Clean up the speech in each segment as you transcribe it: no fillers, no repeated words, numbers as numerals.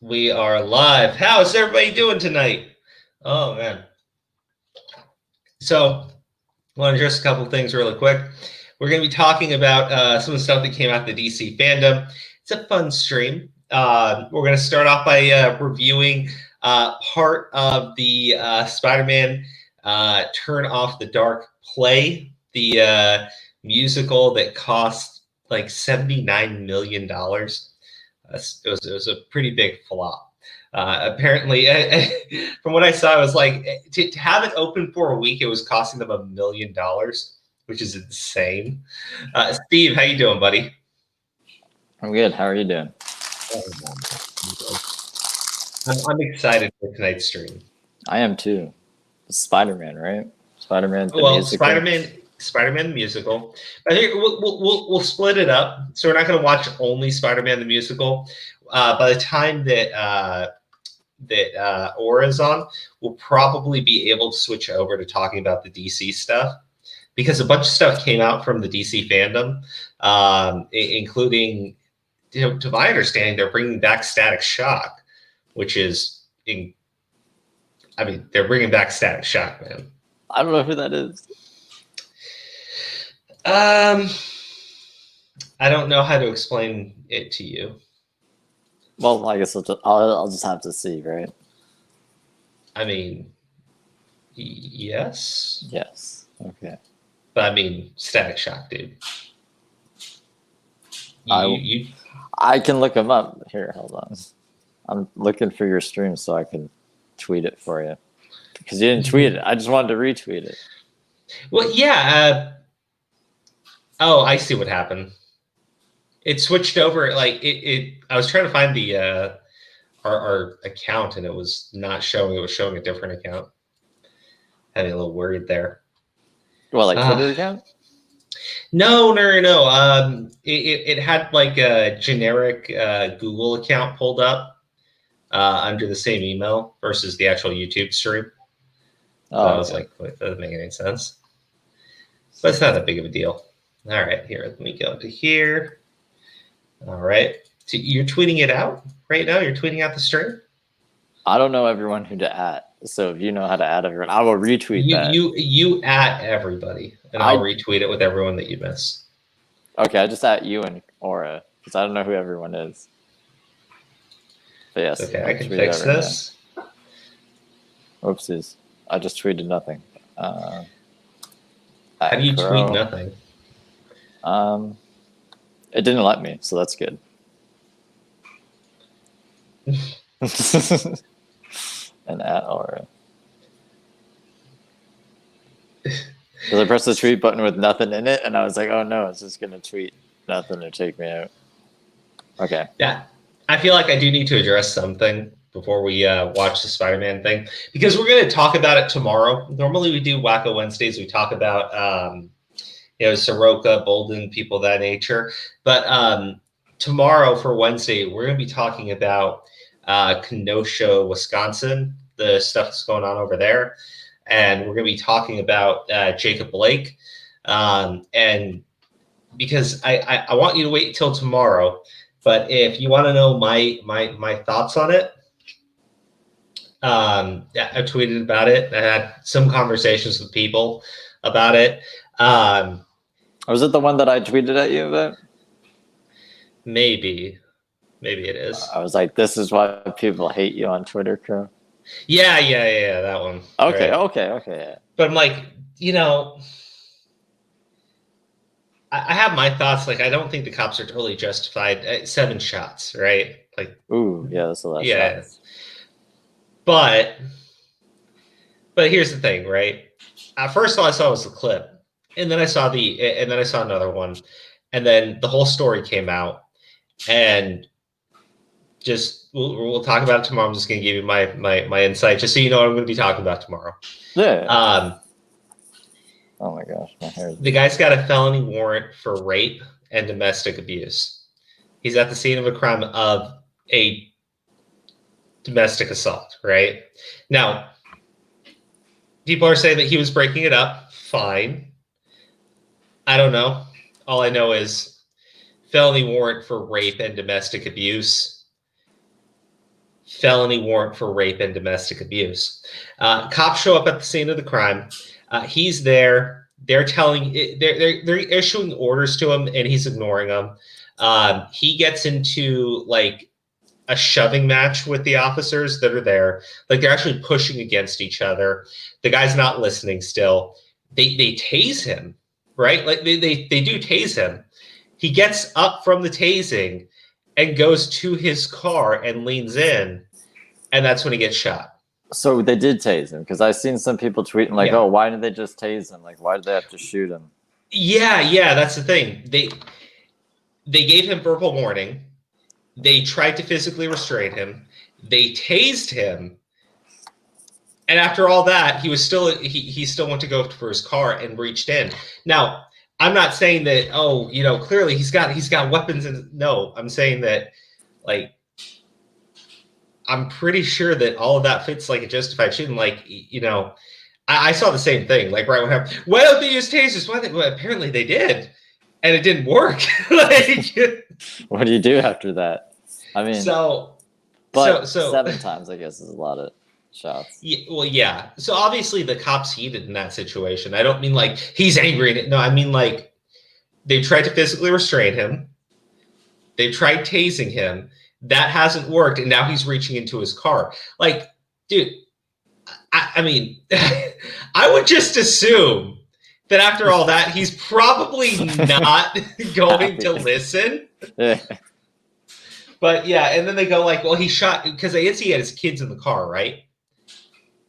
We are live. How's everybody doing tonight? Oh, man. So, I want to address a couple things really quick. We're going to be talking about some of the stuff that came out the DC fandom. It's a fun stream. We're going to start off by reviewing part of the Spider-Man Turn Off the Dark play, the musical that cost like $79 million. It was a pretty big flop. Apparently, from what I saw, it was like to have it open for a week, it was costing them $1 million, which is insane. Steve, how you doing, buddy? I'm good. How are you doing? I'm excited for tonight's stream. I am too. It's Spider-Man, right? Spider-Man. Spider-Man the musical. I think we'll split it up. So we're not going to watch only Spider-Man the musical. By the time that Aura's on, we'll probably be able to switch over to talking about the DC stuff, because a bunch of stuff came out from the DC fandom, including, to my understanding, they're bringing back Static Shock, which is, they're bringing back Static Shock, man. I don't know who that is. I don't know how to explain it to you. Well, I guess I'll just have to see, right? I mean, yes. Yes. Okay. But Static Shock, dude. I can look him up. Here, hold on. I'm looking for your stream so I can tweet it for you. Because you didn't tweet it. I just wanted to retweet it. Well, yeah. Oh, I see what happened. It switched over. Like I was trying to find the our account, and it was not showing. It was showing a different account. Having a little worried there. Well, like Twitter account? No. It had like a generic Google account pulled up under the same email versus the actual YouTube stream. So I was like, that doesn't make any sense. But it's not that big of a deal. All right, here, let me go to here. All right. So you're tweeting it out right now? You're tweeting out the stream? I don't know everyone who to add. So if you know how to add everyone, I will retweet that. You at everybody, and I'll retweet it with everyone that you miss. Okay, I just at you and Aura, because I don't know who everyone is. But yes. Okay, I can fix this. Oopsies. I just tweeted nothing. How do you tweet nothing? It didn't let me, so that's good. And at Aura. Because I pressed the tweet button with nothing in it, and I was like, oh no, it's just going to tweet nothing to take me out. Okay. Yeah. I feel like I do need to address something before we watch the Spider-Man thing, because we're going to talk about it tomorrow. Normally we do Wacko Wednesdays. We talk about, Soroka, Bolden, people of that nature. But tomorrow for Wednesday, we're going to be talking about Kenosha, Wisconsin, the stuff that's going on over there. And we're going to be talking about Jacob Blake. And because I want you to wait until tomorrow, but if you want to know my thoughts on it, I tweeted about it. I had some conversations with people about it. Was it the one that I tweeted at you about? Maybe it is. I was like, this is why people hate you on Twitter, Crow. Yeah, that one. Okay, right. Okay. But I'm like, I have my thoughts. Like, I don't think the cops are totally justified. 7 shots, right? Like, ooh, yeah, that's a lot. Yeah, shots. But here's the thing, right? First all I saw was the clip. And then I saw another one, and then the whole story came out, and just we'll talk about it tomorrow. I'm just going to give you my insight, just so you know what I'm going to be talking about tomorrow. Yeah. Oh my gosh, my hair. The guy's got a felony warrant for rape and domestic abuse. He's at the scene of a crime of a domestic assault, right? Now, people are saying that he was breaking it up. Fine. I don't know. All I know is felony warrant for rape and domestic abuse. felony warrant for rape and domestic abuse. Cops show up at the scene of the crime. He's there. They're issuing orders to him, and he's ignoring them. He gets into like a shoving match with the officers that are there. Like they're actually pushing against each other. The guy's not listening still. They tase him, right? Like they do tase him. He gets up from the tasing and goes to his car and leans in, and that's when he gets shot. So they did tase him, because I've seen some people tweeting like, Yeah. "Oh, why did they just tase him? Like, why did they have to shoot him?" Yeah, that's the thing. They gave him verbal warning. They tried to physically restrain him. They tased him. And after all that, he still went to go for his car and reached in. Now, I'm not saying that, clearly he's got weapons, and no, I'm saying that, like, I'm pretty sure that all of that fits like a justified shooting. Like, I saw the same thing. Like, right when happened, why don't they use tasers? Well, apparently they did, and it didn't work. Like, what do you do after that? I mean, so 7 times, I guess, is a lot of shots. Yeah, well, yeah. So obviously the cops heated in that situation. I don't mean like he's angry. No, I mean like they tried to physically restrain him. They tried tasing him. That hasn't worked, and now he's reaching into his car. Like, dude, I mean, I would just assume that after all that, he's probably not going to listen. Yeah. But yeah, and then they go like, well, he shot, because they see he had his kids in the car, right?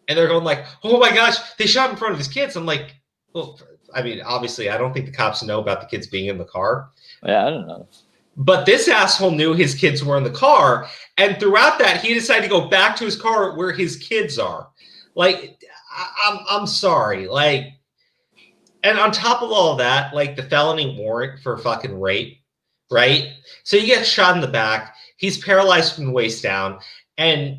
And they're going like, oh my gosh, they shot in front of his kids. I'm like, well, I mean, obviously, I don't think the cops know about the kids being in the car. Yeah, I don't know. But this asshole knew his kids were in the car, and throughout that, he decided to go back to his car where his kids are. Like, I'm sorry. Like, and on top of all of that, like the felony warrant for fucking rape, right? So he gets shot in the back. He's paralyzed from the waist down, and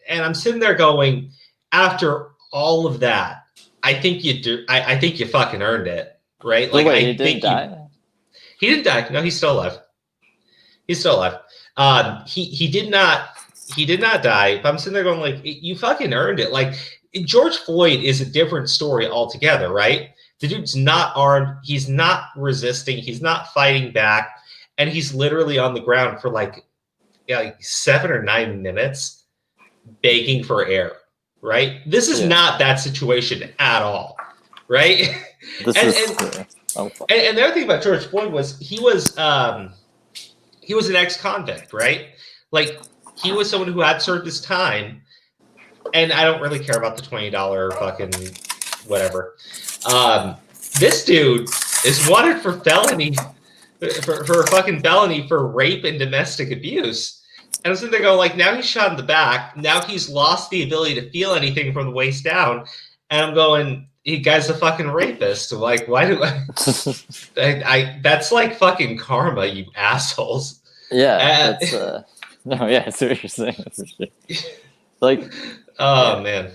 I'm sitting there going, after all of that, I think you do. I think you fucking earned it, right? Like, wait, he didn't die? He didn't die. No, he's still alive. He's still alive. He did not die. But I'm sitting there going like, you fucking earned it. Like, George Floyd is a different story altogether, right? The dude's not armed. He's not resisting. He's not fighting back, and he's literally on the ground for like 7 or 9 minutes, begging for air. Right? This is not that situation at all, right? And the other thing about George Floyd was he was an ex-convict, right? Like, he was someone who had served his time, and I don't really care about the $20 fucking whatever. This dude is wanted for felony, for a fucking felony for rape and domestic abuse. And I'm sitting there going, like, now he's shot in the back. Now he's lost the ability to feel anything from the waist down. And I'm going, he guy's a fucking rapist. Like, why do I that's like fucking karma, you assholes. Yeah. No, yeah, that's what you're saying. That's for sure. Like, oh, man.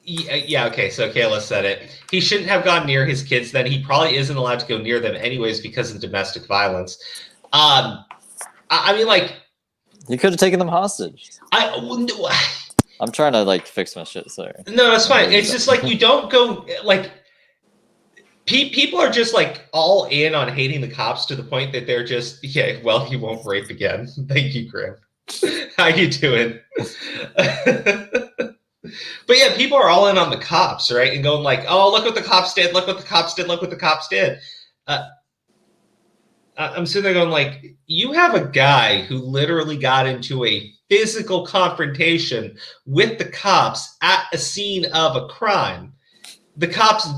Yeah, okay, so Kayla said it. He shouldn't have gone near his kids then. He probably isn't allowed to go near them anyways because of domestic violence. I mean, like, you could have taken them hostage. I'm trying to like fix my shit. Sorry. No, that's fine. It's just like you don't go like. People are just like all in on hating the cops to the point that they're just well, he won't rape again. Thank you, Graham. How you doing? But yeah, people are all in on the cops, right? And going like, oh, look what the cops did. Look what the cops did. Look what the cops did. I'm sitting there going like, you have a guy who literally got into a physical confrontation with the cops at a scene of a crime. The cops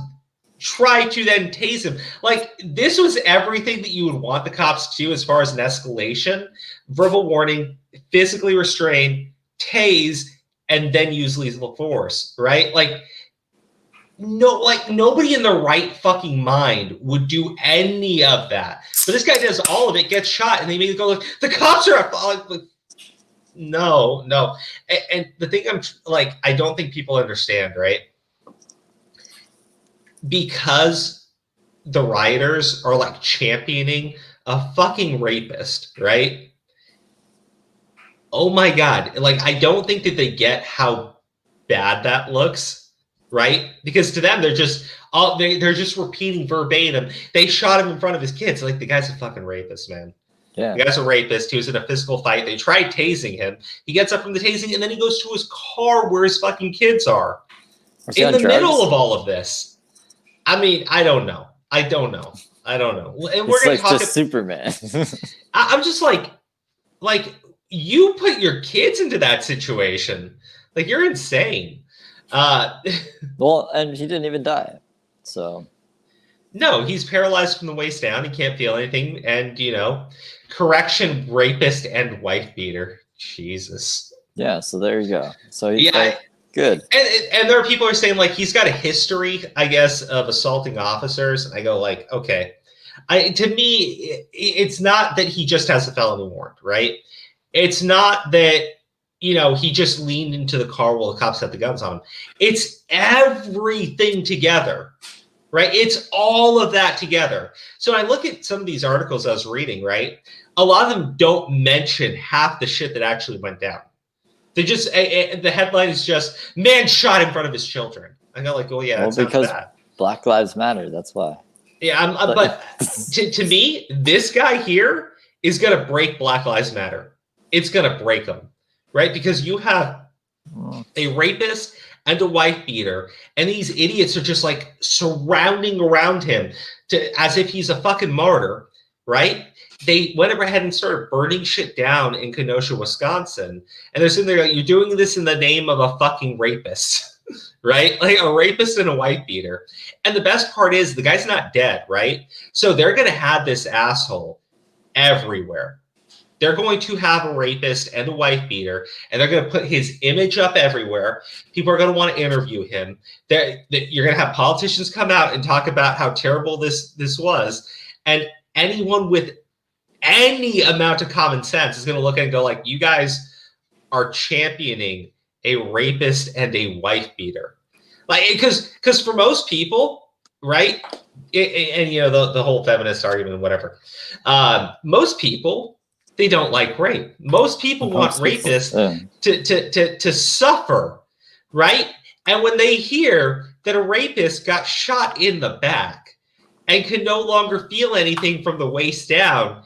try to then tase him. Like, this was everything that you would want the cops to do as far as an escalation. Verbal warning, physically restrain, tase, and then use lethal force, right? Like, no, like nobody in their right fucking mind would do any of that. But this guy does all of it, gets shot, and they make it go like, the cops are like, no. And the thing I don't think people understand, right? Because the rioters are like championing a fucking rapist, right? oh my God. Like, I don't think that they get how bad that looks, right? Because to them, they're just repeating verbatim. They shot him in front of his kids. Like, the guy's a fucking rapist, man. Yeah. The guy's a rapist. He was in a physical fight. They tried tasing him. He gets up from the tasing, and then he goes to his car where his fucking kids are. In the middle of all of this. I mean, I don't know. And we're going to talk just Superman. I'm just like, you put your kids into that situation. Like, you're insane. Well, and he didn't even die. So. No, he's paralyzed from the waist down. He can't feel anything. And, correction, rapist and wife beater. Jesus. Yeah, so there you go. So he's good. And there are people who are saying, like, he's got a history, I guess, of assaulting officers. And I go, like, okay. To me, it's not that he just has a felony warrant, right? It's not that, he just leaned into the car while the cops had the guns on him. It's everything together, right? It's all of that together. So I look at some of these articles I was reading, right? A lot of them don't mention half the shit that actually went down. They just, the headline is just, man shot in front of his children. I go like, oh yeah, that's because bad. Black Lives Matter, that's why. Yeah, but to me, this guy here is going to break Black Lives Matter. It's going to break them, right? Because you have a rapist and a wife beater, and these idiots are just like surrounding around him as if he's a fucking martyr, right? They went ahead and started burning shit down in Kenosha, Wisconsin, and they're sitting there like, you're doing this in the name of a fucking rapist. Right? Like a rapist and a wife beater. And the best part is the guy's not dead, right? So they're going to have this asshole everywhere. They're going to have a rapist and a wife beater, and they're going to put his image up everywhere. People are going to want to interview him. You're going to have politicians come out and talk about how terrible this was. And anyone with any amount of common sense is going to look at it and go like, you guys are championing a rapist and a wife beater. Like, because for most people, right, and the whole feminist argument and whatever, most people, they don't like rape. Most people want rapists to suffer, right? And when they hear that a rapist got shot in the back and can no longer feel anything from the waist down,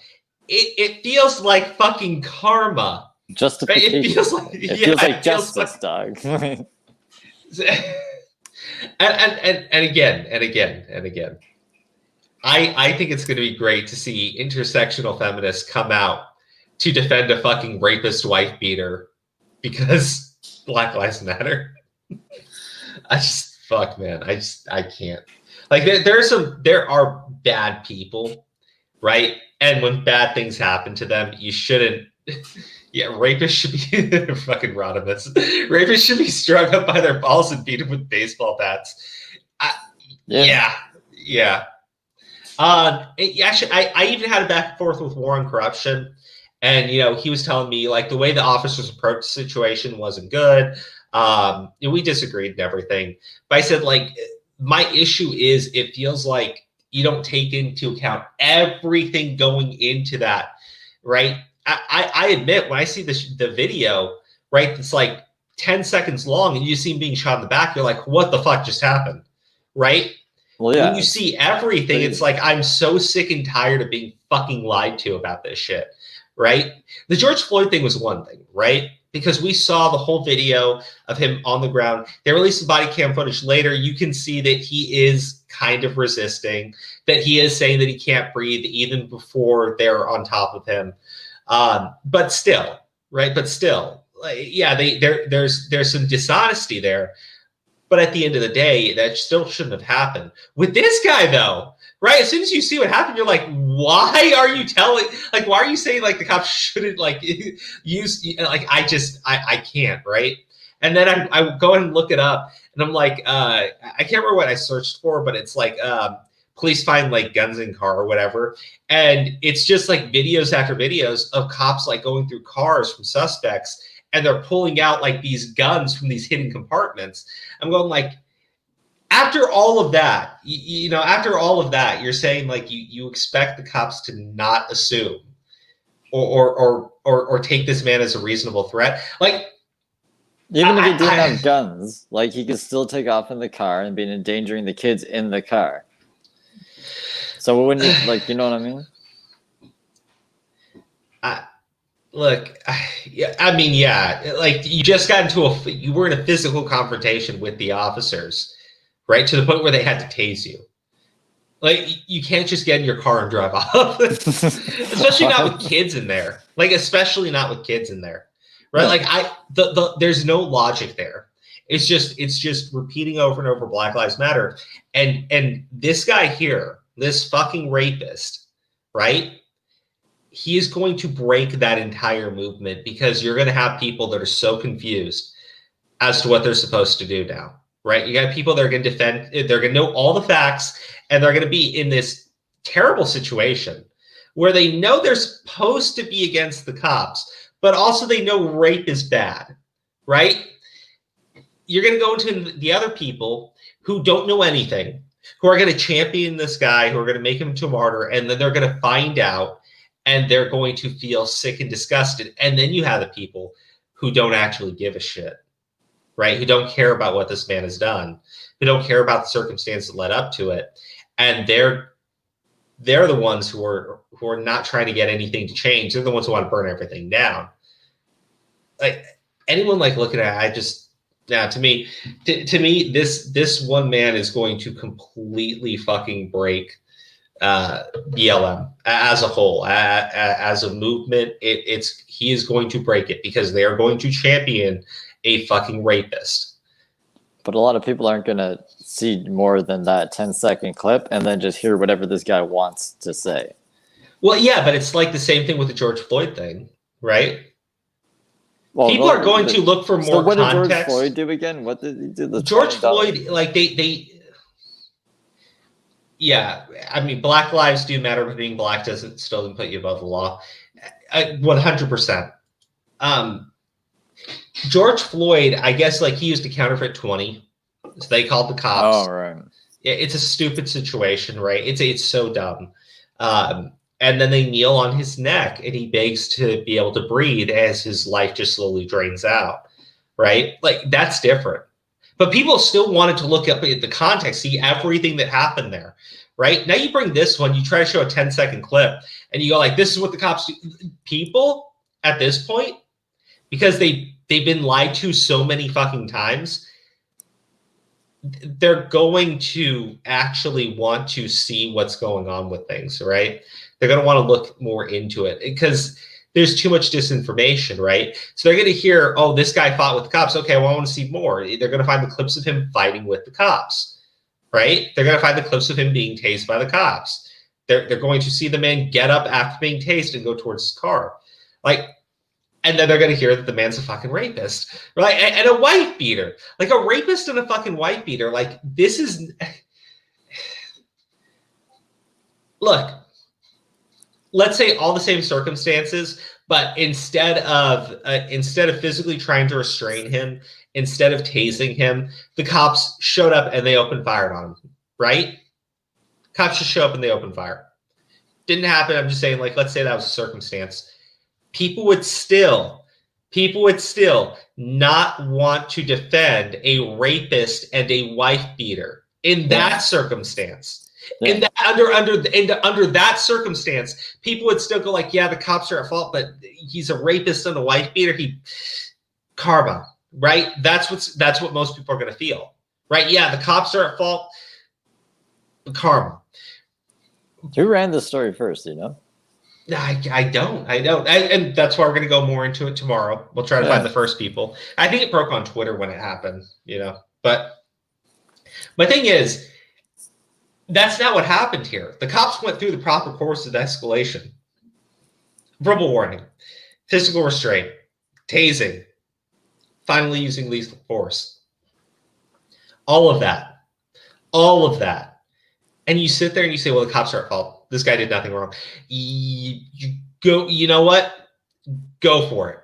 it feels like fucking karma. Justification. Right? It feels like justice, dog. and again. I think it's going to be great to see intersectional feminists come out to defend a fucking rapist wife beater because Black Lives Matter. Man. I can't. Like there are bad people, right? And when bad things happen to them, you shouldn't. Yeah, rapists should be fucking Rodimus. Rapists should be strung up by their balls and beaten with baseball bats. Yeah. Actually, I even had a back and forth with War on Corruption, and he was telling me like the way the officers approached the situation wasn't good. We disagreed and everything, but I said like my issue is it feels like you don't take into account everything going into that, right? I admit when I see the video, right, it's like 10 seconds long and you see him being shot in the back, you're like, what the fuck just happened? Right? Well, yeah. When you see everything, it's like, I'm so sick and tired of being fucking lied to about this shit. Right? The George Floyd thing was one thing, right? Because we saw the whole video of him on the ground. They released the body cam footage later. You can see that he is kind of resisting, that he is saying that he can't breathe even before they're on top of him. But still, right? There's some dishonesty there. But at the end of the day, that still shouldn't have happened. With this guy, though, right? As soon as you see what happened, you're like, why are you saying like the cops shouldn't like use, like, I can't, right? And then I go and look it up and I'm like, I can't remember what I searched for, but it's like, police find like guns in car or whatever. And it's just like videos after videos of cops like going through cars from suspects and they're pulling out like these guns from these hidden compartments. I'm going like, after all of that, you're saying like you expect the cops to not assume or take this man as a reasonable threat. Like, even if he didn't have guns, like he could still take off in the car and be endangering the kids in the car. So wouldn't you, like, you know what I mean? Look, I mean, yeah, like you just got into you were in a physical confrontation with the officers, right? To the point where they had to tase you. Like, you can't just get in your car and drive off, especially not with kids in there. Like, especially not with kids in there, right? Yeah. Like, there's no logic there. It's just repeating over and over Black Lives Matter, and this guy here, this fucking rapist, right? He is going to break that entire movement because you're going to have people that are so confused as to what they're supposed to do now, right? You got people that are going to defend, they're going to know all the facts, and they're going to be in this terrible situation where they know they're supposed to be against the cops, but also they know rape is bad, right? You're going to go into the other people who don't know anything, who are going to champion this guy, who are going to make him into a martyr, and then they're going to find out, and they're going to feel sick and disgusted. And then you have the people who don't actually give a shit, right? Who don't care about what this man has done, who don't care about the circumstances that led up to it. And they're the ones who are not trying to get anything to change. They're the ones who want to burn everything down. Like, anyone like looking at it, to me, this one man is going to completely fucking break BLM as a whole, as a movement. He is going to break it because they are going to champion a fucking rapist. But a lot of people aren't going to see more than that 10-second clip and then just hear whatever this guy wants to say. Well, yeah, but it's like the same thing with the George Floyd thing, right? Well, people are going to look for more what context. What did George Floyd do again? What did he do? George Floyd, like yeah, I mean, Black lives do matter, but being black still put you above the law. 100%. George Floyd, I guess, like, he used a counterfeit 20. So they called the cops. Oh, right. It's a stupid situation, right? It's so dumb. And then they kneel on his neck, and he begs to be able to breathe as his life just slowly drains out, right? Like, that's different. But people still wanted to look up at the context, see everything that happened there, right? Now you bring this one, you try to show a 10-second clip, and you go like, this is what the cops do. People at this point, because they've been lied to so many fucking times, they're going to actually want to see what's going on with things, right? They're going to want to look more into it because there's too much disinformation, right? So they're going to hear, oh, this guy fought with the cops. Okay, well, I want to see more. They're going to find the clips of him fighting with the cops, right? They're going to find the clips of him being tased by the cops. They're going to see the man get up after being tased and go towards his car. Like, and then they're going to hear that the man's a fucking rapist, right? And a wife beater. Like, a rapist and a fucking wife beater. Like, this is... Look, let's say all the same circumstances, but instead of physically trying to restrain him, instead of tasing him, the cops showed up and they opened fire on him, right? Cops just show up and they open fire. Didn't happen. I'm just saying, like, let's say that was a circumstance. People would still not want to defend a rapist and a wife beater in that circumstance. Yeah. In that under that circumstance, people would still go like, yeah, the cops are at fault, but he's a rapist and a wife beater. Karma, right? That's what most people are going to feel, right? Yeah, the cops are at fault. Karma. Who ran this story first? Do you know? I don't. And that's why we're going to go more into it tomorrow. We'll try to find the first people. I think it broke on Twitter when it happened, But my thing is, that's not what happened here. The cops went through the proper course of escalation. Verbal warning, physical restraint, tasing, finally using lethal force. All of that. And you sit there and you say, well, the cops are at fault. This guy did nothing wrong. You know what? Go for it.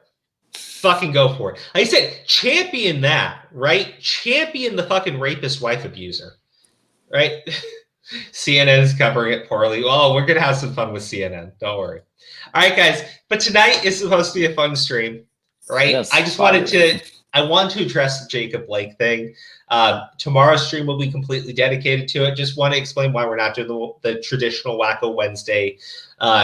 Fucking go for it. Like I said, champion that, right? Champion the fucking rapist wife abuser, right? CNN is covering it poorly. Oh, we're gonna have some fun with CNN. Don't worry. All right, guys. But tonight is supposed to be a fun stream, right? Yes, I just wanted to. I want to address the Jacob Blake thing. Tomorrow's stream will be completely dedicated to it. Just want to explain why we're not doing the traditional Wacko Wednesday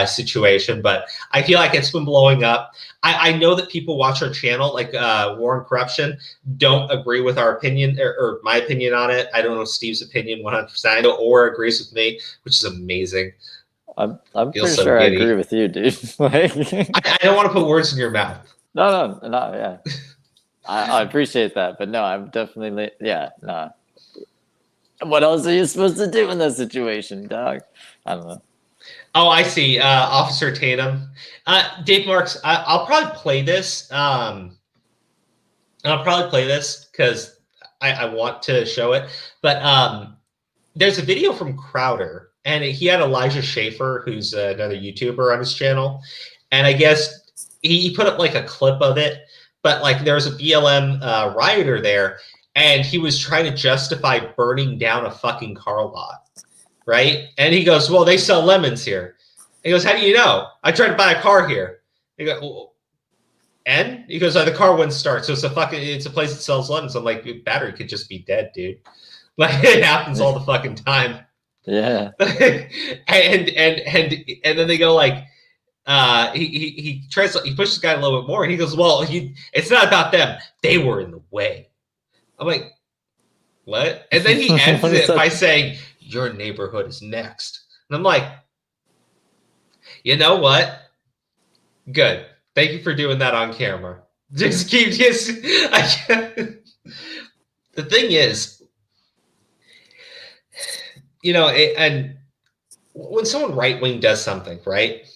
situation, but I feel like it's been blowing up. I know that people watch our channel, like War and Corruption, don't agree with our opinion or my opinion on it. I don't know Steve's opinion 100%. I know Or agrees with me, which is amazing. I'm pretty sure I agree with you, dude. Like, I don't want to put words in your mouth. No, yeah. I appreciate that, but no, I'm definitely, nah. What else are you supposed to do in that situation, dog? I don't know. Oh, I see. Officer Tatum. Dave Marks, I'll probably play this. I'll probably play this because I want to show it. But there's a video from Crowder, and he had Elijah Schaefer, who's another YouTuber on his channel. And I guess he put up like a clip of it, but like there's a BLM rioter there, and he was trying to justify burning down a fucking car lot. Right? And he goes, well, they sell lemons here. He goes, how do you know? I tried to buy a car here. He goes, well, and he goes, the car wouldn't start. So it's a place that sells lemons. I'm like, your battery could just be dead, dude. Like it happens all the fucking time. Yeah. and then they go like, he pushes the guy a little bit more, and he goes, well, it's not about them. They were in the way. I'm like, what? And then he ends it by saying, your neighborhood is next. And I'm like, you know what? Good. Thank you for doing that on camera. Just keep the thing is, and when someone right-wing does something, right?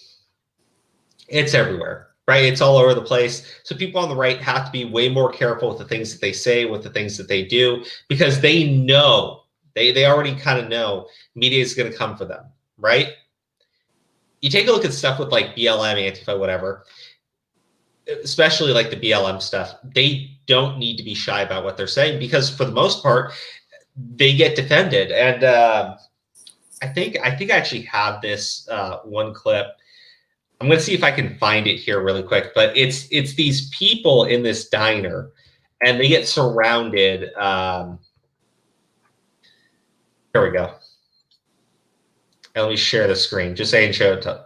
It's everywhere, right? It's all over the place. So people on the right have to be way more careful with the things that they say, with the things that they do, because they know, they already kind of know media is going to come for them, right? You take a look at stuff with like BLM, Antifa, whatever, especially like the BLM stuff. They don't need to be shy about what they're saying because for the most part, they get defended. And I think I actually have this one clip. I'm going to see if I can find it here really quick, but it's these people in this diner and they get surrounded. Here we go. And let me share the screen. Just saying, show it to.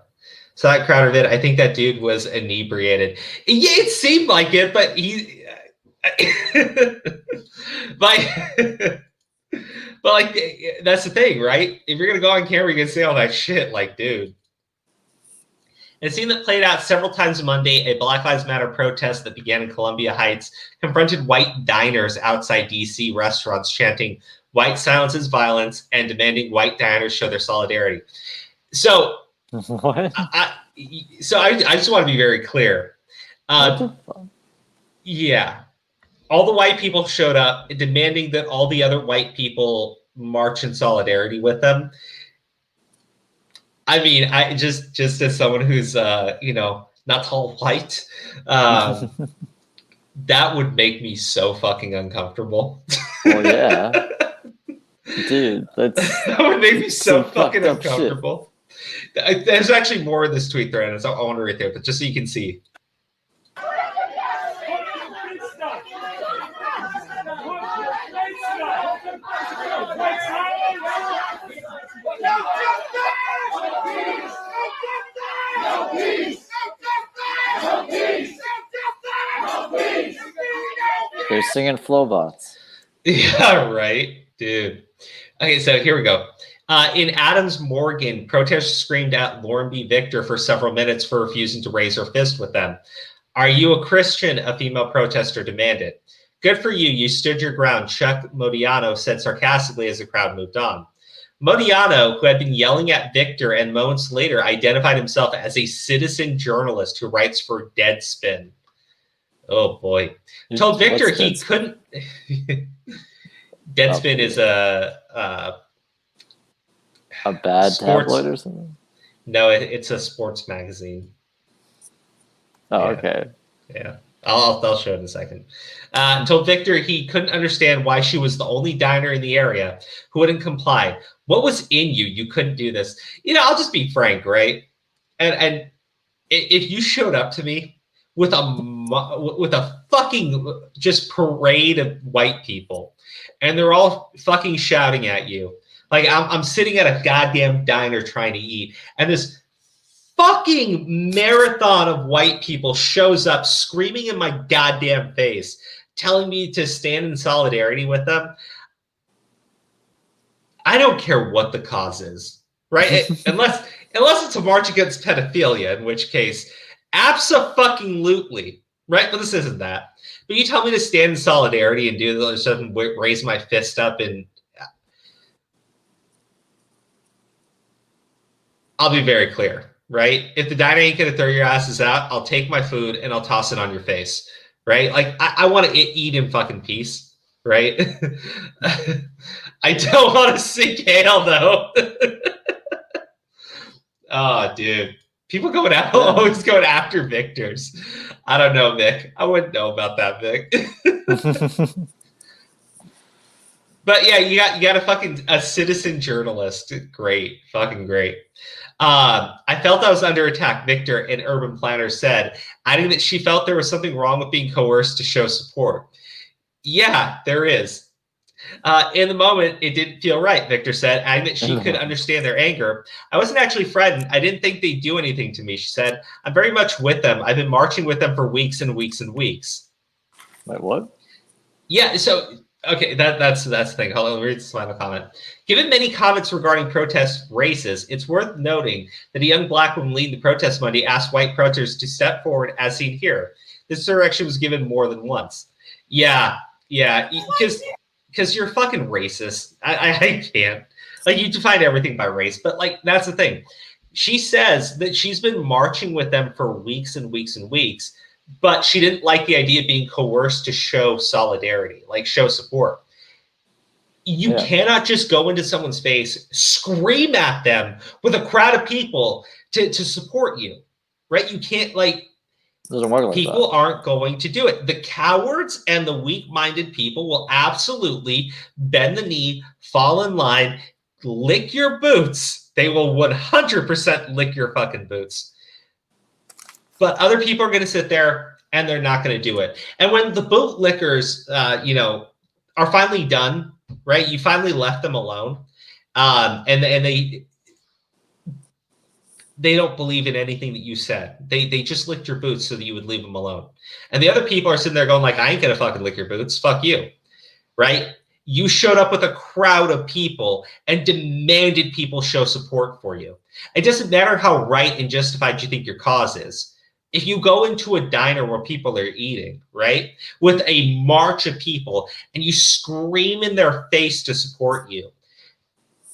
So that Crowder vid, I think that dude was inebriated. Yeah, it seemed like it, but he, but like that's the thing, right? If you're gonna go on camera, you can say all that shit, like, dude. In a scene that played out several times Monday, a Black Lives Matter protest that began in Columbia Heights confronted white diners outside D.C. restaurants, chanting "White silences violence" and demanding white diners show their solidarity. So, what? I just want to be very clear. Yeah, all the white people showed up demanding that all the other white people march in solidarity with them. I mean, I just as someone who's not tall white, that would make me so fucking uncomfortable. Well, yeah, dude, that would make me so fucking uncomfortable. There's actually more in this tweet thread, so I want to read there, but just so you can see. They're singing Flowbots. Yeah, right, dude. Okay, so here we go. In Adams Morgan, protesters screamed at Lauren B. Victor for several minutes for refusing to raise her fist with them. "Are you a Christian?" a female protester demanded. "Good for you. You stood your ground," Chuck Modiano said sarcastically as the crowd moved on. Modiano, who had been yelling at Victor and moments later identified himself as a citizen journalist who writes for Deadspin. Oh, boy. Told Victor he couldn't... Deadspin is a bad tabloid or something? No, it's a sports magazine. Oh, yeah. Okay. Yeah. I'll show it in a second. Told Victor he couldn't understand why she was the only diner in the area who wouldn't comply. What was in you? You couldn't do this. I'll just be frank, right? And if you showed up to me with a fucking just parade of white people, and they're all fucking shouting at you, like I'm sitting at a goddamn diner trying to eat, and this fucking marathon of white people shows up screaming in my goddamn face, telling me to stand in solidarity with them. I don't care what the cause is, right? Unless it's a march against pedophilia, in which case, abso-fucking-lutely, right? But this isn't that. But you tell me to stand in solidarity and do the stuff and raise my fist up, and I'll be very clear, right? If the diner ain't gonna throw your asses out, I'll take my food and I'll toss it on your face, right? Like I want to eat in fucking peace, right? I don't want to sink hail though. Oh, dude. People always going after victors. I don't know, Vic. I wouldn't know about that, Vic. But yeah, you got a citizen journalist. Great. Fucking great. I felt I was under attack, Victor, an urban planner said, adding that she felt there was something wrong with being coerced to show support. Yeah, there is. In the moment, it didn't feel right, Victor said, adding that she could understand their anger. I wasn't actually frightened. I didn't think they'd do anything to me, she said. I'm very much with them. I've been marching with them for weeks and weeks and weeks. Wait, what? Yeah, so, okay, that's the thing. Hold on, let me read this final comment. Given many comments regarding protest races, it's worth noting that a young black woman leading the protest Monday asked white protesters to step forward as seen here. This direction was given more than once. Yeah, because you're fucking racist. I can't. Like, you define everything by race, but, like, that's the thing. She says that she's been marching with them for weeks and weeks and weeks, but she didn't like the idea of being coerced to show solidarity, like show support. You cannot just go into someone's face, scream at them with a crowd of people to support you, right? You can't, like, doesn't work like people that. aren't going to do it. The cowards and the weak-minded people will absolutely bend the knee, fall in line, lick your boots. They will 100% lick your fucking boots. But other people are going to sit there and they're not going to do it. And when the boot lickers, are finally done, right? You finally left them alone, and they don't believe in anything that you said. They just licked your boots so that you would leave them alone. And the other people are sitting there going like, I ain't gonna fucking lick your boots. Fuck you, right? You showed up with a crowd of people and demanded people show support for you. It doesn't matter how right and justified you think your cause is. If you go into a diner where people are eating, right, with a march of people and you scream in their face to support you,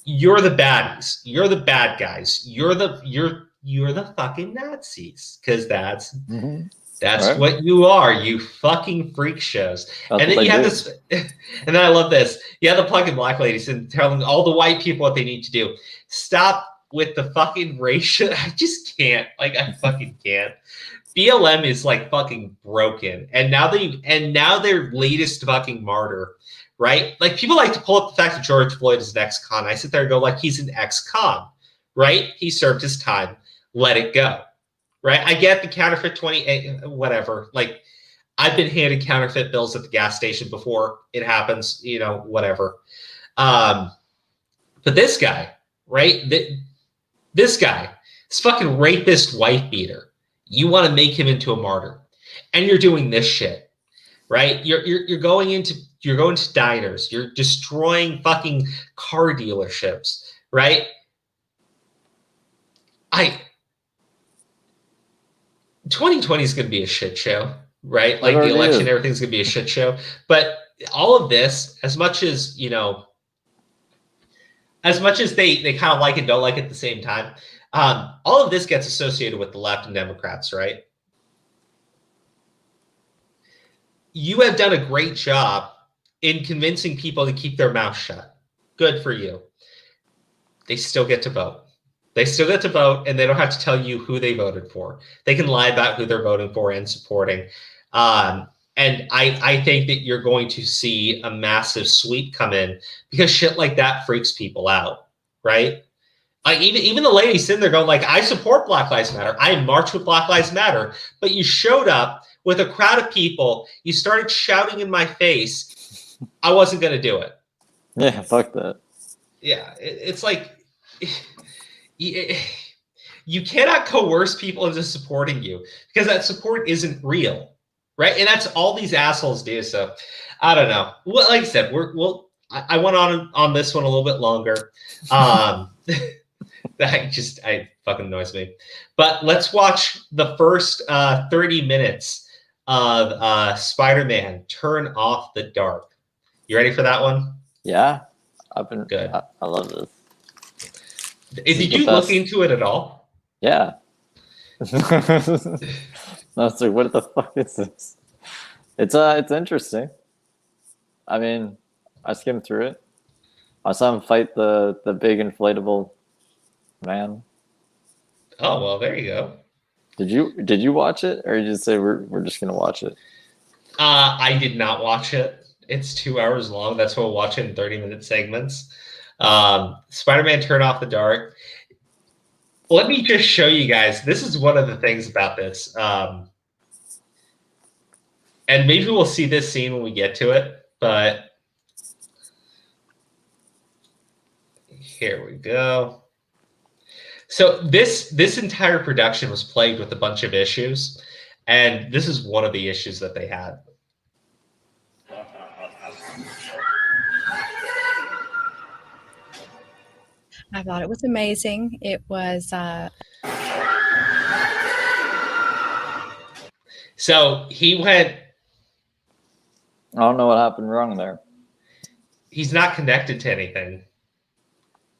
you're the baddies. You're the bad guys. You're the fucking Nazis, because that's right. What you are. You fucking freak shows. That's and then you have this, and then I love this. You have the fucking black ladies and telling all the white people what they need to do. Stop with the fucking racial. I just can't. Like, I fucking can't. BLM is like fucking broken, and now their latest fucking martyr, right? Like, people like to pull up the fact that George Floyd is an ex-con. I sit there and go like, he's an ex-con, right? He served his time. Let it go, right? I get the counterfeit 28, whatever. Like, I've been handed counterfeit bills at the gas station before. It happens, whatever. But this guy, right? This guy, this fucking rapist wife beater. You want to make him into a martyr, and you're doing this shit, right? You're going to diners. You're destroying fucking car dealerships, right? 2020 is going to be a shit show, right? Like, the election, everything's going to be a shit show. But all of this, as much as they kind of like it, don't like it at the same time. All of this gets associated with the left and Democrats, right? You have done a great job in convincing people to keep their mouth shut. Good for you. They still get to vote. They still get to vote, and they don't have to tell you who they voted for. They can lie about who they're voting for and supporting. And I think that you're going to see a massive sweep come in because shit like that freaks people out, right? Like even the lady sitting there going like, I support Black Lives Matter. I march with Black Lives Matter. But you showed up with a crowd of people. You started shouting in my face. I wasn't going to do it. Yeah, fuck that. Yeah, it's like you cannot coerce people into supporting you because that support isn't real, right? And that's all these assholes do. So I don't know. Well, like I said, I went on this one a little bit longer. That fucking annoys me. But let's watch the first 30 minutes of Spider-Man Turn Off the Dark. You ready for that one? Yeah, I've been good. I love this. Did you look into it at all? Yeah. I was like, what the fuck is this? It's interesting. I mean, I skimmed through it. I saw him fight the big inflatable man. Oh well, there you go. Did you watch it, or you just say we're just gonna watch it? I did not watch it. It's 2 hours long. That's why we'll watch it in 30-minute segments. Spider-Man Turn Off the Dark. Let me just show you guys. This is one of the things about this. And maybe we'll see this scene when we get to it, but here we go. So this entire production was plagued with a bunch of issues, and this is one of the issues that they had. I thought it was amazing. It was so he went. I don't know what happened wrong there. He's not connected to anything.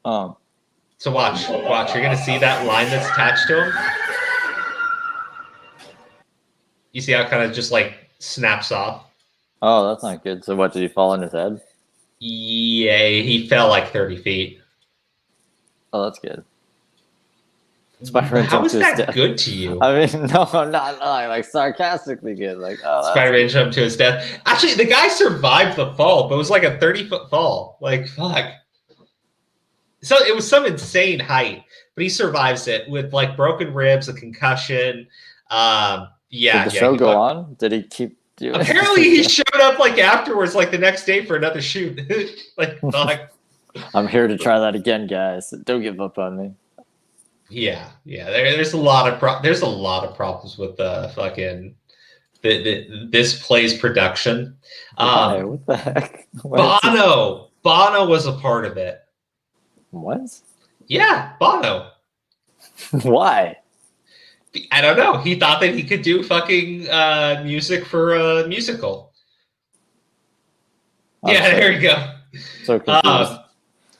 Oh. So watch. You're gonna see that line that's attached to him. You see how it kind of just like snaps off. Oh, that's not good. So what, did he fall on his head? Yeah, he fell like 30 feet. Oh, that's good. Spider-Man How is that death. good to you? I mean, no, I'm not like sarcastically good. Like, oh, Spider-Man jumped to his death. Actually, the guy survived the fall, but it was like a 30-foot fall. Like, fuck. So it was some insane height, but he survives it with like broken ribs, a concussion. Yeah. Did the show go on? Did he keep doing it? Apparently, he showed up like afterwards, like the next day for another shoot. Like, fuck. I'm here to try that again, guys. Don't give up on me. Yeah. There's a lot of problems with fucking this play's production. Why? What the heck? Bono was a part of it. What? Yeah, Bono. Why? I don't know. He thought that he could do fucking music for a musical. There you go. So confused.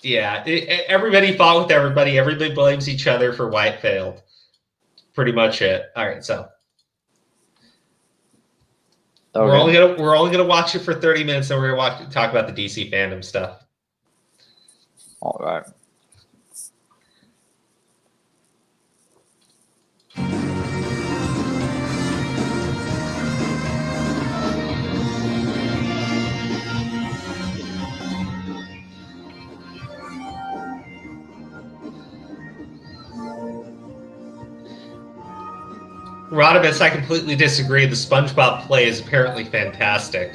Yeah, everybody fought with everybody. Everybody blames each other for why it failed. Pretty much it. All right, so okay. we're only gonna watch it for 30 minutes, and we're gonna talk about the DC fandom stuff. All right. Rodimus, I completely disagree. The SpongeBob play is apparently fantastic.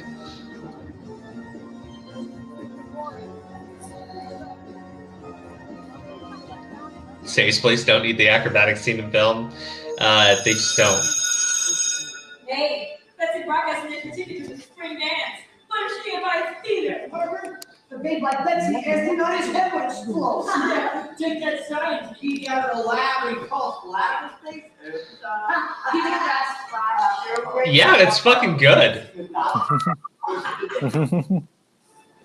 Safe Place don't need the acrobatic scene in film. They just don't. Hey, Betsy Broadcast and they continue to the spring dance. What is she about theater? The babe like Betsy is not his head would explode. Take that science. He got a lab he calls lab space. Yeah, it's fucking good.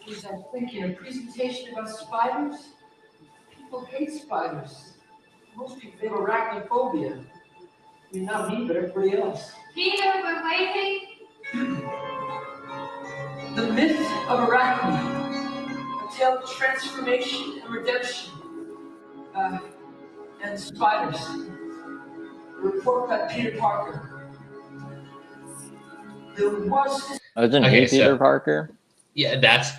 He's thinking a presentation about spiders. People hate spiders. Most people have arachnophobia. I mean, not me, but everybody else. Peter, we're waiting. The myth of Arachne, a tale of transformation and redemption, and spiders. A report by Peter Parker. Isn't Okay, he Peter so- Parker? Yeah, that's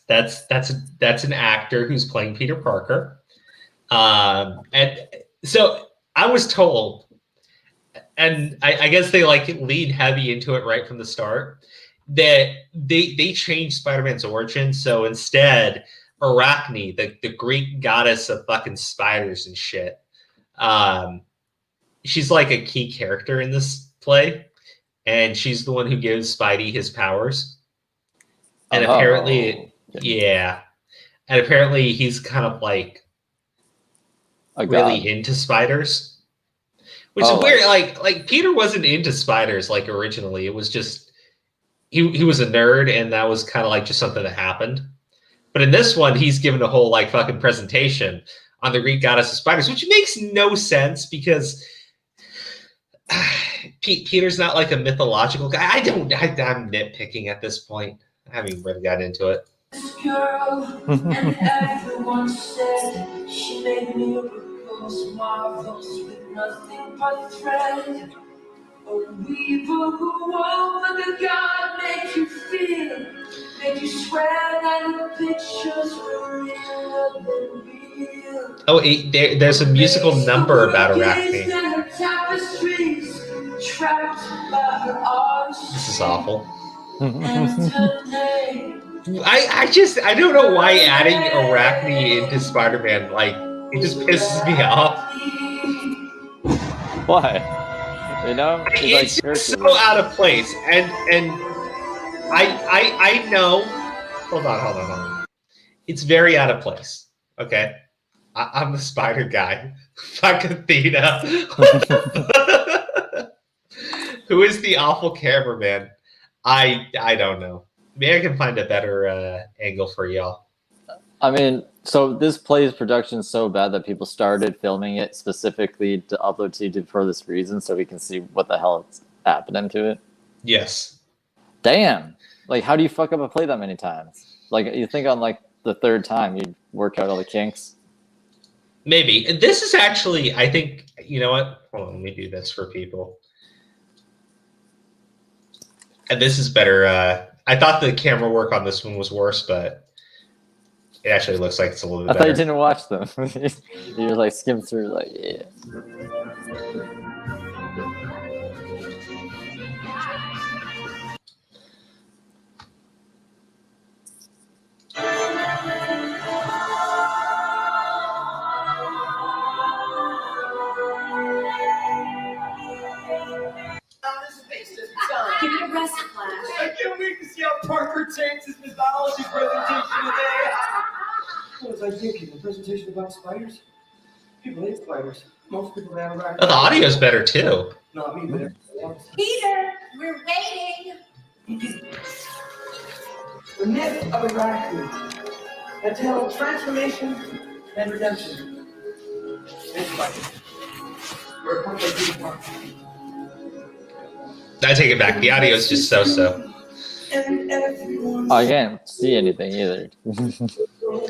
an actor who's playing Peter Parker. And so I was told, and I guess they like lead heavy into it right from the start, that they changed Spider-Man's origin. So instead, Arachne, the Greek goddess of fucking spiders and shit, she's like a key character in this play, and she's the one who gives Spidey his powers. And apparently, yeah, and apparently he's kind of like really into spiders, which is weird. Like Peter wasn't into spiders like originally. It was just he was a nerd, and that was kind of like just something that happened. But in this one, he's given a whole like fucking presentation on the Greek goddess of spiders, which makes no sense because Peter's not like a mythological guy. I'm nitpicking at this point. I haven't even really gotten into it. This girl, and everyone said she made miracles, marvels with nothing but thread. A weaver who wove like a god made you feel, made you swear that the pictures were realer than real. Oh, there's a musical number about Arachne. This is awful. I don't know why adding Arachne into Spider-Man, like, it just pisses me off. Why? You know, it's like so out of place, and I know. Hold on. It's very out of place. Okay, I'm the spider guy. Fuck Athena. Who is the awful cameraman? I don't know. Maybe I can find a better angle for y'all. I mean, so this play's production is so bad that people started filming it specifically to upload to YouTube for this reason, so we can see what the hell is happening to it. Yes. Damn. Like, how do you fuck up a play that many times? Like, you think on like the third time you'd work out all the kinks? Maybe. And this is actually, I think, you know what? Hold on, let me do this for people. And this is better. I thought the camera work on this one was worse, but it actually looks like it's a little bit better. I thought you didn't watch them. You were like skim through, like, yeah. Give it a rest, Flash. I can't wait to see how Parker takes his mythology presentation today. What was I thinking? A presentation about spiders? People hate spiders. Most people have a Oh, the audio's better too. Not me, but everybody else. Peter, we're waiting. The myth of Arachne. A tale of transformation and redemption. And spiders. We're a part of Peter Parker. I take it back. The audio is just so. I can't see anything either.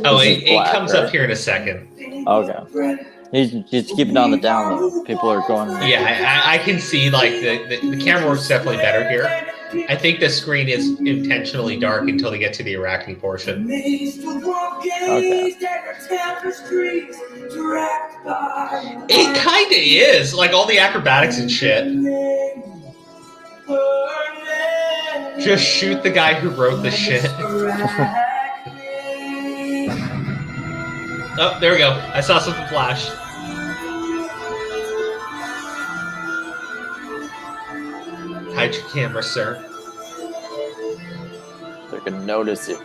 Oh, it comes up here in a second. Okay. He's keeping on the download. People are going. Yeah, I can see like the camera works definitely better here. I think the screen is intentionally dark until they get to the Arachne portion. Okay. It kind of is like all the acrobatics and shit. Just shoot the guy who wrote the shit. Oh, there we go. I saw something flash. Hide your camera, sir. They're gonna notice you.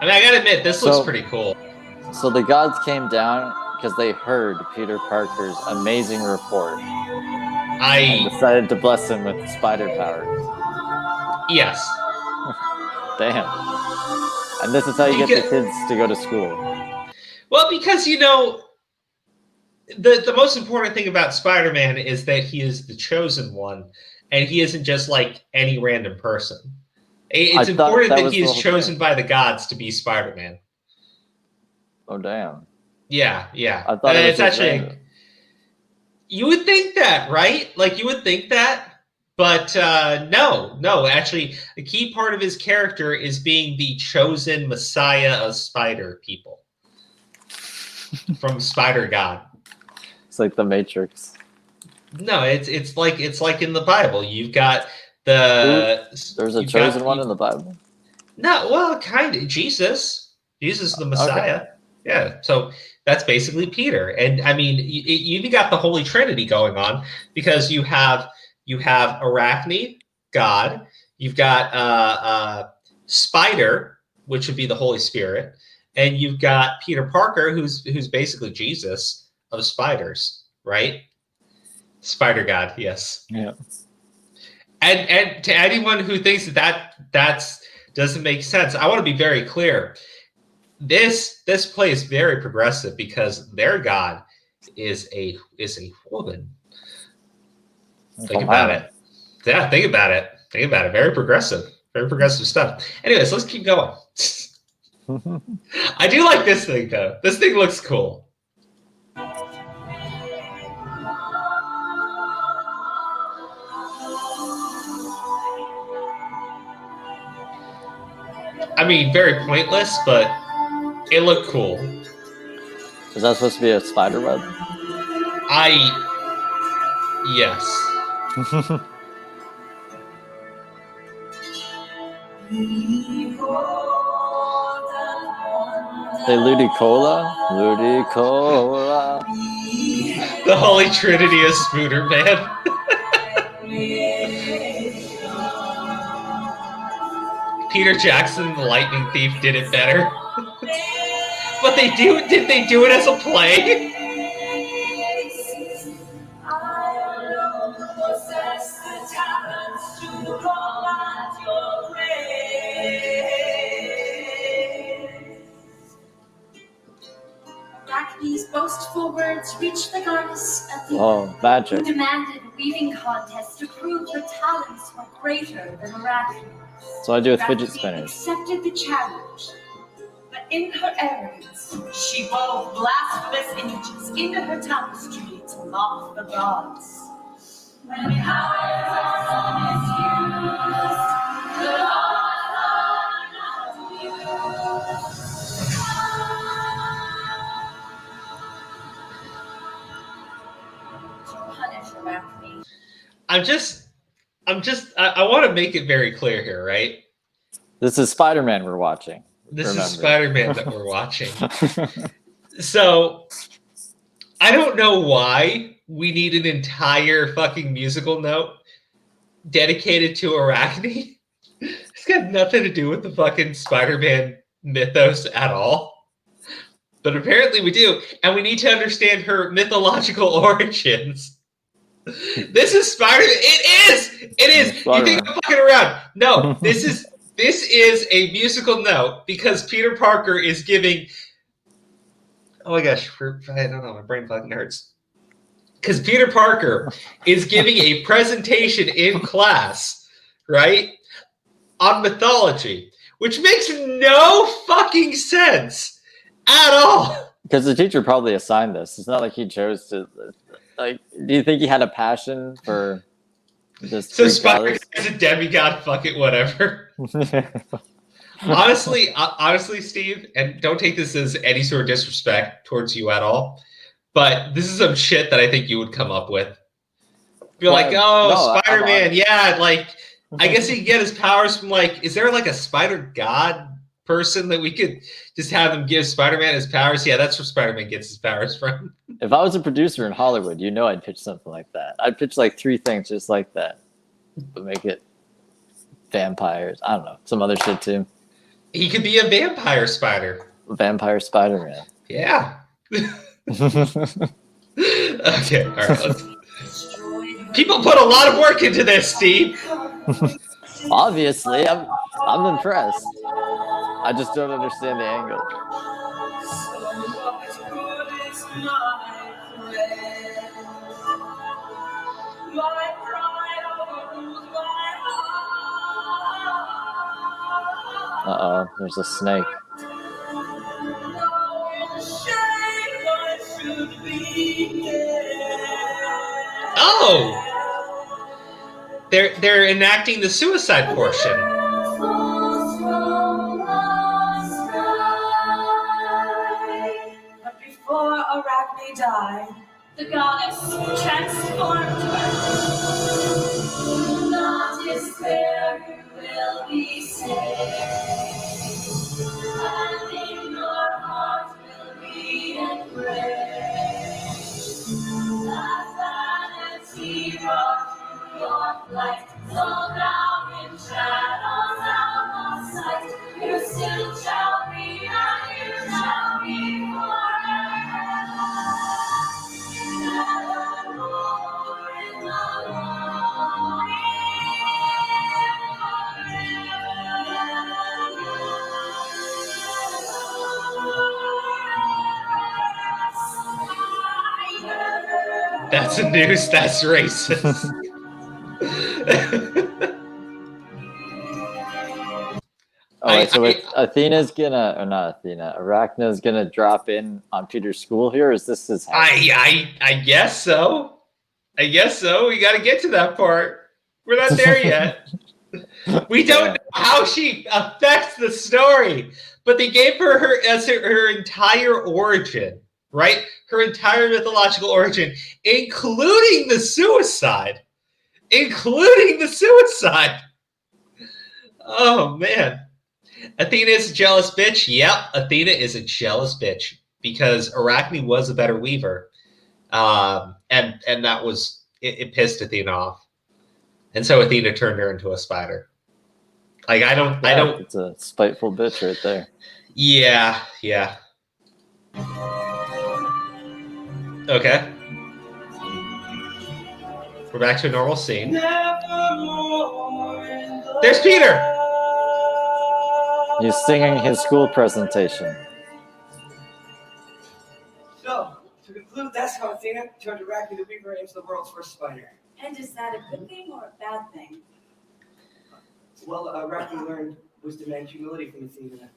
I mean, I gotta admit, this looks pretty cool. So the gods came down because they heard Peter Parker's amazing report. And decided to bless him with spider powers. Yes. Damn. And this is how you get the kids to go to school. Well, because, you know, the most important thing about Spider-Man is that he is the chosen one, and he isn't just like any random person. It's important that he is chosen by the gods to be Spider-Man. Oh, damn. Yeah. I thought it was It's just actually. random. You would think that, right? Like you would think that. But no. Actually, the key part of his character is being the chosen messiah of spider people from Spider God. It's like the Matrix. No, it's like in the Bible. You've got the There's a you've chosen got- one in the Bible. No, well, kind of Jesus. Jesus the Messiah. Okay. Yeah, so that's basically Peter, and I mean, you even got the Holy Trinity going on because you have Arachne, God. You've got Spider, which would be the Holy Spirit, and you've got Peter Parker, who's basically Jesus of spiders, right? Spider God, yes. Yeah. And to anyone who thinks that doesn't make sense, I want to be very clear. This play is very progressive because their god is a woman. Think about it. Yeah, think about it. Think about it. Very progressive stuff. Anyways, let's keep going. I do like this thing though. This thing looks cool. I mean, very pointless, but it looked cool. Is that supposed to be a spider web? Yes. Say Ludicola? Ludicola. The Holy Trinity of Spooner Man. Peter Jackson, the Lightning Thief, did it better. But did they do it as a play? Arachne's boastful words reached the goddess Athena, Oh, magic. who demanded a weaving contest to prove her talents were greater than Arachne's. So I do with fidget Arachne spinners. accepted the challenge, but in her arrogance, she wove blasphemous images into her tapestry to mock the gods. When powers are misused, the gods are not used. Punish Arachne. I want to make it very clear here, right? This is Spider-Man we're watching. This Remember. is Spider-Man that we're watching. So, I don't know why we need an entire fucking musical note dedicated to Arachne. It's got nothing to do with the fucking Spider-Man mythos at all. But apparently we do, and we need to understand her mythological origins. This is Spider-Man. It is. You think I'm fucking around? No, this is a musical note because Peter Parker is giving. Oh my gosh, I don't know. My brain fucking hurts. Because Peter Parker is giving a presentation in class, right, on mythology, which makes no fucking sense at all. Because the teacher probably assigned this. It's not like he chose to. Like, do you think he had a passion for this? So Spider is a demigod. Fuck it, whatever. honestly, Steve, and don't take this as any sort of disrespect towards you at all, but this is some shit that I think you would come up with. Be like, oh, no, Spider-Man, yeah, like, I guess he can get his powers from, like, is there like a spider god person that we could just have him give Spider-Man his powers? Yeah, that's where Spider-Man gets his powers from. If I was a producer in Hollywood, you know I'd pitch something like that. I'd pitch like 3 things just like that, but make it vampires. I don't know, some other shit too. He could be a vampire spider. Vampire Spider-Man. Yeah. Okay, all right. People put a lot of work into this, Steve. Obviously, I'm impressed. I just don't understand the angle. Uh-oh, there's a snake. Oh! They're enacting the suicide portion. But before Arachne died, the goddess transformed her. Do not despair, you will be saved. And in your heart will be embraced. The vanity brought you your flight, so now in shadows out of sight, you still shall be, and you shall be forever. Nevermore in the That's a news. That's racist. Athena's gonna, or not Athena, Arachna's gonna drop in on Peter's school here. Or is this his house? I guess so. I guess so. We got to get to that part. We're not there yet. We don't know how she affects the story, but they gave her her entire origin, right? Her entire mythological origin, including the suicide. Oh, man. Athena is a jealous bitch. Yep, Athena is a jealous bitch because Arachne was a better weaver. And that was, it pissed Athena off. And so Athena turned her into a spider. Like, I don't. It's a spiteful bitch right there. Yeah. Okay. We're back to a normal scene. There's Peter! He's singing his school presentation. So, to conclude, that's how Athena turned Arachne the Weaver into the world's first spider. And is that a good thing or a bad thing? Well, Arachne learned wisdom and humility from Athena.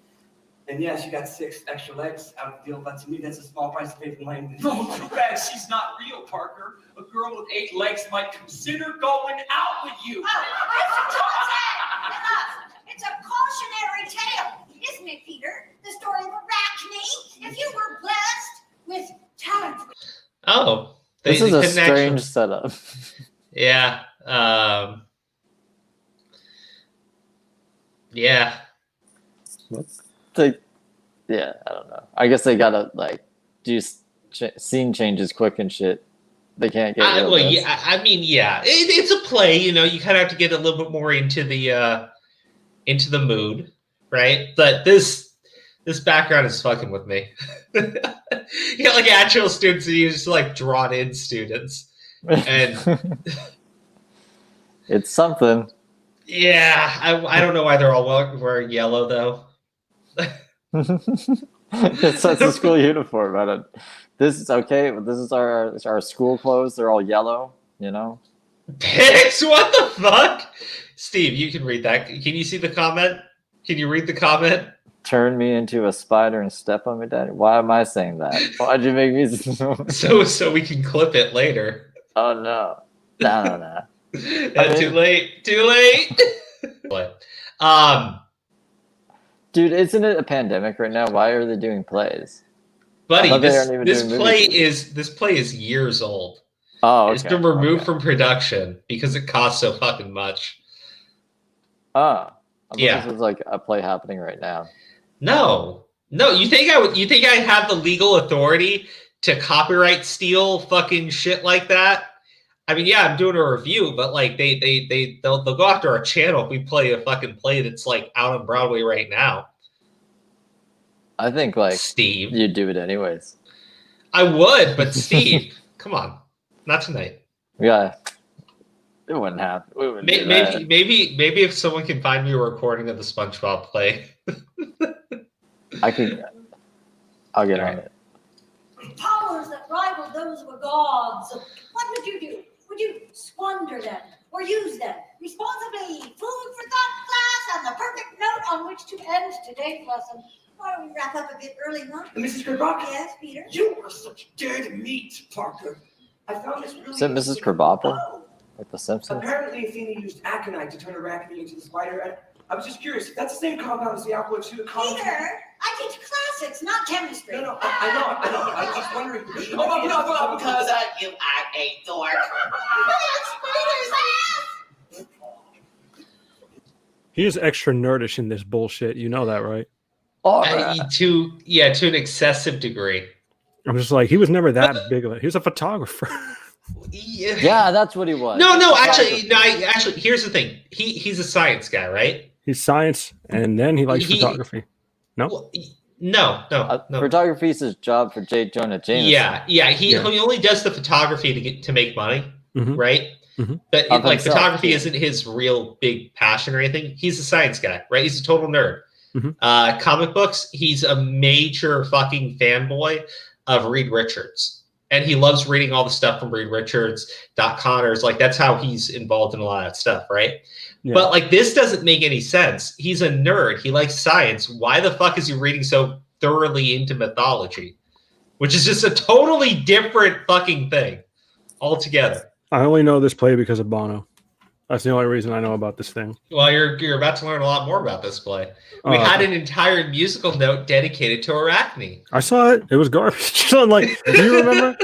And yeah, she got 6 extra legs out of the deal, but to me, that's a small price to pay for enlightenment. No, too bad she's not real, Parker. A girl with 8 legs might consider going out with you. It's a cautionary tale, isn't it, Peter? The story of Arachne. If you were blessed with talent. Oh. This is a strange setup. Yeah. Yeah. Yeah, I don't know. I guess they gotta do scene changes quick and shit. They can't get. Yeah. I mean, yeah. It's a play. You kind of have to get a little bit more into the mood, right? But this background is fucking with me. Actual students, and you just drawn in students, and it's something. Yeah, I don't know why they're all wearing yellow though. It's a school uniform. This is okay. This is our school clothes. They're all yellow. Pix, what the fuck? Steve, you can read that. Can you see the comment? Can you read the comment? Turn me into a spider and step on me, Daddy. Why am I saying that? Why'd you make me? So we can clip it later. Oh no. No. Too late. Dude, isn't it a pandemic right now? Why are they doing plays? Buddy, this play is years old. Oh, okay. It's been removed from production because it costs so fucking much. Oh, this is like a play happening right now. No. You think I have the legal authority to copyright steal fucking shit like that? I mean, yeah, I'm doing a review, but they'll go after our channel if we play a fucking play that's out on Broadway right now. I think Steve, you'd do it anyways. I would, but Steve, come on, not tonight. Yeah, it wouldn't happen. Maybe if someone can find me a recording of the SpongeBob play, I'll get on it. Powers that rival those of gods. What would you do? Would you squander them or use them responsibly? Food for thought, class, and the perfect note on which to end today's lesson. Why don't we wrap up a bit early, huh? Mrs. Kerbach? Yes, Peter? You are such dead meat, Parker. I found this really... Is it Mrs. Kerbopper? Like The Simpsons? Apparently, Athena used aconite to turn arachne into the spider, and I was just curious if that's the same compound as the alkaloid pseudocomplex. Peter, I teach classics, not chemistry. No, I know. I'm just wondering. Because you are a dork. He is extra nerdish in this bullshit. You know that, right? To an excessive degree. I'm just like, he was never that big of it. He was a photographer. Yeah, that's what he was. No, actually, here's the thing. He's a science guy, right? He's science, and then he likes photography. No? Well, no. Photography is his job for J. Jonah Jameson. Yeah. He only does the photography to make money, right? Mm-hmm. But Of like himself, photography yeah. isn't his real big passion or anything. He's a science guy, right? He's a total nerd. Mm-hmm. Comic books, he's a major fucking fanboy of Reed Richards. And he loves reading all the stuff from Reed Richards, Doc Connors. Like, that's how he's involved in a lot of that stuff, right? Yeah. But, like, this doesn't make any sense. He's a nerd. He likes science. Why the fuck is he reading so thoroughly into mythology? Which is just a totally different fucking thing altogether. I only know this play because of Bono. That's the only reason I know about this thing. Well, you're about to learn a lot more about this play. We had an entire musical note dedicated to Arachne. I saw it. It was garbage. Like, do you remember?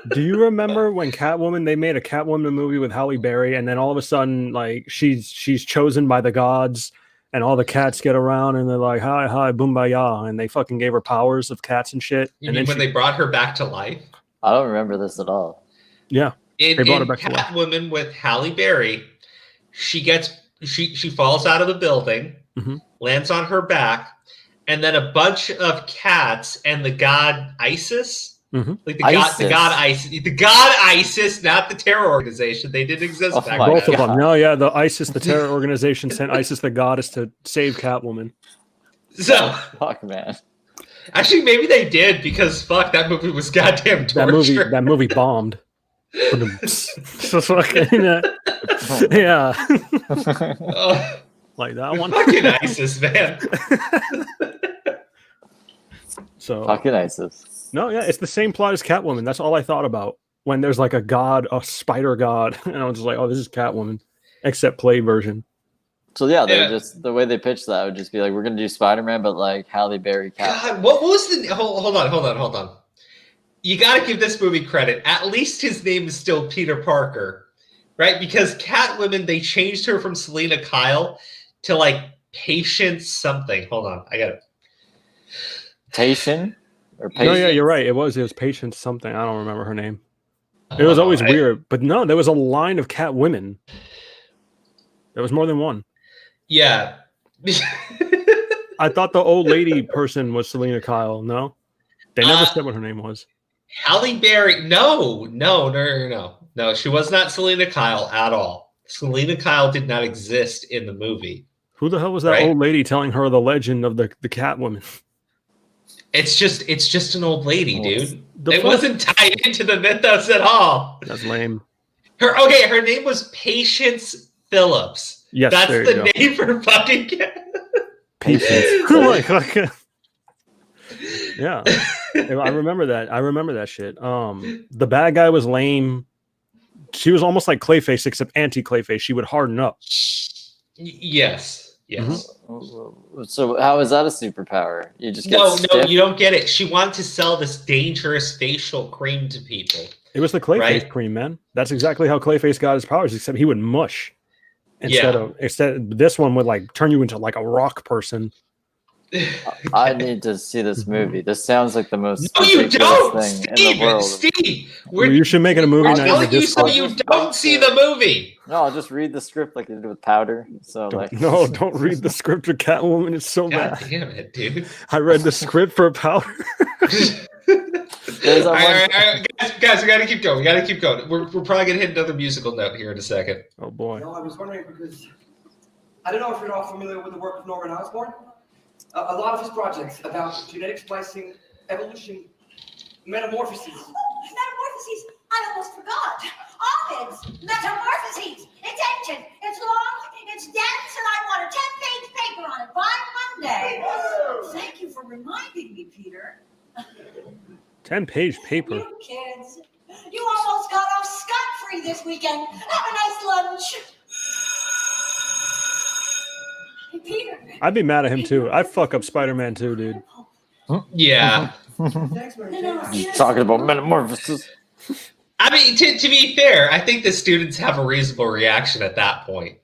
Do you remember when Catwoman? They made a Catwoman movie with Halle Berry, and then all of a sudden, like, she's chosen by the gods, and all the cats get around, and they're like, "Hi, boombayah," and they fucking gave her powers of cats and shit. You mean when they brought her back to life? I don't remember this at all. Yeah, in they brought her back to life. Catwoman with Halle Berry, she falls out of the building, lands on her back, and then a bunch of cats and the god Isis, like the god Isis, not the terror organization. They didn't exist back then. Both of them. No, yeah, the ISIS, the terror organization, sent Isis the goddess to save Catwoman. So fuck, man. Actually, maybe they did because fuck, that movie was goddamn torture. That movie bombed. So fucking yeah. Like that one. Fucking ISIS, man. So fucking ISIS. No, yeah, it's the same plot as Catwoman. That's all I thought about when there's like a god, a spider god, and I was just like, oh, this is Catwoman, except play version. So yeah, they just the way they pitched that would just be like, we're gonna do Spider-Man, but like Halle Berry. God, what was the? Hold on. You got to give this movie credit. At least his name is still Peter Parker, right? Because Catwoman, they changed her from Selena Kyle to like Patience something. Hold on, I got it. Patience? No, yeah, you're right. It was Patience something. I don't remember her name. It was always weird, but no, there was a line of Catwomen. There was more than one. Yeah. I thought the old lady person was Selena Kyle. No, they never said what her name was. Halle Berry. No. She was not Selena Kyle at all. Selena Kyle did not exist in the movie. Who the hell was that old lady telling her the legend of the Catwoman? It's just an old lady, dude. It wasn't tied into the mythos at all. That's lame. Her name was Patience Phillips. Yes, that's there the you go. name for fucking Patience. Yeah, I remember that. I remember that shit. The bad guy was lame. She was almost like Clayface, except anti-Clayface. She would harden up. Yes. So how is that a superpower? You just get no, stiff? you don't get it. She wanted to sell this dangerous facial cream to people. It was the Clayface cream, man. That's exactly how Clayface got his powers, except he would mush. Instead this one would like turn you into like a rock person. I need to see this movie. This sounds like the most ridiculous thing in the world. Steve, you should make it a movie night. Telling you so you don't see the movie. No, I'll just read the script like they did with Powder. So don't read the script of Catwoman. It's so bad. Damn it, dude. I read the script for Powder. All right, guys, we gotta keep going. We're probably gonna hit another musical note here in a second. Oh boy. No, I was wondering because I don't know if you're all familiar with the work of Norman Osborn. A lot of his projects about genetic splicing, evolution, metamorphosis. Oh, metamorphoses! I almost forgot. Ovid's Metamorphoses. It's ancient, it's long, it's dense, and I want a 10-page paper on it by Monday. Thank you for remembering. 10-page paper. You kids, you almost got off scot-free this weekend. Have a nice lunch. Hey, Peter. I'd be mad at him too. I'd fuck up Spider-Man too, dude. Yeah. You're talking about metamorphosis. I mean, to be fair, I think the students have a reasonable reaction at that point.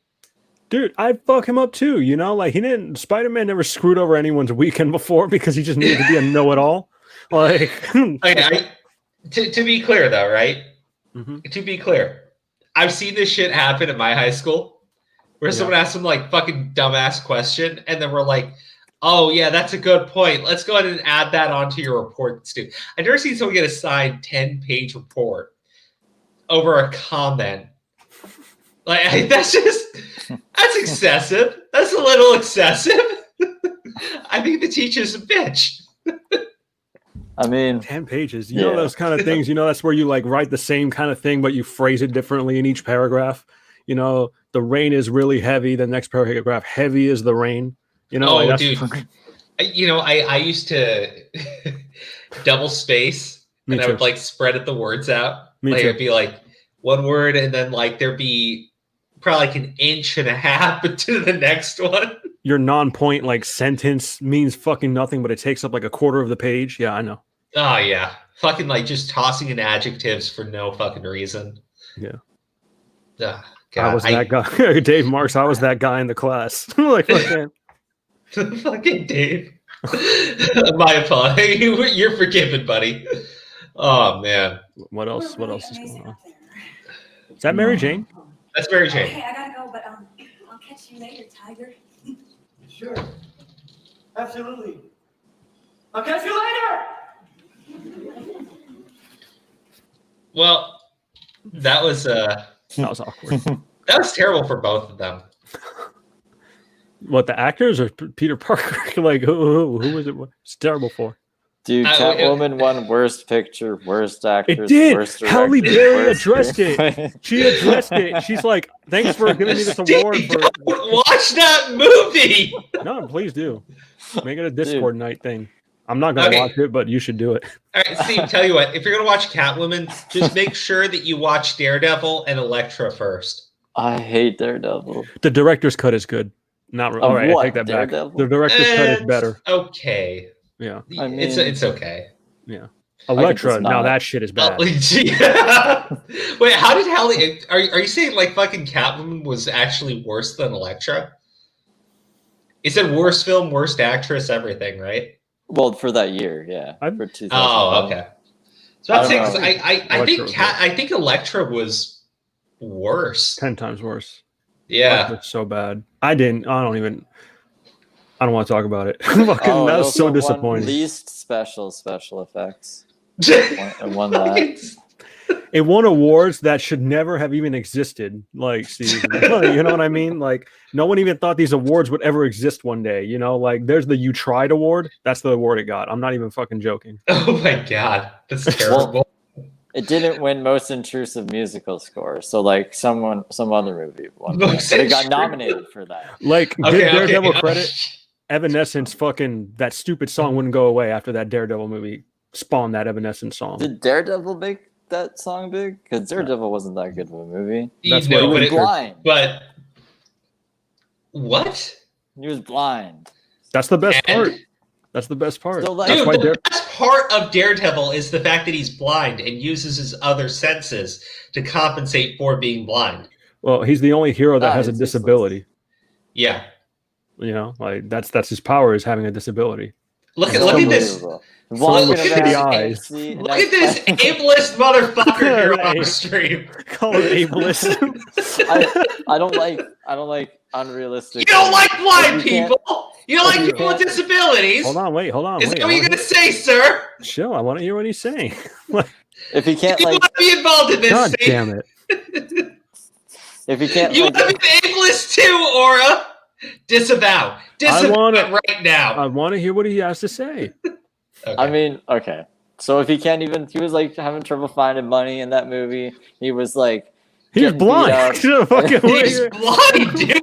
Dude, I'd fuck him up too. You know, like Spider-Man never screwed over anyone's weekend before because he just needed to be a know-it-all. Like, okay, to be clear though, right? Mm-hmm. To be clear, I've seen this shit happen at my high school where someone asked some like fucking dumbass question, and then we're like, "Oh yeah, that's a good point. Let's go ahead and add that onto your report, Stu." I've never seen someone get a signed 10-page report over a comment. Like that's excessive. That's a little excessive. I think the teacher's a bitch. I mean, 10 pages. You know those kind of things. You know, that's where you like write the same kind of thing, but you phrase it differently in each paragraph. You know, the rain is really heavy. The next paragraph, heavy is the rain. You know, like dude. You know, I used to double space, and I would like spread the words out. It'd be like one word, and then like there'd be probably like an inch and a half to the next one. Your non-point like sentence means fucking nothing, but it takes up like a quarter of the page. Yeah, I know. Oh yeah, fucking like just tossing in adjectives for no fucking reason. Yeah. God, I was that guy. Dave Marks. I was that guy in the class. Like fucking. Fucking Dave. My apologies. You're forgiven, buddy. Oh man. What else? What else is going on? Is that Mary Jane? That's Mary Jane. Okay, I gotta go, but I'll catch you later, Tiger. Sure. Absolutely. I'll catch you later. Well, that was awkward. That was terrible for both of them. What, the actors or Peter Parker? Like who was it? It's terrible for. Dude, Catwoman won Worst Picture, Worst Actress. It did. Worst Halle Director, Berry addressed it. She addressed it. She's like, "Thanks for giving me this award." Don't watch that movie. No, please do. Make it a Discord night thing. I'm not gonna watch it, but you should do it. All right, Steve. Tell you what. If you're gonna watch Catwoman, just make sure that you watch Daredevil and Elektra first. I hate Daredevil. The director's cut is good. Not all right. I take that back. The director's cut is better. Okay. Yeah, I mean, it's okay. Yeah, Elektra. Now that shit is bad. Yeah. Wait, how did Halle? Are you saying like fucking Catwoman was actually worse than Elektra? It said worst film, worst actress, everything, right? Well, for that year, yeah. For 2000. Oh, okay. So I think Elektra was worse. 10 times worse. Yeah, it's so bad. I don't want to talk about it. That was so disappointing. Least special effects. It won that. It won awards that should never have even existed. Like, Steve, you know what I mean? Like, no one even thought these awards would ever exist one day. You know, like, there's the You Tried award. That's the award it got. I'm not even fucking joking. Oh my god, that's terrible. It didn't win Most Intrusive Musical Score, so like some other movie won that. But it got nominated for that. Like, give Daredevil credit. Evanescence, fucking that stupid song wouldn't go away after that Daredevil movie spawned that Evanescence song. Did Daredevil make that song big? Because Daredevil wasn't that good of a movie. That's he was blind. But what? He was blind. That's the best part. That's the best part. So, like, dude, the best part of Daredevil is the fact that he's blind and uses his other senses to compensate for being blind. Well, he's the only hero that has a disability. Yeah. You know, like that's his power is having a disability. Look at this. Look at shitty eyes. Look at this ableist motherfucker here on the stream. Call him ableist. I don't like unrealistic. You don't like blind people. You don't like people with disabilities. Hold on. Is that what you're gonna say, sir? Chill. I want to hear what he's saying. If he can't, you want to be involved in this. God damn it. If he can't, you want to be ableist too, Aura. Disavow right now. I want to hear what he has to say. Okay. I mean, okay. So if he can't even, he was like having trouble finding money in that movie. He was like, he's blind. He's blind, dude.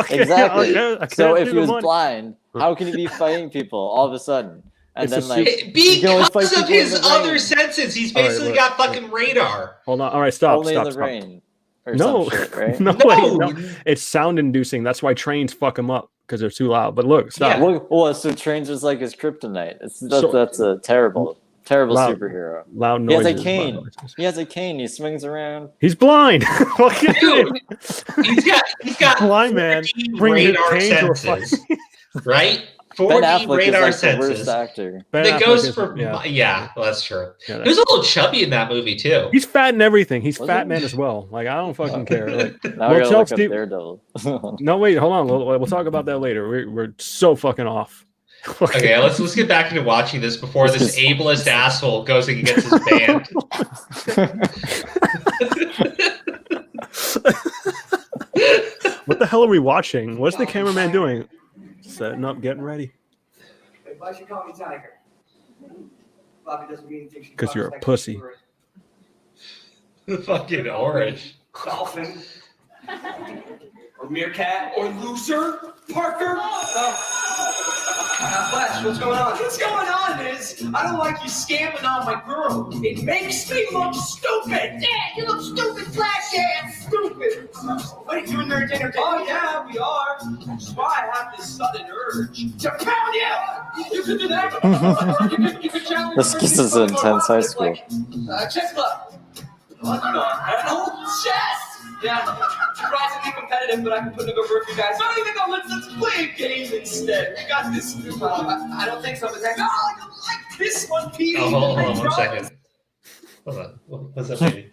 Exactly. So if he was blind, how can he be fighting people all of a sudden? And It's then a like Because can only fight of people in his the other rain. senses, he's All right, basically look, got fucking radar. Hold on. All right, stop. only stop, in the stop. rain. Or No, some shit, right? no, No. wait, no. It's sound inducing. That's why trains fuck him up because they're too loud. But look, stop. Yeah. Well, so trains is like his kryptonite. So- That's a terrible Loud- superhero. Loud He has noises. a cane. He has a cane. He swings around. He's blind. Look at Dude, him. he's got Blind man 4D bringing his radar cane to a senses, right? Ben 4D Affleck radar is like the worst senses. actor. Ben That Affleck goes is- for yeah, well, that's true. Yeah, He was a little chubby in that movie too. He's fat and everything. He's Was fat he? man as well. Like I don't fucking care. Like, Now well, we gotta look up Chelsea- Daredevil. no, wait, hold on. We'll talk about that later. We're so fucking off. Okay, let's get back into watching this before this ableist asshole goes and gets his band. What the hell are we watching? What's the cameraman doing? Setting up, getting ready. Hey, why she call me Tiger? Bobby doesn't mean anything. Because you're a pussy. Fucking orange. Dolphin. Or meerkat, or loser, Parker. Flash, what's going on? What's going on is I don't like you scamming on my girl. It makes me look stupid. Dad, you look stupid, Flash. Yeah. Stupid. Wait, you and Nerd Entertainment? Oh yeah, we are. That's why I have this sudden urge to pound you. You could do that. You could challenge. This me is versus an intense high school. Chess club. What the hell? Chess. Yeah, surprisingly competitive, but I can put it over if you guys. I don't even know. Let's play a game instead. We got this. I don't think so, but that's. No, I don't like this one, Pete. Oh, hold on 1 second. Hold on. What's up, baby?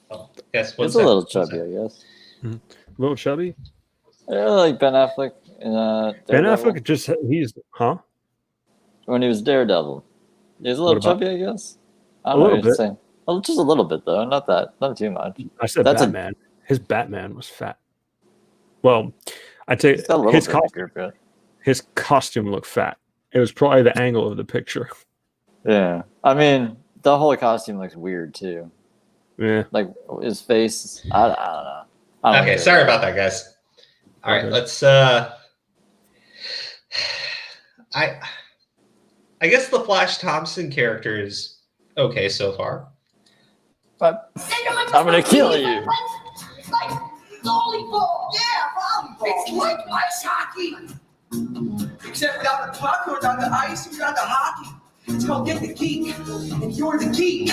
Oh, yes, He's a little chubby, I guess. A little chubby. I really like Ben Affleck in Ben Daredevil. Affleck he's When he was Daredevil. He was a little What about- chubby, I guess. I A don't know little what you're bit. saying. Well, just a little bit though, not too much. I said That's a- Batman. His Batman was fat. Well, I'd say He's got a little his bit of costume. group, His costume looked fat. It was probably the angle of the picture. yeah. I mean, the whole costume looks weird too. Yeah. Like his face. I don't know. I don't Okay, care. sorry about that, guys. All right, Okay. let's. I guess the Flash Thompson character is okay so far. But I'm gonna kill you. It's like volleyball. Yeah, volleyball. It's like ice hockey. Except without the puck or without the ice, without the hockey. It's called Get the Geek, and you're the geek.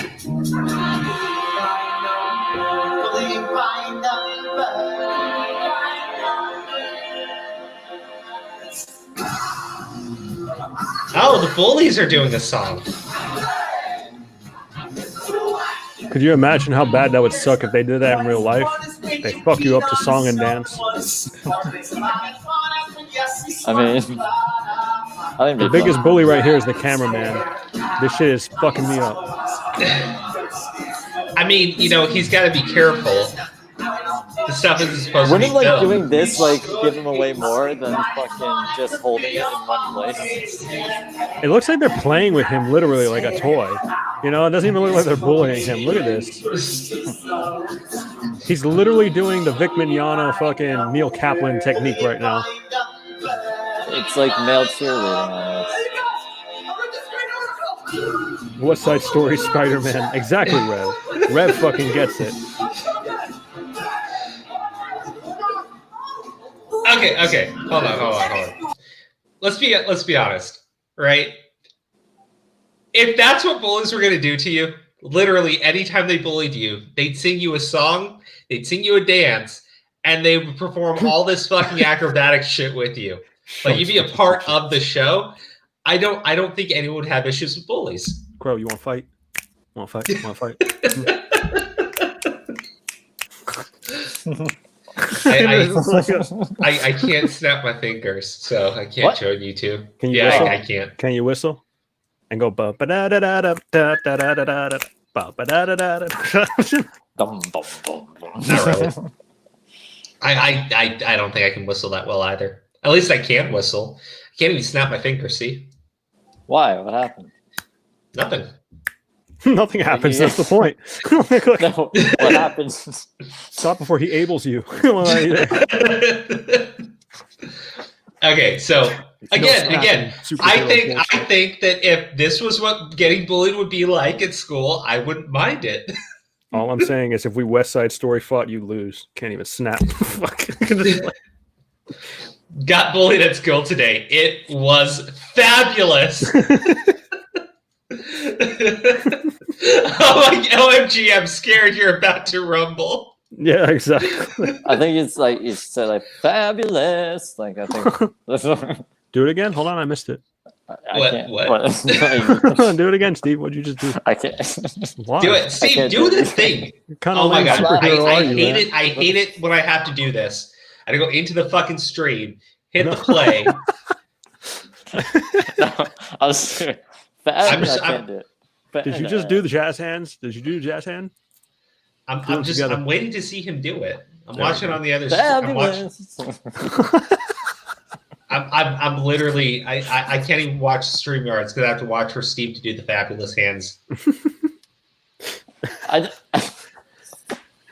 Oh, the Bullies are doing a song. Could you imagine how bad that would suck if they did that in real life? They fuck you up to song and dance. I mean, I think The biggest bully right here is the cameraman. This shit is fucking me up. I mean, you know, he's got to be careful. The stuff isn't supposed wouldn't to be like filmed. doing this like give him away more than fucking just holding it in one place? It looks like they're playing with him literally like a toy. You know, it doesn't even look like they're bullying him. Look at this. He's literally doing the Vic Mignogna fucking Neil Kaplan technique right now. It's like male cheerleading on this. West Side Story Spider-Man. Exactly, Rev. Rev fucking gets it. Okay. Hold on. Let's be honest, right? If that's what bullies were gonna do to you, literally anytime they bullied you, they'd sing you a song, they'd sing you a dance, and they would perform all this fucking acrobatic shit with you. Like you'd be a part of the show. I don't think anyone would have issues with bullies. Crow, you want to fight? Want to fight? Want to fight? I can't snap my fingers, so I can't What? join YouTube. Can you Yeah, whistle? I can't. Can you whistle? And go ba ba da da da da da da da da da da ba ba da da da da. Dum, bum, bum, bum. Not really. I don't think I can whistle that well either. At least I can whistle. I can't even snap my fingers. See, Why? What happened? nothing. Nothing happens. That's the point. No, what happens? Stop before he ables you. Okay, so again, I superhero think that if this was what getting bullied would be like at school, I wouldn't mind it. All I'm saying is, if we West Side Story fought, you lose. Can't even snap. Fuck. Got bullied at school today. It was fabulous. Oh my OMG, I'm scared you're about to rumble. Yeah, exactly. I think it's like you said, like fabulous. Like I think. Do it again. Hold on, I missed it. I can't. What? Do it again, Steve. What'd you just do? I can't. Why? Do it, Steve. Do the thing. Oh my god! I hate it. I hate it when I have to do this. I gotta go into the fucking stream, hit the play. No, I was fabulous. I can't do it. Did you just do the jazz hands? Did you do the jazz hand? I'm waiting to see him do it. I'm watching on the other side. I'm literally I can't even watch StreamYards because I have to watch for Steve to do the fabulous hands.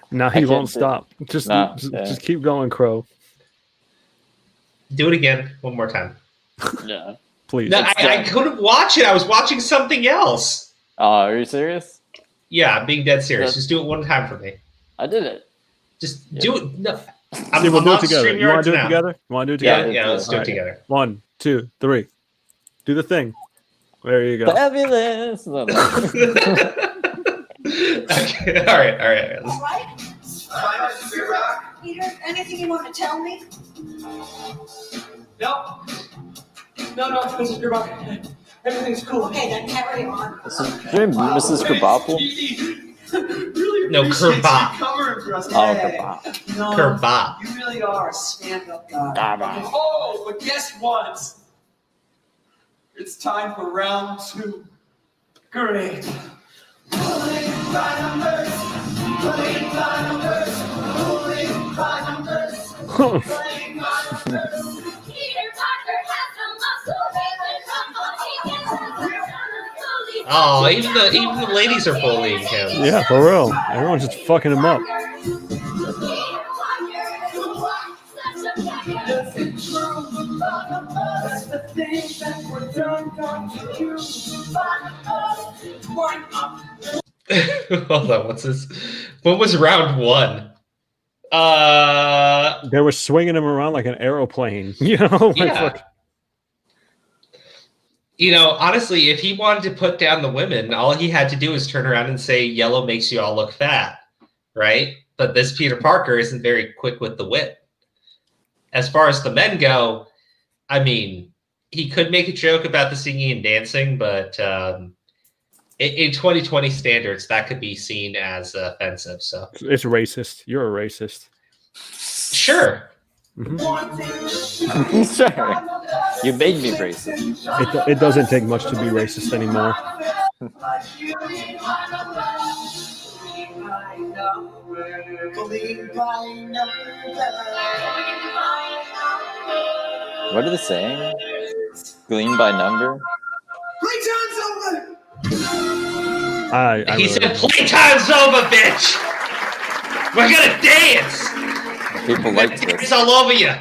Now he won't stop. Just keep going, Crow. Do it again one more time. Yeah, please. No, I couldn't watch it. I was watching something else. Oh, are you serious? Yeah, I'm being dead serious. Just do it one time for me. I did it. Just do it. No, we'll do it together. You want to do it together? You want to do it together? Yeah, let's do it together. 1, 2, 3. Do the thing. There you go. Fabulous. Okay. All right. All right. Peter, anything you want to tell me? No, Mrs. Grabapple. Everything's cool. Okay, then carry on. Mrs. Grabapple? Really no, Kerbop. Covering for us. Kerbop. No, Kerbop. You really are a stand-up guy. Oh, but guess what? It's time for round 2. Great. Pulling by numbers. Pulling by numbers. Pulling by numbers. Pulling by numbers. Peter Parker has no muscle. Oh, even the ladies are bullying him. Yeah, for real. Everyone's just fucking him up. Hold on, what's this? What was round 1? They were swinging him around like an aeroplane. You know? Yeah. You know, honestly, if he wanted to put down the women, all he had to do was turn around and say, yellow makes you all look fat, right? But this Peter Parker isn't very quick with the whip. As far as the men go, I mean, he could make a joke about the singing and dancing, but in 2020 standards, that could be seen as offensive. So it's racist. You're a racist. Sure. Mm-hmm. Sure. You made me racist. It doesn't take much to be racist anymore. What are they saying? Glean by number? Playtime's over! He said, playtime's over, bitch! We're gonna dance! People like this. It's all over you.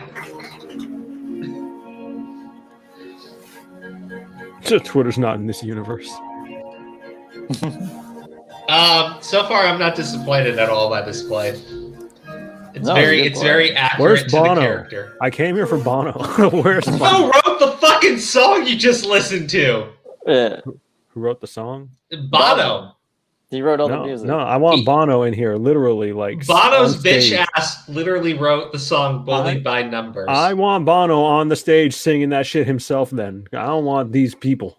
Twitter's not in this universe. So far, I'm not disappointed at all by this play. It's very accurate. Where's Bono? To the character. I came here for Bono. Where's Bono? Who wrote the fucking song you just listened to? Yeah. Who wrote the song? Bono. He wrote all the music. No, I want Bono in here, literally, like Bono's bitch ass literally wrote the song "Bullied by Numbers." I want Bono on the stage singing that shit himself. Then I don't want these people.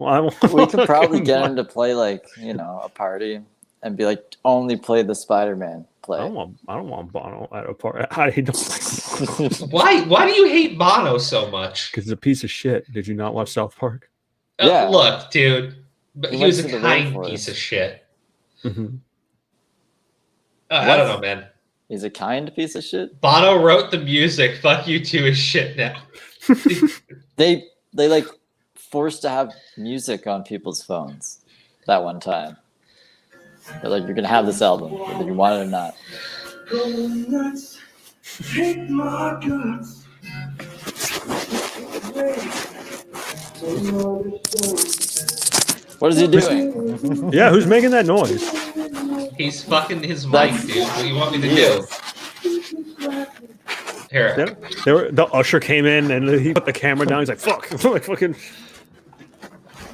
We could probably get him to play like a party and be like, only play the Spider-Man play. I don't want Bono at a party. I don't. Why do you hate Bono so much? Because he's a piece of shit. Did you not watch South Park? Yeah. Look, dude, but he was a the kind piece of shit. Mm-hmm. I don't know, man. He's a kind piece of shit. Bono wrote the music. Fuck you too is shit now. They like forced to have music on people's phones that one time. They're like, you're gonna have this album, whether you want it or not. Go nuts, take my guts. What is he doing? Yeah, who's making that noise? He's fucking his mic, dude. What do you want me to do? Here. The usher came in and he put the camera down. He's like, "Fuck!" Like fucking.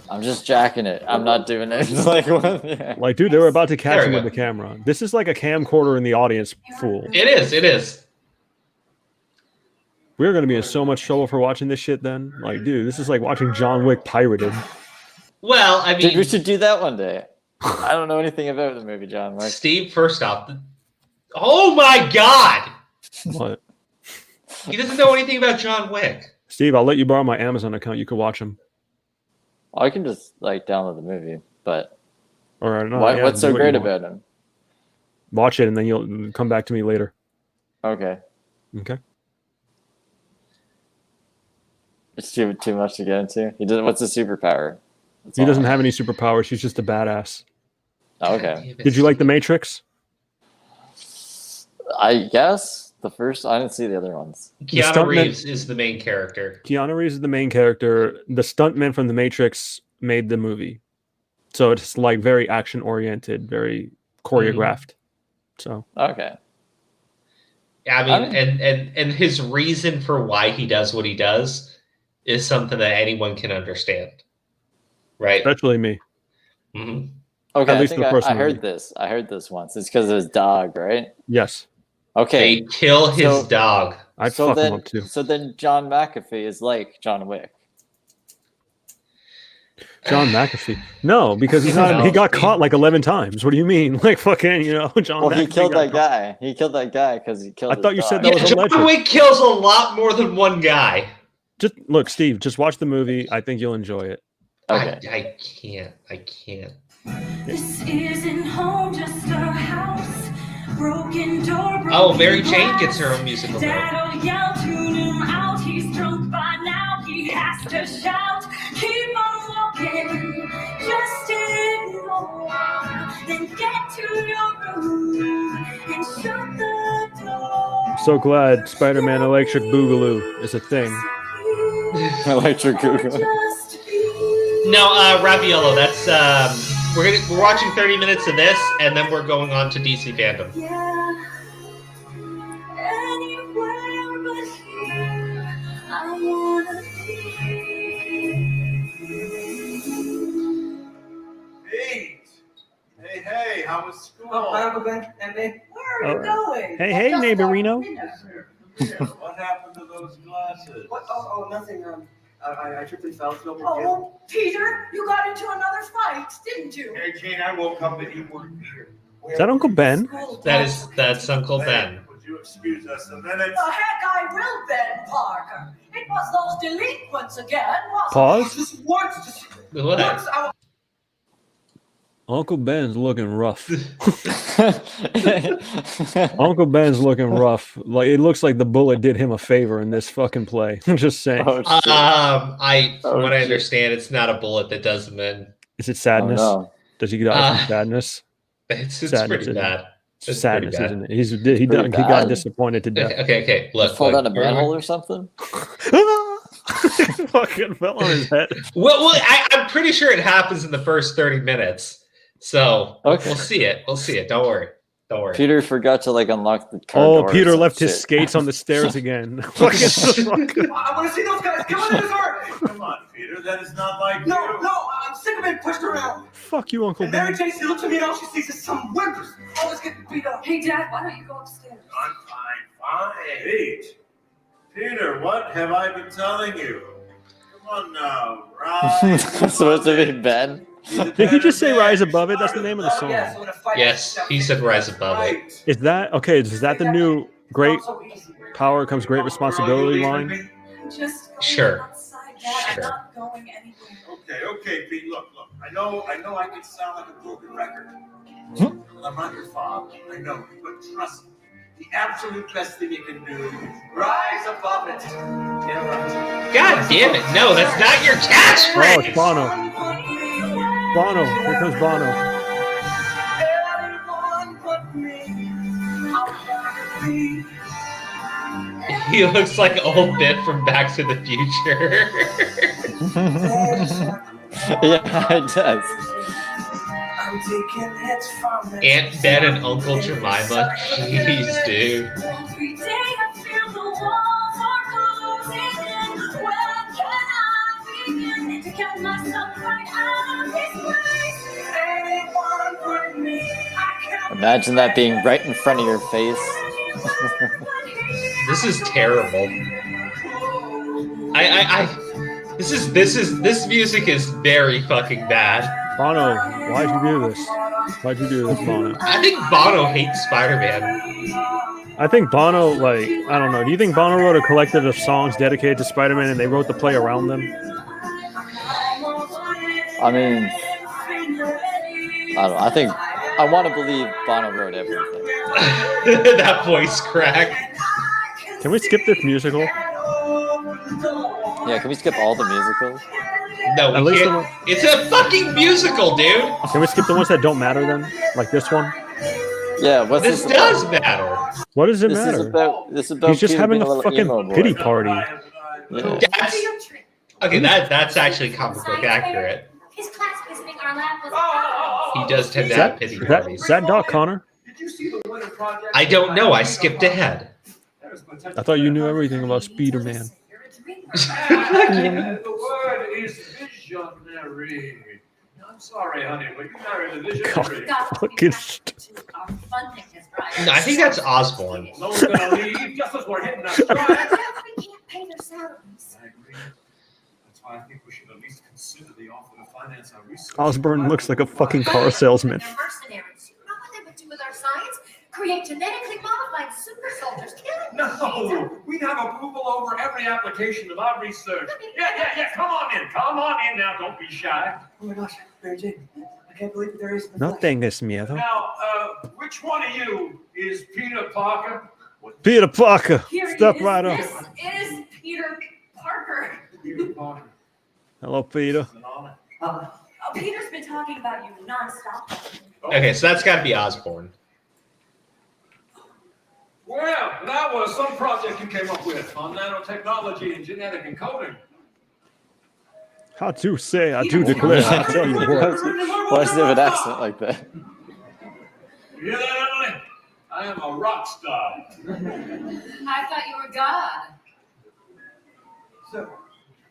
I'm just jacking it. I'm not doing it. Like, what? Yeah. Like, dude, they were about to catch There him we with go. the camera. This is like a camcorder in the audience, fool. It is. It is. We're gonna be in so much trouble for watching this shit. Then, like, dude, this is like watching John Wick pirated. Well, I Dude, we mean, should do that one day. I don't know anything about the movie, John. Like, Steve. First off, oh my God, What, he doesn't know anything about John Wick. Steve? I'll let you borrow my Amazon account. You can watch him. I can just like download the movie, but Or no, what, yeah, what's do so what you great want. about him? Watch it and then you'll come back to me later. Okay, Okay. it's too much to get into. He doesn't. What's his superpower? That's He all. doesn't have any superpowers. He's just a badass. Oh, okay. Did you like The Matrix? I guess the first. I didn't see the other ones. Keanu stuntman- Reeves is the main character. Keanu Reeves is the main character. The stuntman from The Matrix made the movie. So it's like very action oriented, very choreographed. So Okay. I mean, and his reason for why he does what he does is something that anyone can understand, right? especially me. Hmm. Okay. At I least think the first I heard movie. this. I heard this once. It's because of his dog, right? Yes. Okay. They kill his So- dog. I'd so fuck then, him up too. So then, John McAfee is like John Wick. John McAfee. No, because he's not. No, he got he- caught like 11 times. What do you mean? Like fucking, John. Well, he McAfee killed got that caught. guy. He killed that guy because he killed. I thought his you said dog. that was John alleged. Wick kills a lot more than one guy. Just look, Steve. Just watch the movie. I think you'll enjoy it. Okay. I can't. I can't. This isn't home, just a house. Broken door, broken Oh, Mary Jane glass. gets her own musical note. Dad'll yell, tune him out. He's drunk by now. He has to shout. Keep on walking. Just ignore. Then get to your room and shut the door. I'm so glad Spider-Man Electric Boogaloo is a thing. Electric Google. No, Raviolo. That's we're watching 30 minutes of this, and then we're going on to DC Fandom. Yeah. Anywhere but here, I wanna be. Hey, how was school? Hi, Uncle Ben and me. Where are you going? Hey, neighborino. What happened to those glasses? What? Oh, nothing. I tripped and fell. It's no big deal. Oh, Peter, you got into another fight, didn't you? Hey, Jane, I woke up and you weren't here. Is that Uncle Ben? That's Uncle Ben. Would you excuse us a minute? The heck I will, Ben Parker. It was those delinquents again, wasn't Pause. Just once. What? Once. Uncle Ben's looking rough. Uncle Ben's looking rough. Like it looks like the bullet did him a favor in this fucking play. I'm just saying. Oh, shit. From what I shit. understand, it's not a bullet that does him in. Is it sadness? Oh, no. Does he die from sadness? It's Sadness, pretty isn't it? bad. It's Sadness, pretty bad. isn't it? He got bad. disappointed to death. Okay. Look, Fall down a we're- manhole or something? Fucking fell on his head. Well, I'm pretty sure it happens in the first 30 minutes. So Okay. we'll see it. We'll see it. Don't worry. Peter forgot to unlock the car Oh, door or Peter some left his shit. skates on the stairs again. I want to see those guys. Come on, Come on, Peter, that is not like No, you. I'm sick of being pushed around. Fuck you, Uncle And Mary Ben. Jane, she looks at me and all she sees is some whimpers. Always getting beat up. Hey, Dad, why don't you go upstairs? I'm fine. Pete. Peter, what have I been telling you? Come on now, rise. Supposed to be Ben? Did he just say Rise Above It? That's the name of the song. Yeah, so in a fight, Yes, he said rise above it. Right. Is that okay? Is that the new great power comes great responsibility line? Just go Sure. outside, Dad. Sure. I'm not going anywhere. Okay, Pete, look. I know I can sound like a broken record. I'm not your father, I know, but trust me. The absolute best thing you can do is rise above it. God damn it. No, that's not your Oh, it's catchphrase. Bono. Bono. Here comes Bono. He looks like old Biff from Back to the Future. Yeah, it does. Aunt Ben and Uncle Jemima. Jeez, dude. Every day I feel the walls are closing in. Where can I begin to get myself right out of this place? Anyone but me. I can't Imagine that being right in front of your face. This is terrible. This music is very fucking bad. Bono, why'd you do this? Why'd you do this, Bono? I think Bono hates Spider-Man. I think Bono, like, I don't know. Do you think Bono wrote a collective of songs dedicated to Spider-Man and they wrote the play around them? I mean, I don't know. I want to believe Bono wrote everything. That voice crack. Can we skip this musical? Yeah, can we skip all the musicals? No, At we least can't. It's a fucking musical, dude. Can we skip the ones that don't matter then? Like this one? Yeah, what's This does matter. What does it This matter? is about He's just Peter having being a little fucking emo boy. pity party. Yeah. Okay, that's actually comic book accurate. His class visiting our lab was He does tend to Is have that, pity is parties. that Doc Connor? I don't know. I skipped ahead. I thought you knew everything about Spider-Man. The word is visionary. I'm sorry, honey, but you married a visionary. Fucking No, I think that's Osborne. No one's gonna leave just as we're hitting our stride. we can't pay their salaries. I agree. That's why I think we should at least consider the offer to finance our research. Osborne looks like a fucking car salesman. They're mercenaries. You know what they would do with our science? Create genetically modified super soldiers killing machines. No, we have approval over every application of our research. Yeah. Come on in now. Don't be shy. Oh my gosh, Mary Jane. I can't believe there is No tengas miedo. Now, which one of you is Peter Parker? Peter Parker, Here step he is. right up. This is Peter Parker. Peter Parker. Hello, Peter. It's an honor. Oh, Peter's been talking about you nonstop. Okay, so that's got to be Osborne. Well, that was some project you came up with on nanotechnology and genetic encoding. How to say, I do declare. I tell you what. Why does he have an accent like that? You hear that, Emily? I am a rock star. I thought you were God. So,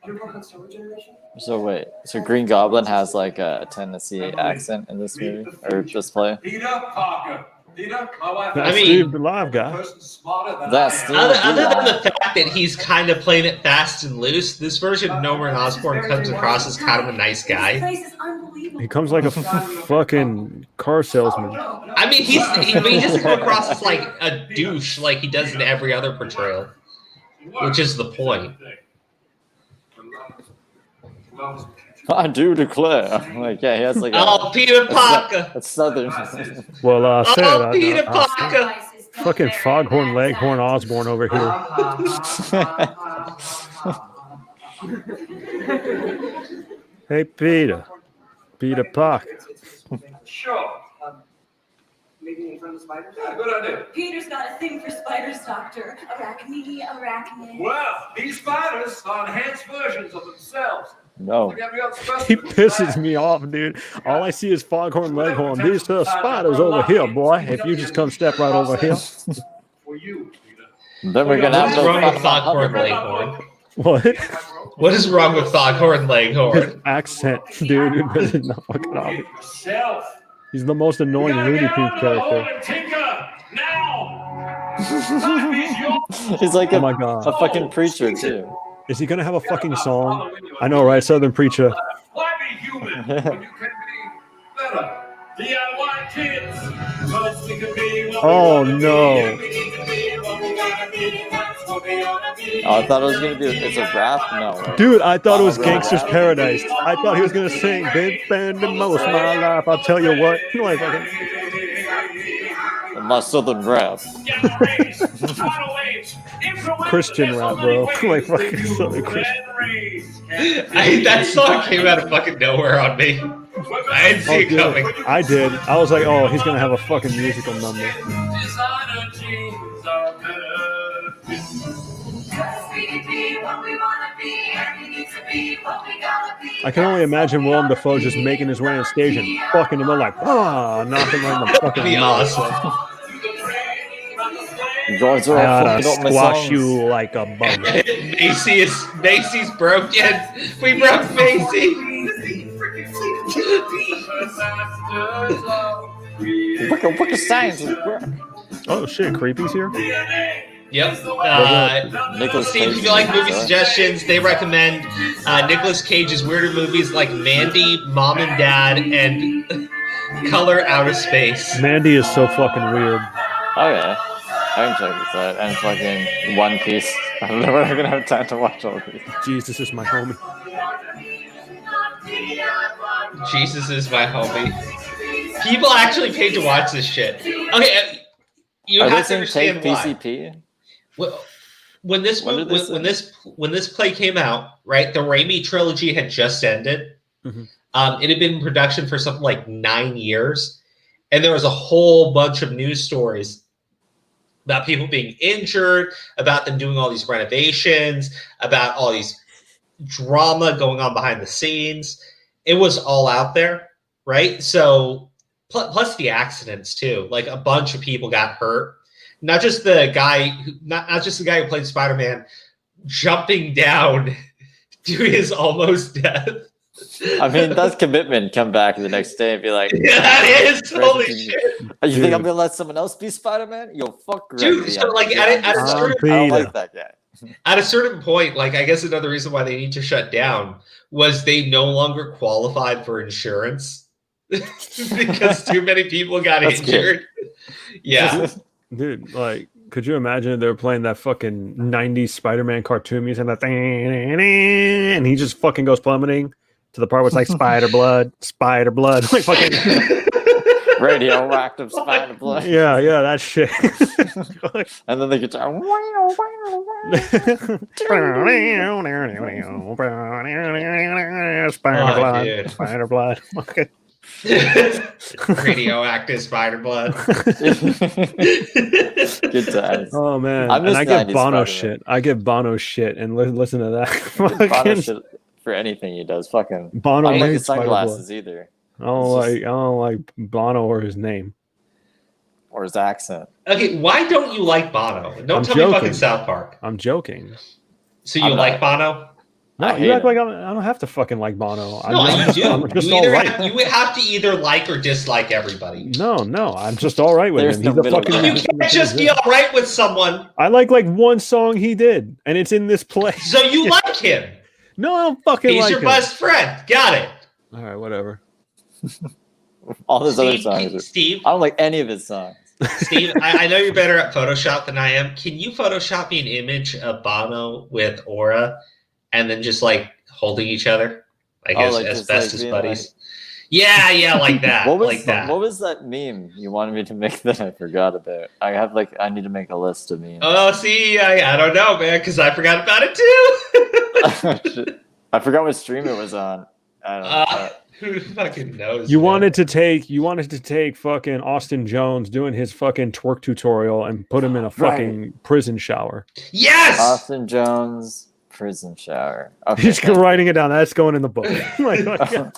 you work on Star Generation? So wait, so Green Goblin has like a Tennessee accent in this movie or this play? Peter Parker. Peter, my wife. That's I mean- Steve, the live guy. Person smarter than That's I am. Steve. Other than the fact that he's kind of playing it fast and loose, this version of Norman Osborn comes across as kind of a nice This guy. place is unbelievable. He comes like a fucking car salesman. I mean, he doesn't come across as like a douche like he does in every other portrayal, which is the point. I do declare. I'm like, yeah, he has like Oh, Peter Parker! a southern. Well, said Oh, Peter Parker! fucking foghorn leghorn Osborne over here. Hey, Peter. Peter Parker. Sure. Maybe in front of the spiders? Yeah, good idea. Peter's got a thing for spiders, Doctor. Arachnid. Well, these spiders are enhanced versions of themselves. No. Like every other He specimen. pisses me off, dude. All I see is foghorn leghorn. These spiders over here, boy. If you just come step right over here. For you, Peter. Then we're gonna have What's no wrong fun with about Foghorn Hoverboard. Leghorn? What? What is wrong with Foghorn His Leghorn? accent, dude. It is not fucking obvious. Yourself. He's the most annoying You gotta Looney get Tunes out of the hole character. and tinker now. Time is yours. He's like Oh a, my god. a fucking preacher too. Is he gonna have a fucking song? I know, right? Southern Preacher. Why be human when you can be better? DIY kids. But we can be what we Oh wanna be, no. and we need to be what we gotta be, that's what we ought to be. Oh, I thought it was gonna be. It's a rap. No. Right? Dude, I thought it was Gangster's Paradise. I thought he was gonna sing "Been spending most of my life." I'll tell you what. Like, fucking- My southern rap. Christian rap, bro. Like fucking Southern Christian. That song came out of fucking nowhere on me. I didn't see it dude, coming. I did. I was like, oh, he's gonna have a fucking musical number. I can only imagine Willem Dafoe just making his way on stage and fucking him up like, knocking right in the fucking Be mouth. awesome. George I are oughta fucking up my squash songs. you like a bug. Macy's broken. We broke Macy. Look at science. Oh shit, Creepy's here? Yep. Nicolas Steve, if Cage you like movie sorry. suggestions, they recommend Nicolas Cage's weirder movies like Mandy, Mom and Dad, and Color Out of Space. Mandy is so fucking weird. Oh yeah. I can check this out. And fucking One Piece. I'm never gonna have time to watch all of these. Jesus is my homie. Jesus is my homie. People actually paid to watch this shit. Okay, you Are they have to saying take understand why. PCP? When this play came out, right? The Raimi trilogy had just ended. Mhm. It had been in production for something like 9 years, and there was a whole bunch of news stories about people being injured, about them doing all these renovations, about all these drama going on behind the scenes. It was all out there, right? So plus the accidents too. Like a bunch of people got hurt. Not just the guy who played Spider-Man jumping down to his almost death. I mean, that's commitment. Come back the next day and be like, Yeah, that is holy shit. You think I'm gonna let someone else be Spider-Man? Yo, fuck Greg. Dude, so like at a I don't like that guy. At a certain point, like I guess another reason why they need to shut down was they no longer qualified for insurance because too many people got That's injured. Yeah. Dude, like, could you imagine if they were playing that fucking 90s Spider-Man cartoon music and he just fucking goes plummeting to the part where it's like spider blood, like fucking radioactive spider blood. Yeah, that shit. And then the guitar. Spider blood. Okay. Radioactive spider blood. Good times. Oh man, I and miss I get 90s Bono Spider-Man. shit. I get Bono shit and listen to that. Bono Fucking shit for anything he does. Fucking. Bono I don't like made his sunglasses either. I don't like Bono or his name Or his accent. Okay, why don't you like Bono? Don't I'm tell me joking. fucking South Park. I'm joking. So you I'm like Bono? No, I hate you act him. like I don't have to fucking like Bono. No, you do. I'm just You all either right. have, you have to either like or dislike everybody. No, I'm just all right with There's him. no He's a middle fucking. ground. You can't just be all right with someone. I like one song he did, and it's in this play. So you like him. No, I don't fucking He's like your him. best friend. Got it. All right, whatever. All his other songs. Steve, I don't like any of his songs. Steve, I know you're better at Photoshop than I am. Can you Photoshop me an image of Bono with Aura and then just like holding each other? Like as just, best like, as being buddies? Yeah, like that. What was like that. What was that meme you wanted me to make that I forgot about? I need to make a list of memes. Oh, see, I don't know, man, because I forgot about it too. I forgot what stream it was on. I don't know. Who fucking knows? You man? wanted to take fucking Austin Jones doing his fucking twerk tutorial and put him in a fucking prison shower. Yes. Austin Jones prison shower. Okay, He's writing it down. That's going in the book. Like, and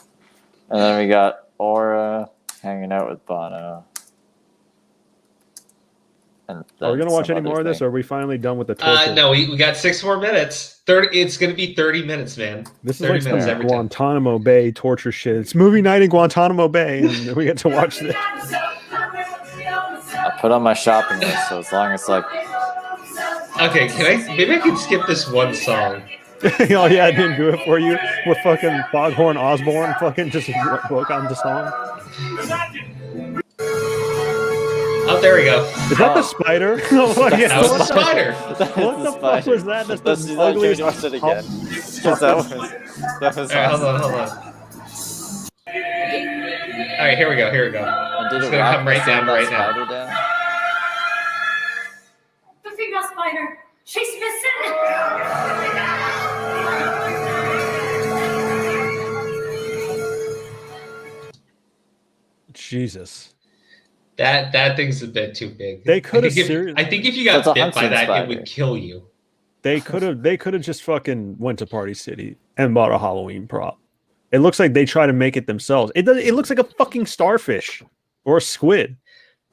then we got Aura hanging out with Bono. And are we then gonna watch some any more other of this? thing. Or are we finally done with the torture? No, we got 6 more minutes. 30. It's gonna be 30 minutes, man. This is 30 like some minutes every time. Guantanamo Bay torture shit. It's movie night in Guantanamo Bay, and we get to watch this. I put on my shopping list, so as long as like Okay, maybe I can skip this one song. Oh yeah, I didn't do it for you. With fucking Foghorn Osborne, fucking just book on the song. Oh, there we go. Is that the spider? Oh, yeah. That was the spider. What the fuck was that? That's Let's the do that. Can we ugliest. watch it again? 'Cause that was All right, hold on. All right, here we go. And did It's it gonna wrap come right the down that right now. spider down? The female spider. She's missing. Jesus. That thing's a bit too big. They could have I think if you got That's a bit by huntsman that, spider. it would kill you. They could have just fucking went to Party City. and bought a Halloween prop. It looks like they try to make it themselves. It does. It looks like a fucking starfish or a squid.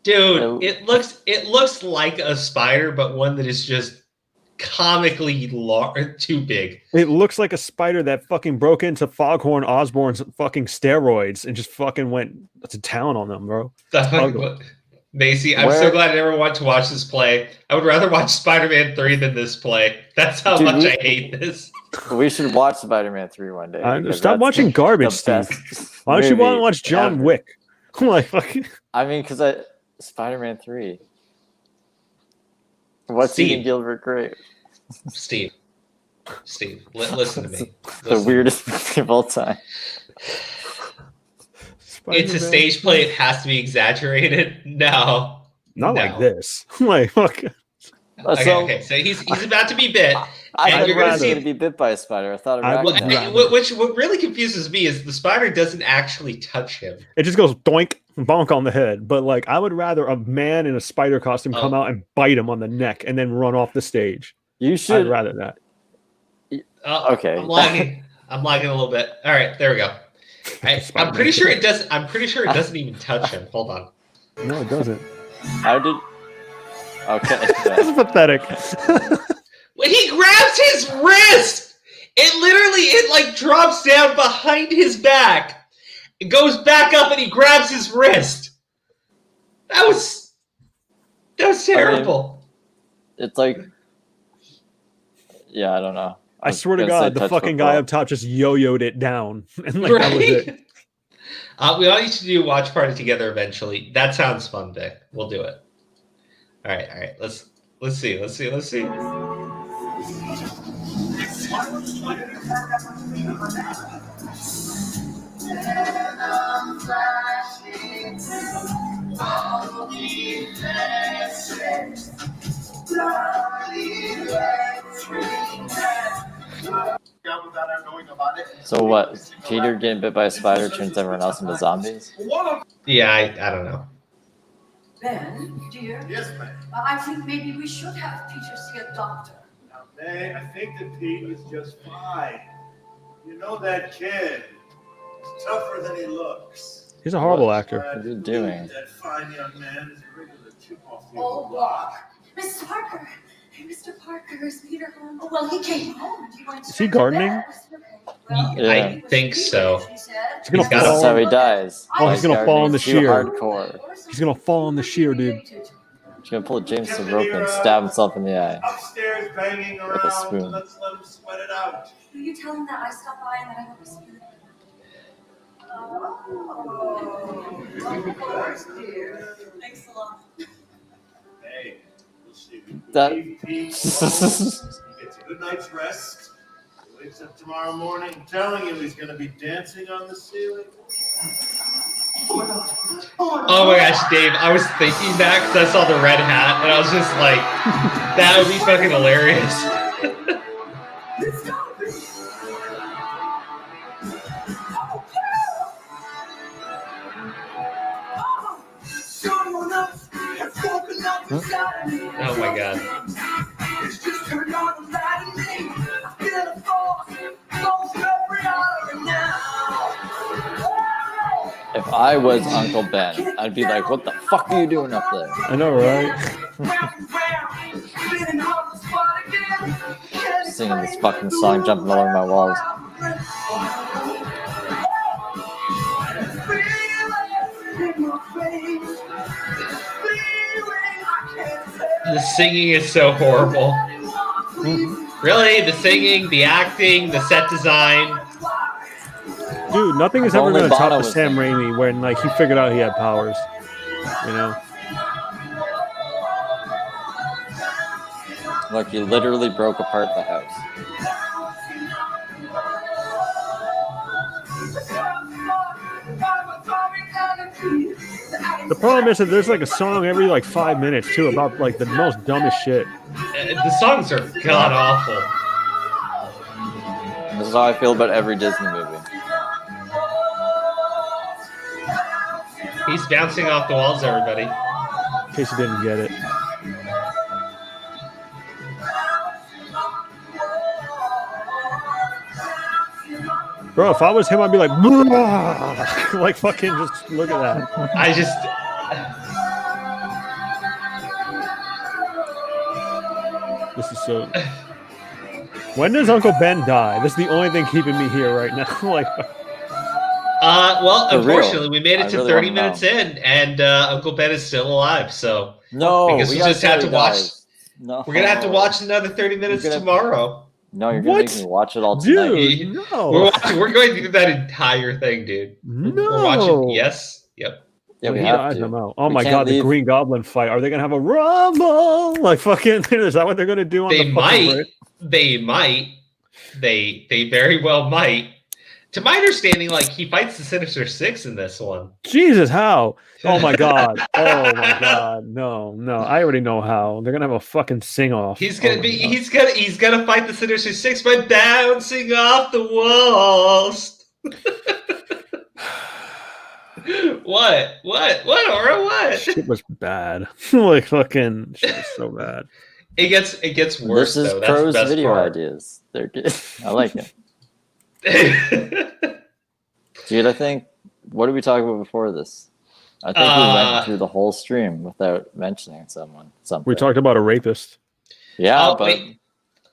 Dude, it looks like a spider, but one that is just comically too big. It looks like a spider that fucking broke into Foghorn Osborne's fucking steroids and just fucking went to town on them, bro. Macy, I'm so glad I never want to watch this play. I would rather watch Spider-Man 3 than this play. That's how much I hate this. We should watch Spider-Man 3 one day. Stop watching garbage, Steve. Why don't you want to watch John Wick? Like, fucking... I mean, because Spider-Man 3. What's eating Gilbert Grape? Steve, listen to me. The weirdest movie of all time. It's a stage play. It has to be exaggerated. No, not like this. Like, fuck. Okay. So he's about to be bit. I thought he was going to be bit by a spider. I thought what really confuses me is the spider doesn't actually touch him. It just goes doink, bonk on the head. But like, I would rather a man in a spider costume come out and bite him on the neck and then run off the stage. You should. I'd rather that. Okay. I'm lagging a little bit. All right, there we go. I'm pretty sure it does. I'm pretty sure it doesn't even touch him. Hold on. No, it doesn't. How did? Okay. That's pathetic. When he grabs his wrist, it like drops down behind his back. It goes back up and he grabs his wrist. That was terrible. I mean, it's like, yeah, I don't know. I swear to God, the fucking guy up top just yo-yoed it down. And like, that was it. We all need to do a watch party together eventually. That sounds fun, Vic. We'll do it. All right. Let's see. So what? Peter getting bit by a spider turns everyone else into zombies? Yeah, I don't know. Ben, dear. Yes, ma'am. I think maybe we should have Peter see a doctor. Now, May, I think that Pete is just fine. You know that kid. He's tougher than he looks. He's a horrible actor. What are you doing? That fine young man is a regular chip off the Oh, old block. Mr. Parker. Hey, Mr. Parker, is Peter home? Oh, well, he came home. He went Is he gardening? I think so. He's gonna fall. That's how he dies. Oh, he's gonna fall in the sheer. Hardcore. He's gonna fall in the sheer, dude. He's gonna pull a Jameson rope and stab himself in the eye. Upstairs banging around. With a spoon. Let's let him sweat it out. Will you tell him that I stopped by and that I hope to see you? Oh, of course, dear. Thanks a lot. Hey, we'll see. That- Pete he gets a good night's rest. He wakes up tomorrow morning telling you he's going to be dancing on the ceiling. Oh my gosh, Dave, I was thinking that because I saw the red hat, and I was just like, that would be fucking hilarious. Oh my god. If I was Uncle Ben, I'd be like, what the fuck are you doing up there? I know, right? Singing this fucking song, jumping all over my walls. The singing is so horrible. Really? The singing, the acting, the set design. Dude, nothing is ever Only going to top Bono the was Sam there. Raimi when like he figured out he had powers. You know? Look, he literally broke apart the house. The problem is that there's like a song every like 5 minutes too about like the most dumbest shit. The songs are god awful. This is how I feel about every Disney movie. He's bouncing off the walls, everybody. In case you didn't get it. Bro, if I was him, I'd be like, like fucking just look at that. I just. This is so. When does Uncle Ben die? This is the only thing keeping me here right now. Like, Well, For real. unfortunately, we made it I to really 30 wanna minutes know. in, and Uncle Ben is still alive. So No, I guess we we gotta just have see to how he watch. dies. No, We're gonna have to watch another 30 minutes gonna- tomorrow. No, you're gonna What? make me watch it all tonight. dude, We're no. watching. We're going to do that entire thing, dude. We're watching. No. Yes. Yep. Yeah, When we he have dies, to. I'm out. Oh We my can't god, the leave- Green Goblin fight. Are they gonna have a rumble? Like fucking is that what they're gonna do on They the fucking might. bridge? They might. They very well might. To my understanding, like he fights the Sinister Six in this one. Jesus, how? Oh my god. Oh my god. No, no. I already know how. They're gonna have a fucking sing off. He's gonna be. He's gonna fight the Sinister Six by bouncing off the walls. What? Aura? What? Shit was bad. Like fucking shit was so bad. It gets worse. This is though. That's the Crow's best video part. ideas. They're good. I like it. Dude, I think, what did we talk about before this? I think we went through the whole stream without mentioning something. We talked about a rapist. Yeah, Oh, but wait.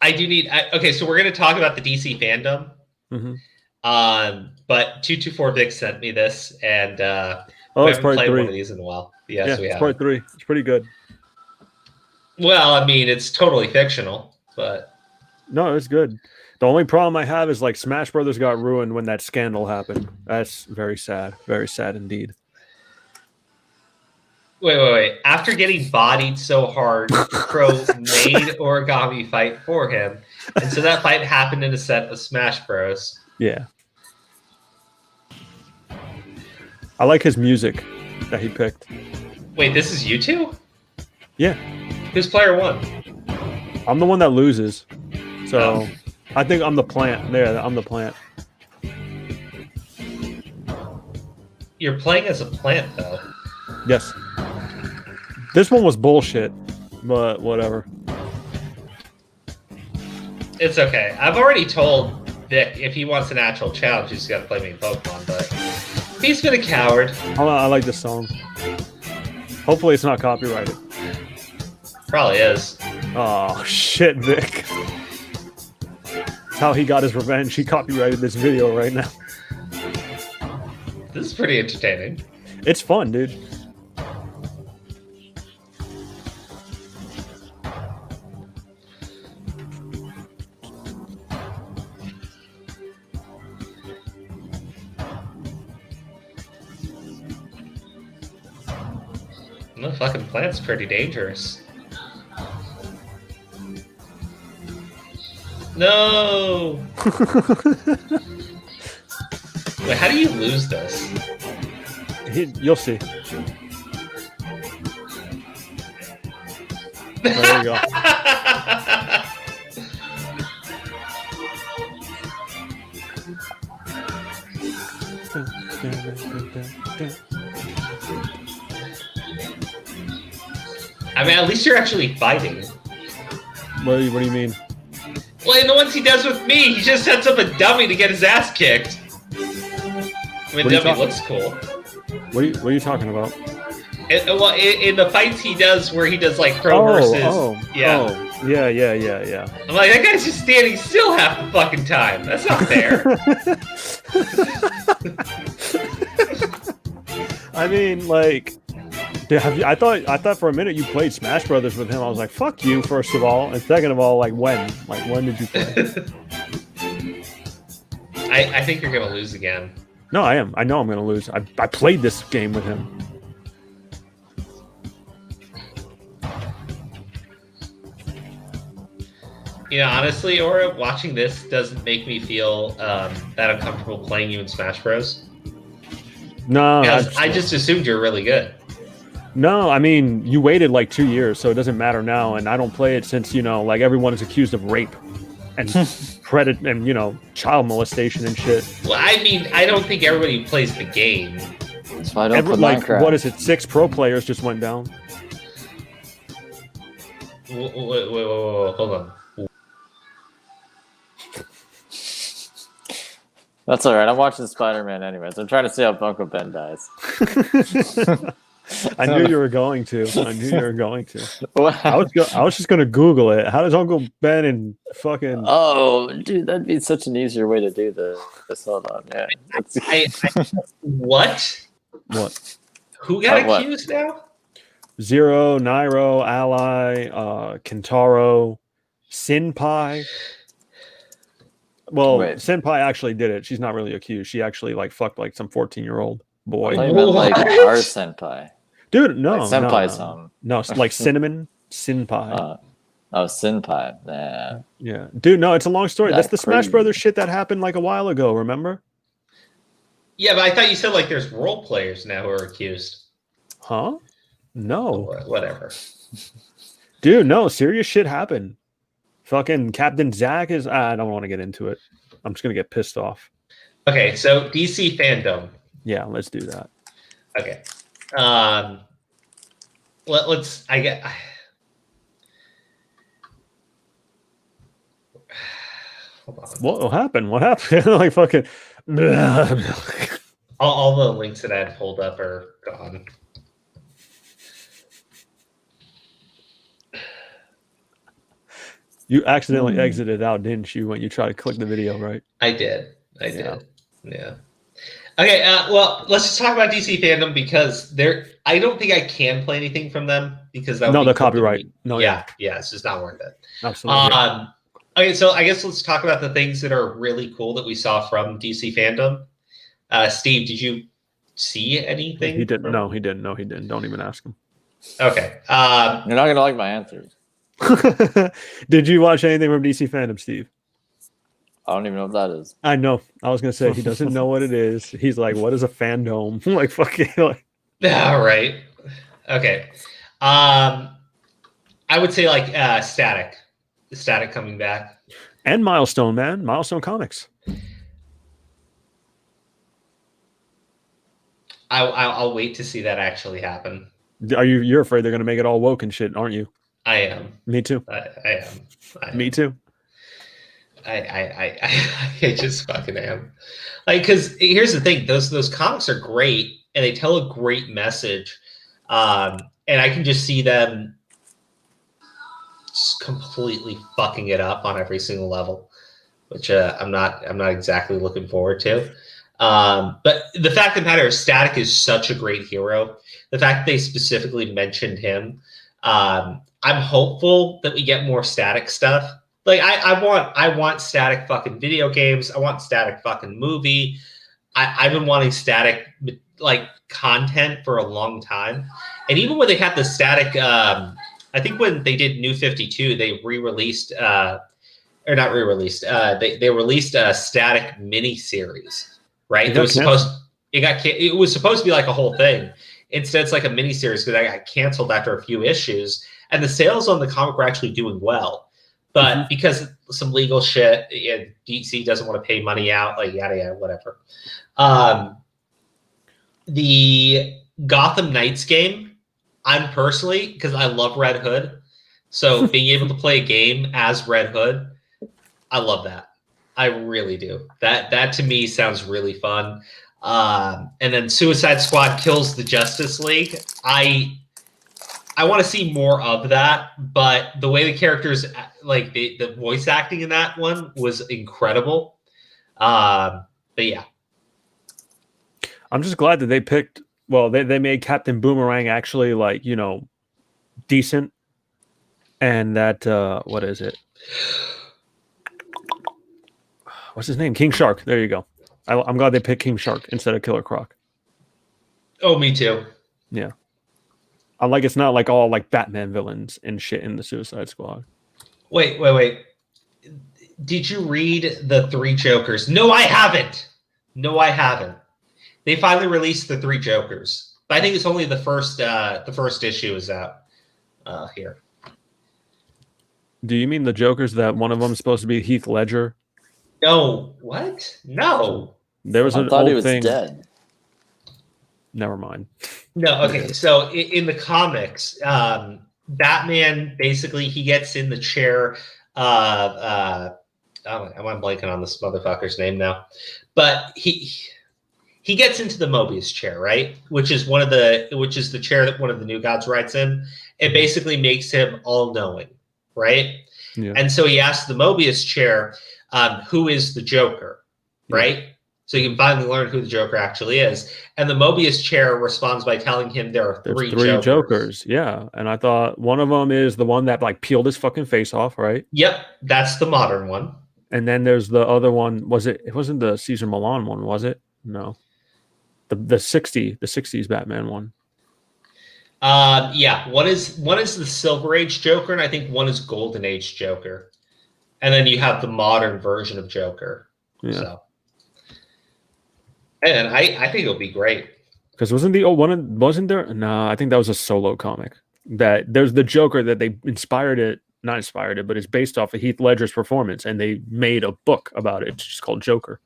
I do need. Okay, so we're gonna talk about the DC fandom. Mhm. But 224 Vic sent me this, and Oh, we it's haven't part played one of 3. these in a while. Yes, Yeah, we it's have. part 3. It's pretty good. Well, I mean, it's totally fictional, but No, it's good. The only problem I have is like Smash Brothers got ruined when that scandal happened. That's very sad. Very sad indeed. wait. After getting bodied so hard, Crow made Origami fight for him, and so that fight happened in a set of Smash Bros. Yeah. I like his music that he picked. Wait, this is you two? Yeah. Who's player one? I'm the one that loses. So I think I'm the plant. There, I'm the plant. You're playing as a plant, though. Yes. This one was bullshit, but whatever. It's okay. I've already told Vic if he wants an actual challenge, he's got to play me in Pokemon, but he's been a coward. I like this song. Hopefully it's not copyrighted. Probably is. Oh, shit, Vic. That's how he got his revenge. He copyrighted this video right now. This is pretty entertaining. It's fun, dude. The fucking plant's pretty dangerous. No! Wait, how do you lose this? You'll see. There you go. I mean, at least you're actually fighting. What do you mean? Well, in the ones he does with me, he just sets up a dummy to get his ass kicked. I mean, What are you dummy talking- looks cool. What are you talking about? In the fights he does, where he does like Crow versus, yeah. Yeah. I'm like, that guy's just standing still half the fucking time. That's not fair. I mean, like, I thought for a minute you played Smash Brothers with him. I was like, fuck you, first of all, and second of all, like, when did you play? I think you're gonna lose again. No, I am. I know I'm gonna lose. I played this game with him. You know, honestly, Aura, watching this doesn't make me feel that uncomfortable playing you in Smash Bros. No, Because I just assumed you're really good. No, I mean, you waited like 2 years, so it doesn't matter now. And I don't play it since, like, everyone is accused of rape and and, child molestation and shit. Well, I mean, I don't think everybody plays the game. That's why I don't play Like, Minecraft. what is it? 6 pro players just went down. Wait, hold on. That's all right. I'm watching Spider-Man anyways. I'm trying to see how Uncle Ben dies. I knew you were going to. I knew you were going to. What? I was just gonna Google it. How does Uncle Ben and fucking? Oh, dude, that'd be such an easier way to do this. Hold on, yeah. What? What? Who got What? accused now? Zero, Nairo, Ally, Kentaro, Senpai. Well, Wait. Senpai actually did it. She's not really accused. She actually like fucked like some 14-year-old I boy. thought you meant like What? our senpai. Dude, no, Like senpai's no. home. No, it's like cinnamon, Senpai. Oh, senpai. Yeah. Yeah, dude, no, it's a long story. That's That's the Smash crazy. Brothers shit that happened like a while ago. Remember? Yeah, but I thought you said like there's role players now who are accused. Huh? No, Whatever. dude, no, serious shit happened. Fucking Captain Zack is. I don't want to get into it. I'm just gonna get pissed off. Okay, so DC Fandome. Yeah, let's do that. Okay. Let's. I get. Hold on. What happened? What happened? Like fucking. All the links that I had pulled up are gone. You accidentally exited out, didn't you, when you tried to click the video, right? I did. Yeah. Okay. Well, let's just talk about DC Fandom because I don't think I can play anything from them because that would No, be the copyright. No, yeah. It's just not worth it. Absolutely. Okay, so I guess let's talk about the things that are really cool that we saw from DC Fandom. Steve, did you see anything? He didn't. No, he didn't. No, he didn't. Don't even ask him. Okay. You're not gonna like my answers. Did you watch anything from DC Fandom, Steve? I don't even know what that is. I know. I was gonna say he doesn't know what it is. He's like, "What is a fandom?" Like fucking. Like, All right. Okay. I would say like Static coming back. and Milestone, man. Milestone Comics. I'll wait to see that actually happen. You're afraid they're gonna make it all woke and shit, aren't you? I am. Me too. I am. Me too. I just fucking am. Like, because here's the thing: those comics are great, and they tell a great message. And I can just see them just completely fucking it up on every single level, which I'm not exactly looking forward to. But the fact of the matter is, Static is such a great hero. The fact that they specifically mentioned him, I'm hopeful that we get more Static stuff. Like I want Static fucking video games. I want Static fucking movie. I've been wanting Static like content for a long time. And even when they had the Static, I think when they did New 52, they re-released or not re-released. They released a Static mini series, right? It was supposed to be like a whole thing. Instead, it's like a mini series because I got canceled after a few issues, and the sales on the comic were actually doing well. But because of some legal shit, DC doesn't want to pay money out, like yada yada, whatever. The Gotham Knights game, I'm personally, because I love Red Hood, so being able to play a game as Red Hood, I love that. I really do. That to me sounds really fun. And then Suicide Squad kills the Justice League. I want to see more of that, but the way the characters, like the voice acting in that one was incredible. But yeah. I'm just glad that they picked. Well, they made Captain Boomerang actually like decent, and that what is it? What's his name? King Shark. There you go. I'm glad they picked King Shark instead of Killer Croc. Oh, me too. Yeah. I like it's not like all like Batman villains and shit in the Suicide Squad. Wait. Did you read the 3 Jokers? No, I haven't. They finally released the 3 Jokers. But I think it's only the first issue is out here. Do you mean the Jokers that one of them is supposed to be Heath Ledger? No, what? No. There was I an thought old he was thing. dead. Never mind. No, okay. So in the comics, Batman basically he gets in the chair of I'm blanking on this motherfucker's name now, but he gets into the Mobius chair, right? Which is the chair that one of the new gods rides in. It basically makes him all knowing, right? Yeah. And so he asks the Mobius chair, who is the Joker, right? Yeah. So you can finally learn who the Joker actually is. And the Mobius chair responds by telling him there's three Jokers. Yeah. And I thought one of them is the one that like peeled his fucking face off, right? Yep. That's the modern one. And then there's the other one. It wasn't the Caesar Milan one, was it? No. The 60s Batman one. Yeah. One is the Silver Age Joker, and I think one is Golden Age Joker. And then you have the modern version of Joker. Yeah. So. And I think it'll be great. Because wasn't there? No, I think that was a solo comic. That there's the Joker that they not inspired it, but it's based off of Heath Ledger's performance, and they made a book about it. It's just called Joker.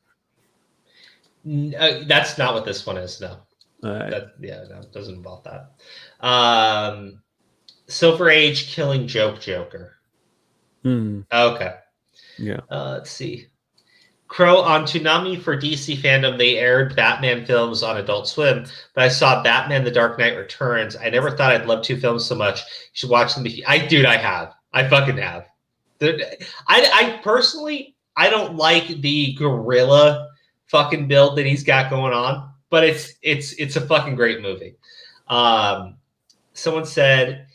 That's not what this one is. No. No, it doesn't involve that. Silver Age Killing Joker. Okay. Yeah. Let's see. Crow, on Toonami for DC Fandom, they aired Batman films on Adult Swim, but I saw Batman: The Dark Knight Returns. I never thought I'd love two films so much. You should watch them. I have. I fucking have. I personally, I don't like the gorilla fucking build that he's got going on, but it's a fucking great movie. Someone said,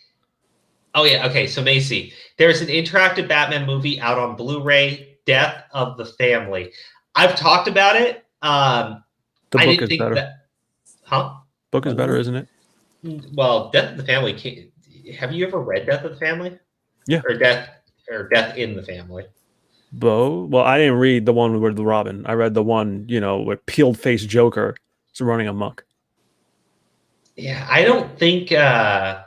oh yeah, okay, so Macy, there's an interactive Batman movie out on Blu-ray, Death of the Family. I've talked about it. The book is better. Book is better, isn't it? Well, Death of the Family. Have you ever read Death of the Family? Yeah. Or Death in the Family? Well, I didn't read the one with Robin. I read the one, with peeled face Joker is running amok. Yeah, I don't think Death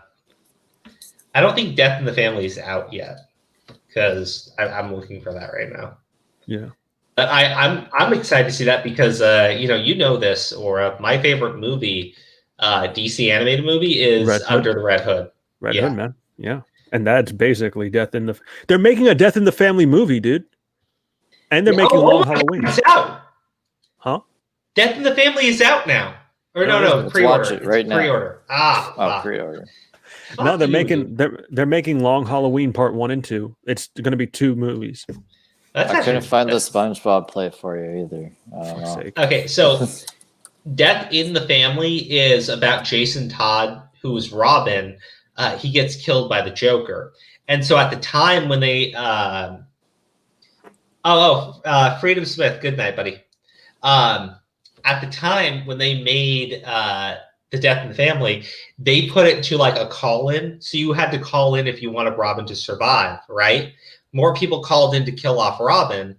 in the Family is out yet, because I'm looking for that right now. Yeah, but I'm excited to see that because this, or my favorite movie, DC animated movie is Under the Red Hood. Red Hood, man. Yeah, and that's basically Death in the. They're making a Death in the Family movie, dude. And they're making Long Halloween. It's out. Huh? Death in the Family is out now. Or no, pre-order. Watch it right now. Pre-order. Pre-order. No, they're making Long Halloween Part 1 and 2. It's going to be 2 movies. I couldn't find the SpongeBob play for you either. Okay, so Death in the Family is about Jason Todd, who is Robin. He gets killed by the Joker, and so at the time when they Freedom Smith, good night, buddy. At the time when they made the Death in the Family, they put it to like a call-in. So you had to call in if you wanted Robin to survive, right? More people called in to kill off Robin,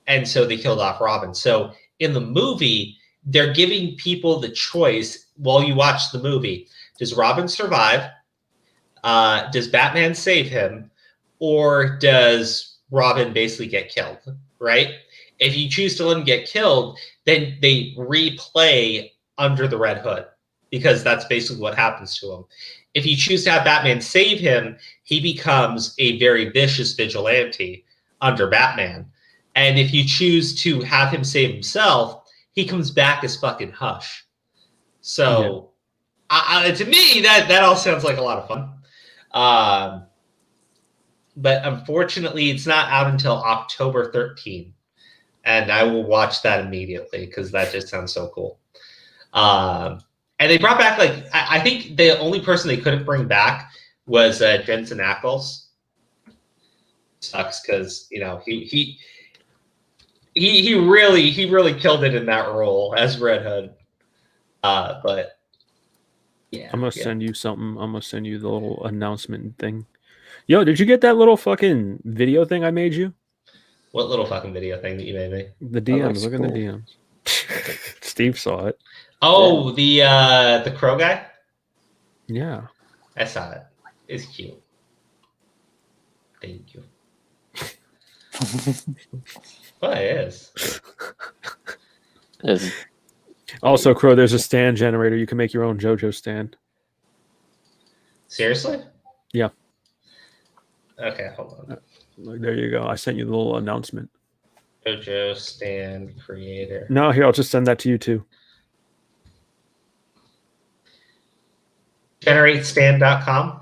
and so they killed off Robin. So in the movie, they're giving people the choice while you watch the movie. Does Robin survive? Does Batman save him? Or does Robin basically get killed, right? If you choose to let him get killed, then they replay Under the Red Hood, because that's basically what happens to him. If you choose to have Batman save him, he becomes a very vicious vigilante under Batman. And if you choose to have him save himself, he comes back as fucking Hush. So to me, that all sounds like a lot of fun. But unfortunately, it's not out until October 13th. And I will watch that immediately because that just sounds so cool. And they brought back, I think the only person they couldn't bring back was Jensen Ackles. Sucks because he really killed it in that role as Red Hood. But yeah, I'm gonna send you something. I'm gonna send you the little announcement thing. Yo, did you get that little fucking video thing I made you? What little fucking video thing that you made me? The DMs. Look at the DMs. Steve saw it. Oh, the crow guy? Yeah. I saw it. It's cute. Thank you. Well, it is. Also, Crow, there's a stand generator. You can make your own JoJo stand. Seriously? Yeah. Okay, hold on. Like, there you go. I sent you the little announcement. JoJo stand creator. No, here, I'll just send that to you too. GenerateStand.com.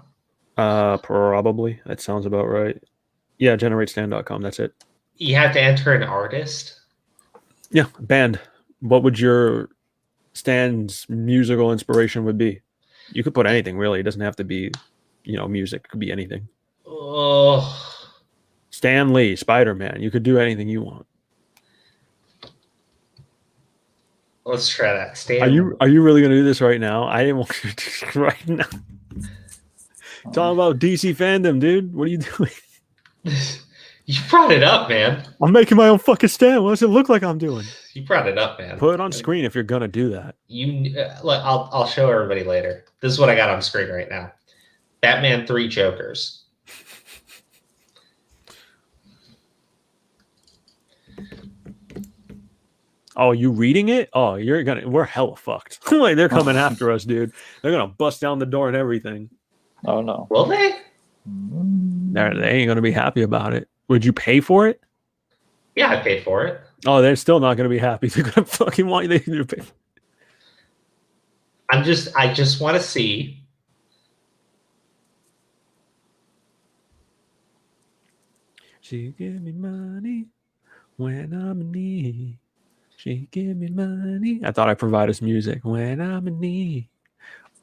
Probably. That sounds about right. Yeah, generatestand.com. That's it. You have to enter an artist. Yeah, band. What would your stand's musical inspiration would be? You could put anything, really. It doesn't have to be, music. It could be anything. Oh, Stan Lee, Spider-Man. You could do anything you want. let's try that. Stan. Are you really going to do this right now? I didn't want you to do it right now. Talking about DC fandom, dude. What are you doing? You brought it up, man. I'm making my own fucking stand. What does it look like I'm doing? You brought it up, man. Put it on screen if you're gonna do that. I'll show everybody later. This is what I got on screen right now. Batman 3 Jokers. Oh, you reading it? Oh, we're hella fucked. Like, they're coming after us, dude. They're gonna bust down the door and everything. Oh no. Will they? They ain't gonna be happy about it. Would you pay for it? Yeah, I paid for it. Oh, they're still not gonna be happy. They're gonna fucking want you to pay. I just want to see. She give me money when I'm in need. She give me money. I thought I provided us music when I'm in need.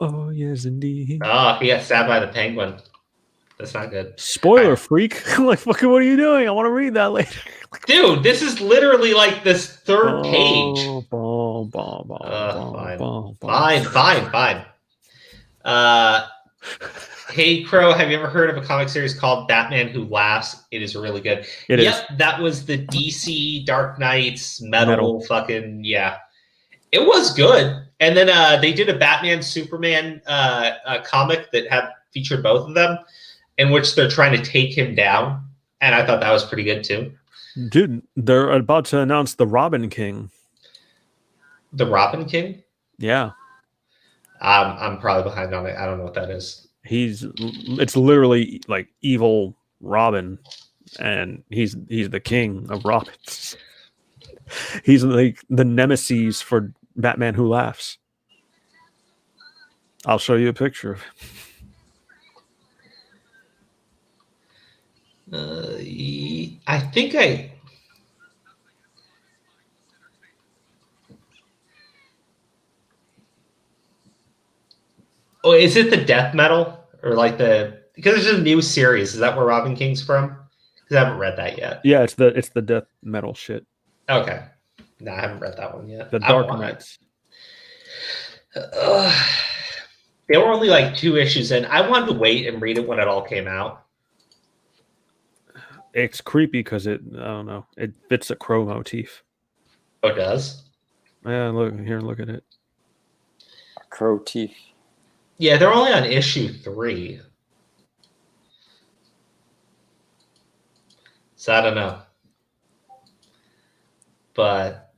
Oh yes, indeed. Oh, he got stabbed by the penguin. That's not good. Spoiler freak. Like, fucking, what are you doing? I want to read that later. Dude, this is literally like this third page. Fine. Hey, Crow, have you ever heard of a comic series called Batman Who Laughs? It is really good. It is. That was the DC Dark Knights metal. Fucking, yeah. It was good. And then they did a Batman Superman comic that featured both of them, in which they're trying to take him down. And I thought that was pretty good too. Dude, they're about to announce the Robin King. The Robin King? Yeah. I'm probably behind on it. I don't know what that is. It's literally like evil Robin, and he's the king of Robins. He's like the nemesis for Batman Who Laughs. I'll show you a picture of him. I think I. Oh, is it the death metal or like because there's a new series? Is that where Robin King's from? Because I haven't read that yet. Yeah, it's the death metal shit. Okay, no, I haven't read that one yet. The Dark Knights. There were only like 2 issues in. I wanted to wait and read it when it all came out. It's creepy because I don't know, it fits a crow motif. Oh, it does? Yeah, look at it. A crow teeth. Yeah, they're only on issue 3. So I don't know. But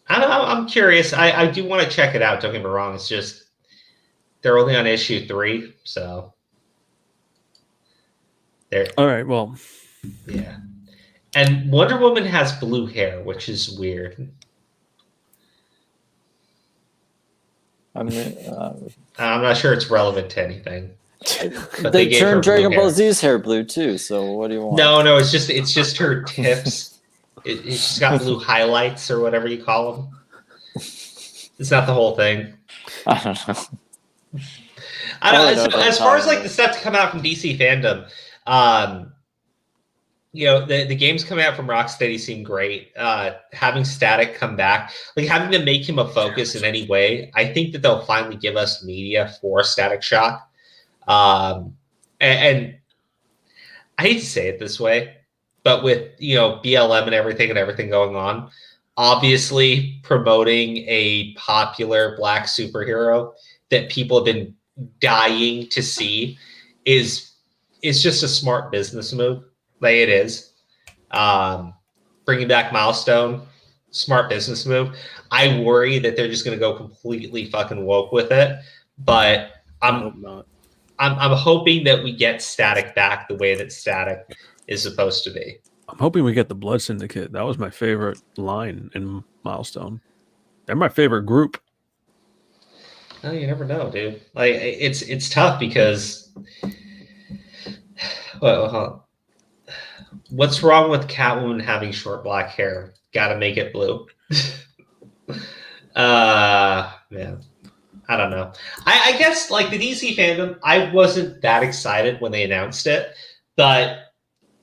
I don't know, I'm curious. I do want to check it out. Don't get me wrong. It's just they're only on issue 3, so there. All right, well. Yeah. And Wonder Woman has blue hair, which is weird. I mean, I'm not sure it's relevant to anything. But they gave her turned blue Dragon hair. Ball Z's hair blue too. So what do you want? No, it's just her tips. She's got blue highlights or whatever you call them. It's not the whole thing. I don't know. I don't know. As far as like the stuff to come out from DC fandom, the games coming out from Rocksteady seem great. Having Static come back, like having to make him a focus in any way, I think that they'll finally give us media for Static Shock. And I hate to say it this way, but with BLM and everything going on, obviously promoting a popular Black superhero that people have been dying to see is just a smart business move. Like it is. Bringing back Milestone, smart business move. I worry that they're just going to go completely fucking woke with it, but I hope not. I'm hoping that we get Static back the way that Static is supposed to be. I'm hoping we get the Blood Syndicate. That was my favorite line in Milestone. They're my favorite group. No, you never know, dude. Like it's tough because what's wrong with Catwoman having short black hair? Got to make it blue. Man, I don't know. I guess like the DC fandom, I wasn't that excited when they announced it, but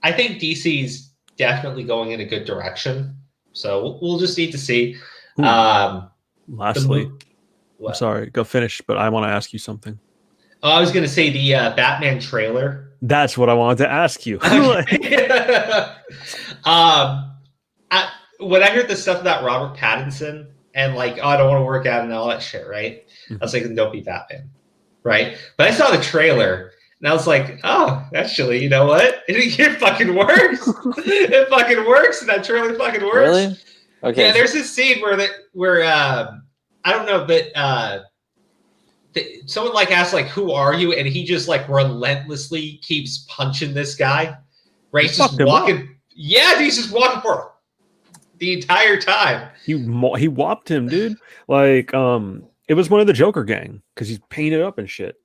I think DC's definitely going in a good direction. So we'll just need to see. Lastly, I'm sorry, go finish, but I want to ask you something. Oh, I was going to say the Batman trailer. That's what I wanted to ask you. When I heard the stuff about Robert Pattinson and like, oh, I don't want to work out and all that shit, right? I was like, don't be Batman, right? But I saw the trailer and I was like, oh, actually, you know what? It fucking works. It fucking works. And that trailer fucking works. Really? Okay. Yeah, there's this scene where I don't know, but someone like asked like, "Who are you?" and he just like relentlessly keeps punching this guy. Right, he's just walking. Yeah, dude, he's just walking for the entire time. He whopped him, dude. Like, it was one of the Joker gang because he's painted up and shit.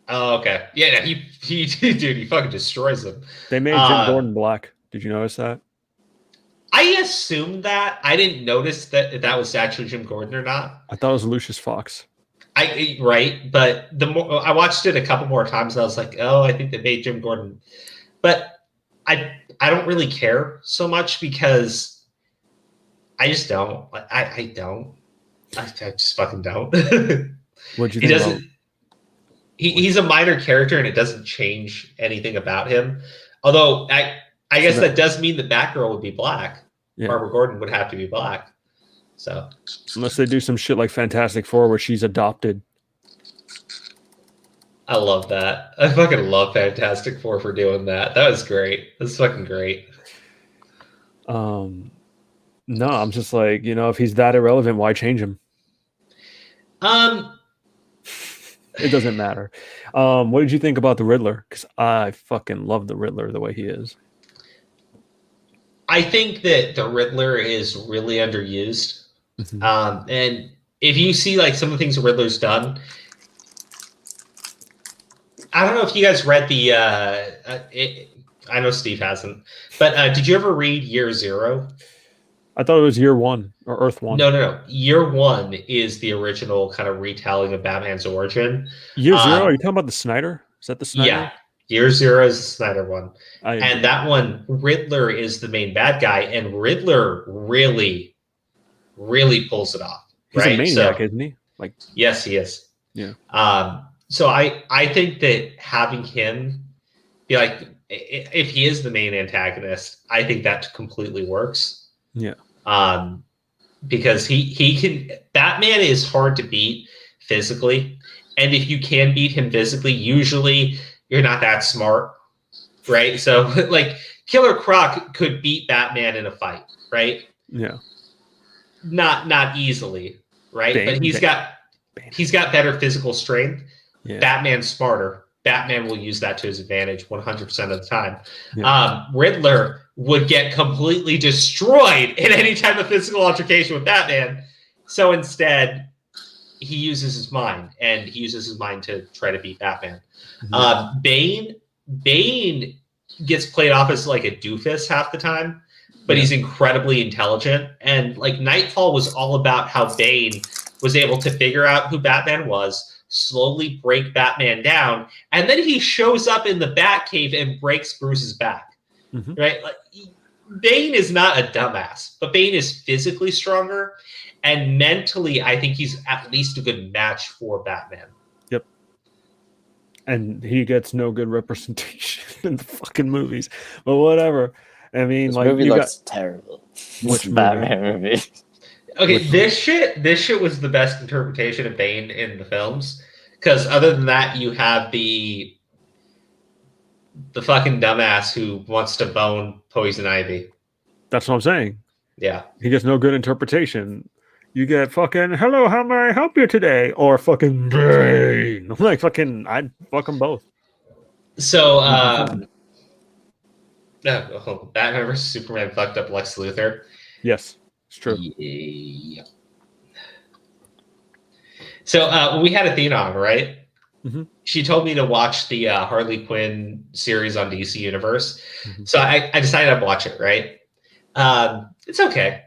Oh, okay. Yeah, he dude, he fucking destroys him. They made Jim Gordon black. Did you notice that? I assumed that. I didn't notice that was actually Jim Gordon or not. I thought it was Lucius Fox. Right, but the more I watched it a couple more times, and I was like, oh, I think they made Jim Gordon. But I don't really care so much because I just don't. I don't. I just fucking don't. What'd you think? He doesn't. He's a minor character, and it doesn't change anything about him. Although I guess that does mean the Batgirl would be black. Yeah. Barbara Gordon would have to be black. So unless they do some shit like Fantastic Four where she's adopted. I love that. I fucking love Fantastic Four for doing that. That was great. That's fucking great. No, I'm just like, if he's that irrelevant, why change him? It doesn't matter. What did you think about the Riddler? Because I fucking love the Riddler the way he is. I think that the Riddler is really underused. Mm-hmm. And if you see like some of the things the Riddler's done, I don't know if you guys read the. I know Steve hasn't, but did you ever read Year Zero? I thought it was Year One or Earth One. No. Year One is the original kind of retelling of Batman's origin. Year Zero? Are you talking about the Snyder? Is that the Snyder? Yeah. Year Zero is the Snyder one. And that one, Riddler is the main bad guy, and Riddler really, really pulls it off. He's a maniac, isn't he? Like, yes, he is. Yeah. So I think that having him be like, if he is the main antagonist, I think that completely works. Yeah. Because he can. Batman is hard to beat physically, and if you can beat him physically, usually you're not that smart, right? So like Killer Croc could beat Batman in a fight, right? Yeah. Not easily, right? But he's got better physical strength. Yeah. Batman's smarter. Batman will use that to his advantage 100% of the time. Yeah. Riddler would get completely destroyed in any type of physical altercation with Batman. So instead, he uses his mind, and he uses his mind to try to beat Batman. Mm-hmm. Bane gets played off as like a doofus half the time, but he's incredibly intelligent. And like Nightfall was all about how Bane was able to figure out who Batman was, slowly break Batman down, and then he shows up in the Batcave and breaks Bruce's back. Mm-hmm. Right? Like, Bane is not a dumbass, but Bane is physically stronger, and mentally, I think he's at least a good match for Batman. Yep. And he gets no good representation in the fucking movies, but whatever. I mean, this like, movie looks terrible. Which Batman movie? Okay, this shit was the best interpretation of Bane in the films, because other than that, you have the fucking dumbass who wants to bone Poison Ivy. That's what I'm saying. Yeah, he gets no good interpretation. You get fucking hello, how may I help you today? Or fucking Bane. Like fucking, I'd fuck them both. So, Batman vs Superman fucked up Lex Luthor. Yes, it's true. Yeah. So we had Athena on, right? Mm-hmm. She told me to watch the Harley Quinn series on DC Universe. Mm-hmm. So I decided I'd watch it, right? It's okay.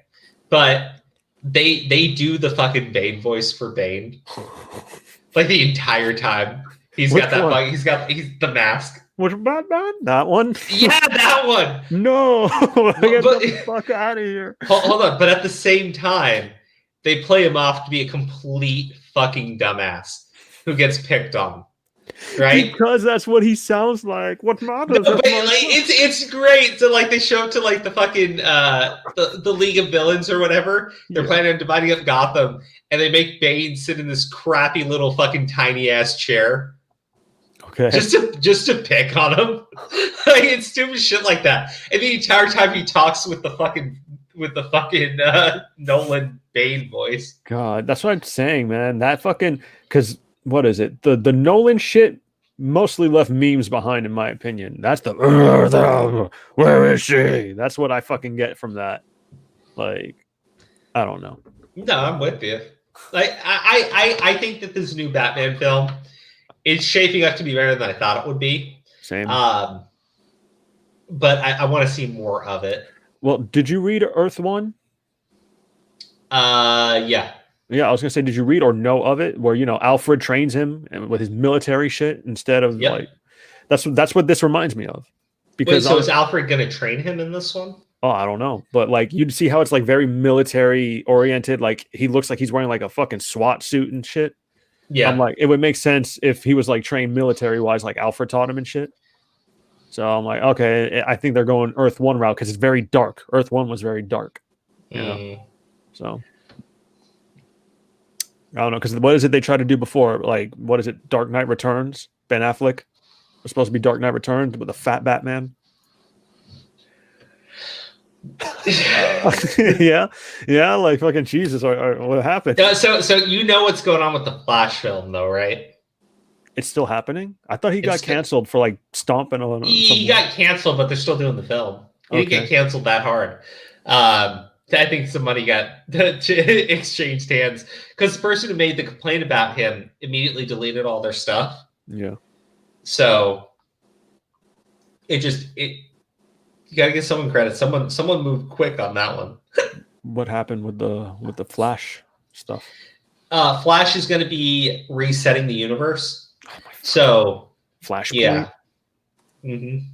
But they do the fucking Bane voice for Bane. Like the entire time. He's Which got that one? he's the mask. Which Batman? That one? Yeah, that one. No. Get the fuck out of here. Hold on. But at the same time, they play him off to be a complete fucking dumbass who gets picked on. Right? Because that's what he sounds like. What matters? No, but like, it's great. So like they show up to like the fucking the League of Villains or whatever. They're planning on dividing up Gotham, and they make Bane sit in this crappy little fucking tiny ass chair. Okay. Just to pick on him. Like it's stupid shit like that. And the entire time he talks with the fucking Nolan Bane voice. God, that's what I'm saying, man. That fucking because what is it? The Nolan shit mostly left memes behind, in my opinion. That's the where is she? That's what I fucking get from that. Like, I don't know. No, I'm with you. Like, I think that this new Batman film is shaping up to be better than I thought it would be. Same. But I want to see more of it. Well, did you read Earth One? Yeah. Yeah, I was gonna say, did you read or know of it? Where Alfred trains him with his military shit instead of like. That's what this reminds me of. Because wait, so is Alfred gonna train him in this one? Oh, I don't know, but like you'd see how it's like very military oriented. Like he looks like he's wearing like a fucking SWAT suit and shit. Yeah, I'm like, it would make sense if he was like trained military wise, like Alfred taught him and shit. So I'm like, okay, I think they're going Earth One route because it's very dark. Earth One was very dark, you know. So I don't know, because what is it they tried to do before? Like, what is it? Dark Knight Returns. Ben Affleck was supposed to be Dark Knight Returns with a fat Batman. yeah, like fucking Jesus, or what happened? So you know what's going on with the Flash film, though, right? It's still happening. I thought he got canceled for like stomping on. He got canceled, but they're still doing the film. He didn't get canceled that hard. I think some money got exchanged hands because the person who made the complaint about him immediately deleted all their stuff. Yeah. So you gotta give someone credit. Someone moved quick on that one. What happened with the Flash stuff? Flash is going to be resetting the universe. So Flashpoint. Yeah. Mm-hmm.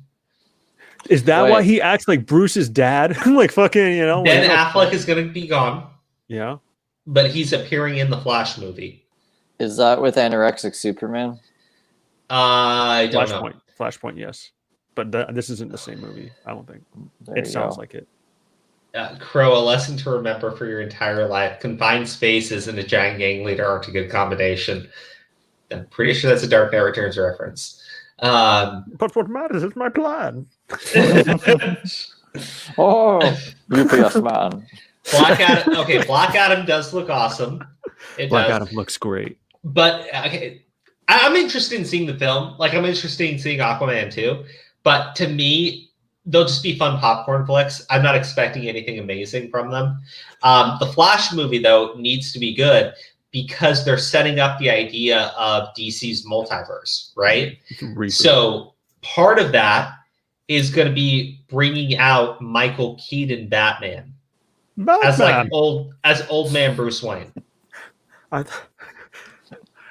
Is that why he acts like Bruce's dad? Like fucking, Ben Affleck is going to be gone. Yeah. But he's appearing in the Flash movie. Is that with Anorexic Superman? I don't know. Flashpoint, yes. But this isn't the same movie, I don't think. It sounds like it. Crow, a lesson to remember for your entire life. Confined spaces and a giant gang leader aren't a good combination. I'm pretty sure that's a Dark Knight Returns reference. But what matters is my plan. Oh, UPS man. Black Adam does look awesome. Black Adam looks great. But I'm interested in seeing the film. Like, I'm interested in seeing Aquaman too. But to me, they'll just be fun popcorn flicks. I'm not expecting anything amazing from them. The Flash movie, though, needs to be good because they're setting up the idea of DC's multiverse, right? So part of that is going to be bringing out Michael Keaton Batman. As old man Bruce Wayne.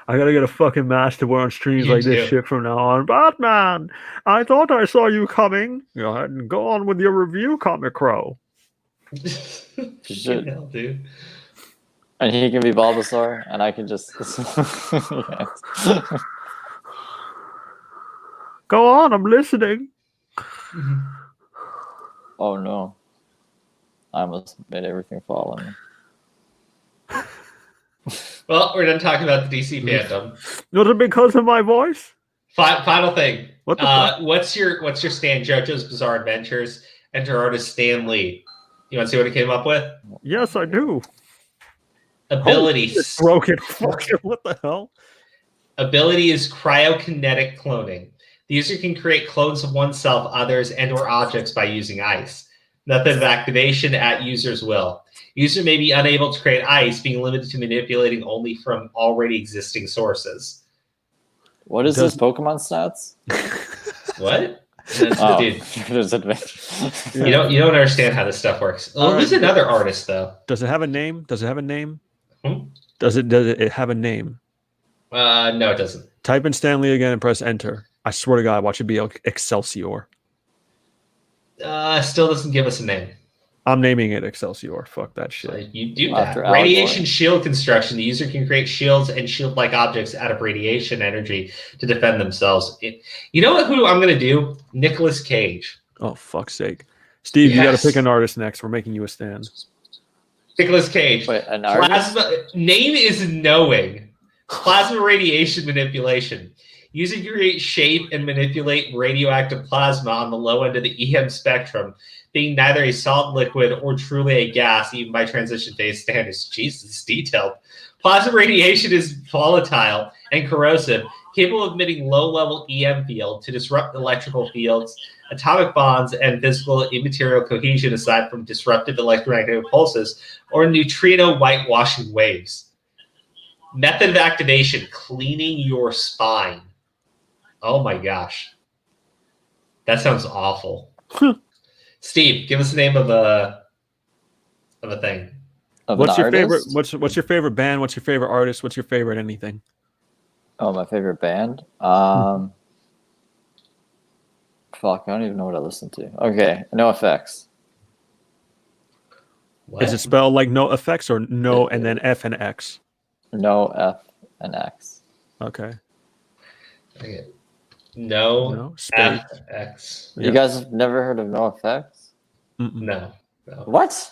I gotta get a fucking mask to wear on streams this shit from now on. Batman, I thought I saw you coming. Go ahead and go on with your review, Comic Crow. Shit. Hell, dude. And he can be Bulbasaur, and I can just Go on, I'm listening. Oh no. I almost made everything fall on me. Well, we're done talking about the DC fandom. Was it because of my voice? Final thing. What the fuck? What's your Stan JoJo's Bizarre Adventures? Enter artist Stan Lee. You want to see what he came up with? Yes, I do. Ability. It's broken. Fucking what the hell? Ability is cryokinetic cloning. The user can create clones of oneself, others, and or objects by using ice. Method of activation at user's will. User may be unable to create ice, being limited to manipulating only from already existing sources. What is this Pokemon stats? What? Oh, Dude, you don't understand how this stuff works. Oh, who's another artist though? Does it have a name? Does it have a name? Hmm? Does it have a name? No, it doesn't. Type in Stanley again and press enter. I swear to God, watch it be Excelsior. Still doesn't give us a name. I'm naming it Excelsior. Fuck that shit. You do that. Radiation shield construction. The user can create shields and shield-like objects out of radiation energy to defend themselves. You know who I'm going to do? Nicolas Cage. Oh, fuck's sake. Steve, you got to pick an artist next. We're making you a stand. Nicolas Cage. Wait, an artist? Name is knowing. Plasma radiation manipulation. User can create, shape, and manipulate radioactive plasma on the low end of the EM spectrum, being neither a solid liquid or truly a gas, even by transition phase standards. Jesus, it's detailed. Plasma radiation is volatile and corrosive, capable of emitting low-level EM field to disrupt electrical fields, atomic bonds, and physical immaterial cohesion aside from disruptive electromagnetic pulses or neutrino whitewashing waves. Method of activation, cleaning your spine. Oh my gosh. That sounds awful. Steve, give us the name of a thing. What's your favorite? What's your favorite band? What's your favorite artist? What's your favorite anything? Oh, my favorite band? Fuck, I don't even know what I listen to. Okay, No Effects. What? Is it spelled like No Effects or no and then F and X? No F and X. Okay. No space. FX. You guys have never heard of No Effects? No. What?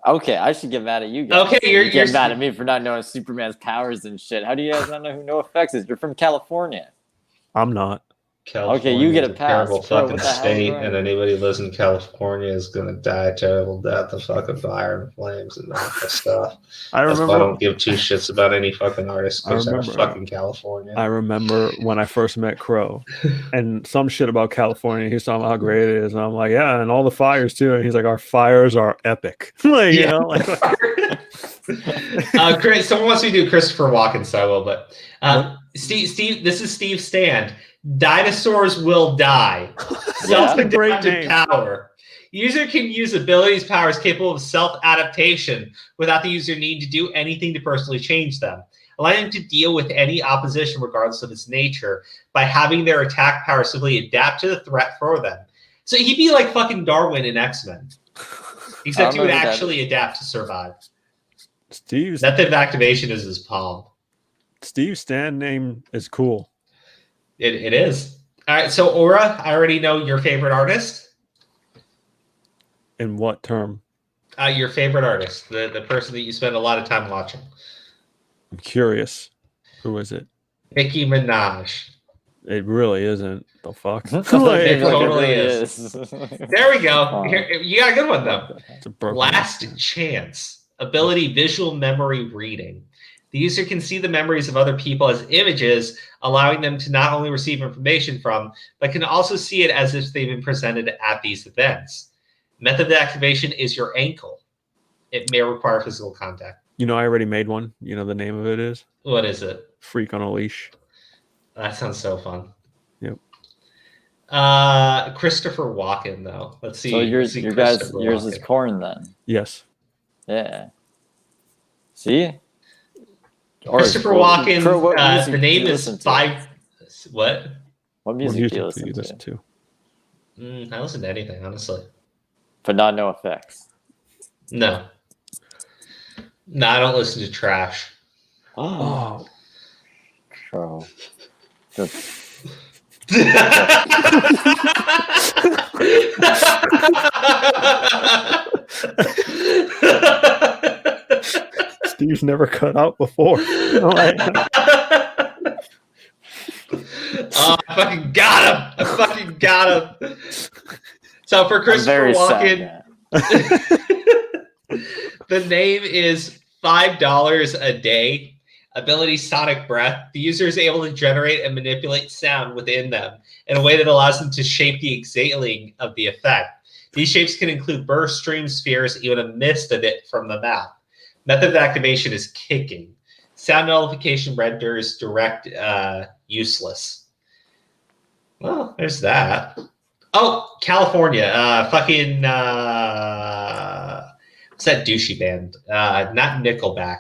Okay, I should get mad at you guys. Okay, you're get mad at me for not knowing Superman's powers and shit. How do you guys not know who No Effects is? You're from California. I'm not. Okay, you get a pass. Terrible fucking state, and anybody who lives in California is gonna die a terrible death of fucking fire and flames and all that stuff. That's why I don't give two shits about any fucking artist because they're fucking California. I remember when I first met Crow, and some shit about California. He was talking about how great it is, and I'm like, yeah, and all the fires too. And he's like, our fires are epic. Like, you know, like. Great. Someone wants me to do Christopher Walken, so I will. But Steve, this is Steve's stand. Dinosaurs will die. Self-adaptive power. User can use abilities, powers capable of self-adaptation without the user needing to do anything to personally change them, allowing them to deal with any opposition regardless of its nature by having their attack power simply adapt to the threat for them. So he'd be like fucking Darwin in X-Men, except he would actually adapt to survive. Steve's method of activation is his palm. Steve's stand name is cool. It is. All right, so Aura, I already know your favorite artist. In what term? Your favorite artist, the person that you spend a lot of time watching. I'm curious. Who is it? Nicki Minaj. It really isn't. The fuck? It totally is. There we go. Here, you got a good one, though. Last Chance. Ability visual memory reading. The user can see the memories of other people as images, allowing them to not only receive information from, but can also see it as if they've been presented at these events. Method of activation is your ankle. It may require physical contact. You know, I already made one. You know the name of it is? What is it? Freak on a Leash. That sounds so fun. Yep. Christopher Walken, though. Let's see. So yours is Corn then? Yes. Yeah. See? Christopher Walken, the name is Five. What? What music do you listen to? I listen to anything, honestly. But not No Effects. No. No, I don't listen to trash. Oh. Bro. Steve's never cut out before. Oh, I fucking got him. So for Christopher Walken, the name is $5 a day. Ability Sonic Breath. The user is able to generate and manipulate sound within them in a way that allows them to shape the exhaling of the effect. These shapes can include bursts, streams, spheres, even a mist of it from the mouth. Method of activation is kicking. Sound nullification renders direct useless. Well, there's that. Oh, California. Fucking what's that douchey band? Not Nickelback.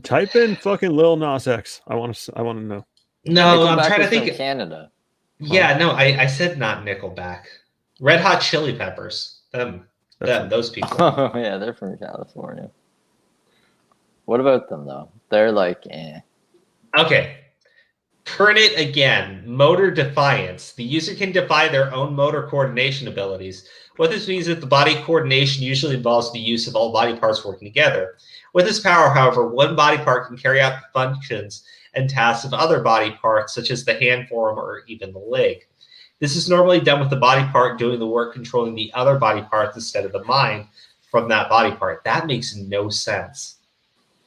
Type in fucking Lil Nas X. I want to know. No, I'm Nickelback trying to is from think. Canada. Yeah, no, I said not Nickelback. Red Hot Chili Peppers. Those people. Oh yeah, they're from California. What about them though? They're like, eh. Okay. Turn it again. Motor defiance. The user can defy their own motor coordination abilities. What this means is that the body coordination usually involves the use of all body parts working together. With this power, however, one body part can carry out the functions and tasks of other body parts, such as the hand form or even the leg. This is normally done with the body part doing the work controlling the other body parts instead of the mind from that body part. That makes no sense.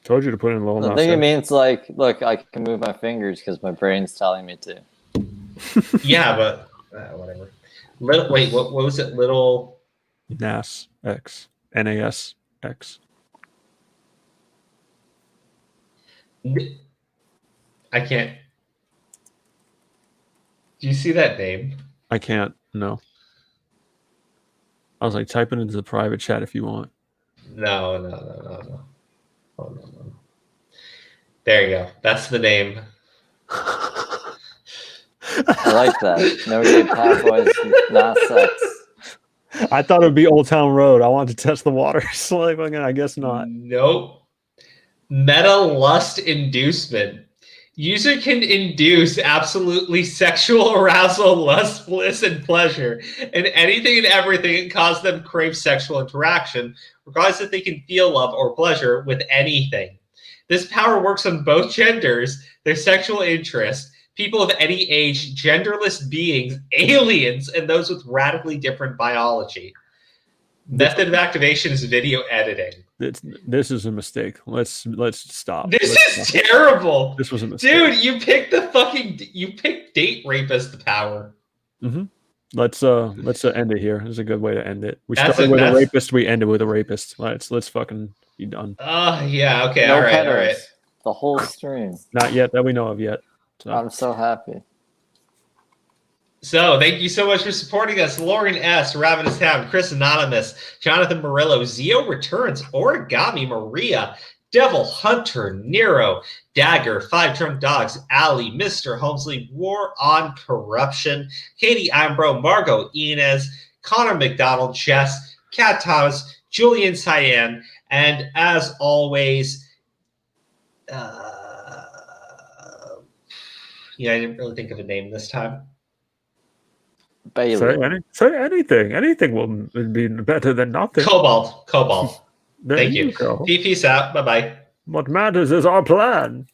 Told you to put in Lil Nas I think it X. means like, look, I can move my fingers because my brain's telling me to. Yeah, but whatever. Wait, what was it? Little Nas X. NAS X. I can't. Do you see that name? I can't. No. I was like, type it into the private chat if you want. No. Oh, no. There you go. That's the name. I like that. No good pathways, Nas X. I thought it would be Old Town Road. I wanted to test the waters. Like, I guess not. Nope. Meta lust inducement. User can induce absolutely sexual arousal, lust, bliss, and pleasure, and anything and everything and cause them to crave sexual interaction, regardless if they can feel love or pleasure with anything. This power works on both genders, their sexual interest, people of any age, genderless beings, aliens, and those with radically different biology. Method of activation is video editing. This is a mistake. Let's stop. This is terrible. This was a mistake. Dude, you picked date rape as the power. Mm-hmm. Let's end it here. This is a good way to end it. We started with a rapist. We ended with a rapist. Let's fucking be done. Yeah. Okay. No all right. pedos. All right. The whole stream. Not yet that we know of yet. So. I'm so happy. So thank you so much for supporting us. Lauren S., Ravenous Town, Chris Anonymous, Jonathan Murillo, Zioreturns, Origami Maria, Devil Hunter, Nero, Dagger, Five Drunk Dogs, Ali, Mr. Holmesley, War on Corruption, Katie Ambro, Margot Inez, Connor McDonald, Jess, Kat Thomas, Julian Cyan, and as always, I didn't really think of a name this time. Bailey. Say anything. Anything will be better than nothing. Cobalt. Thank Thank you. Go. Peace out. Bye-bye. What matters is our plan.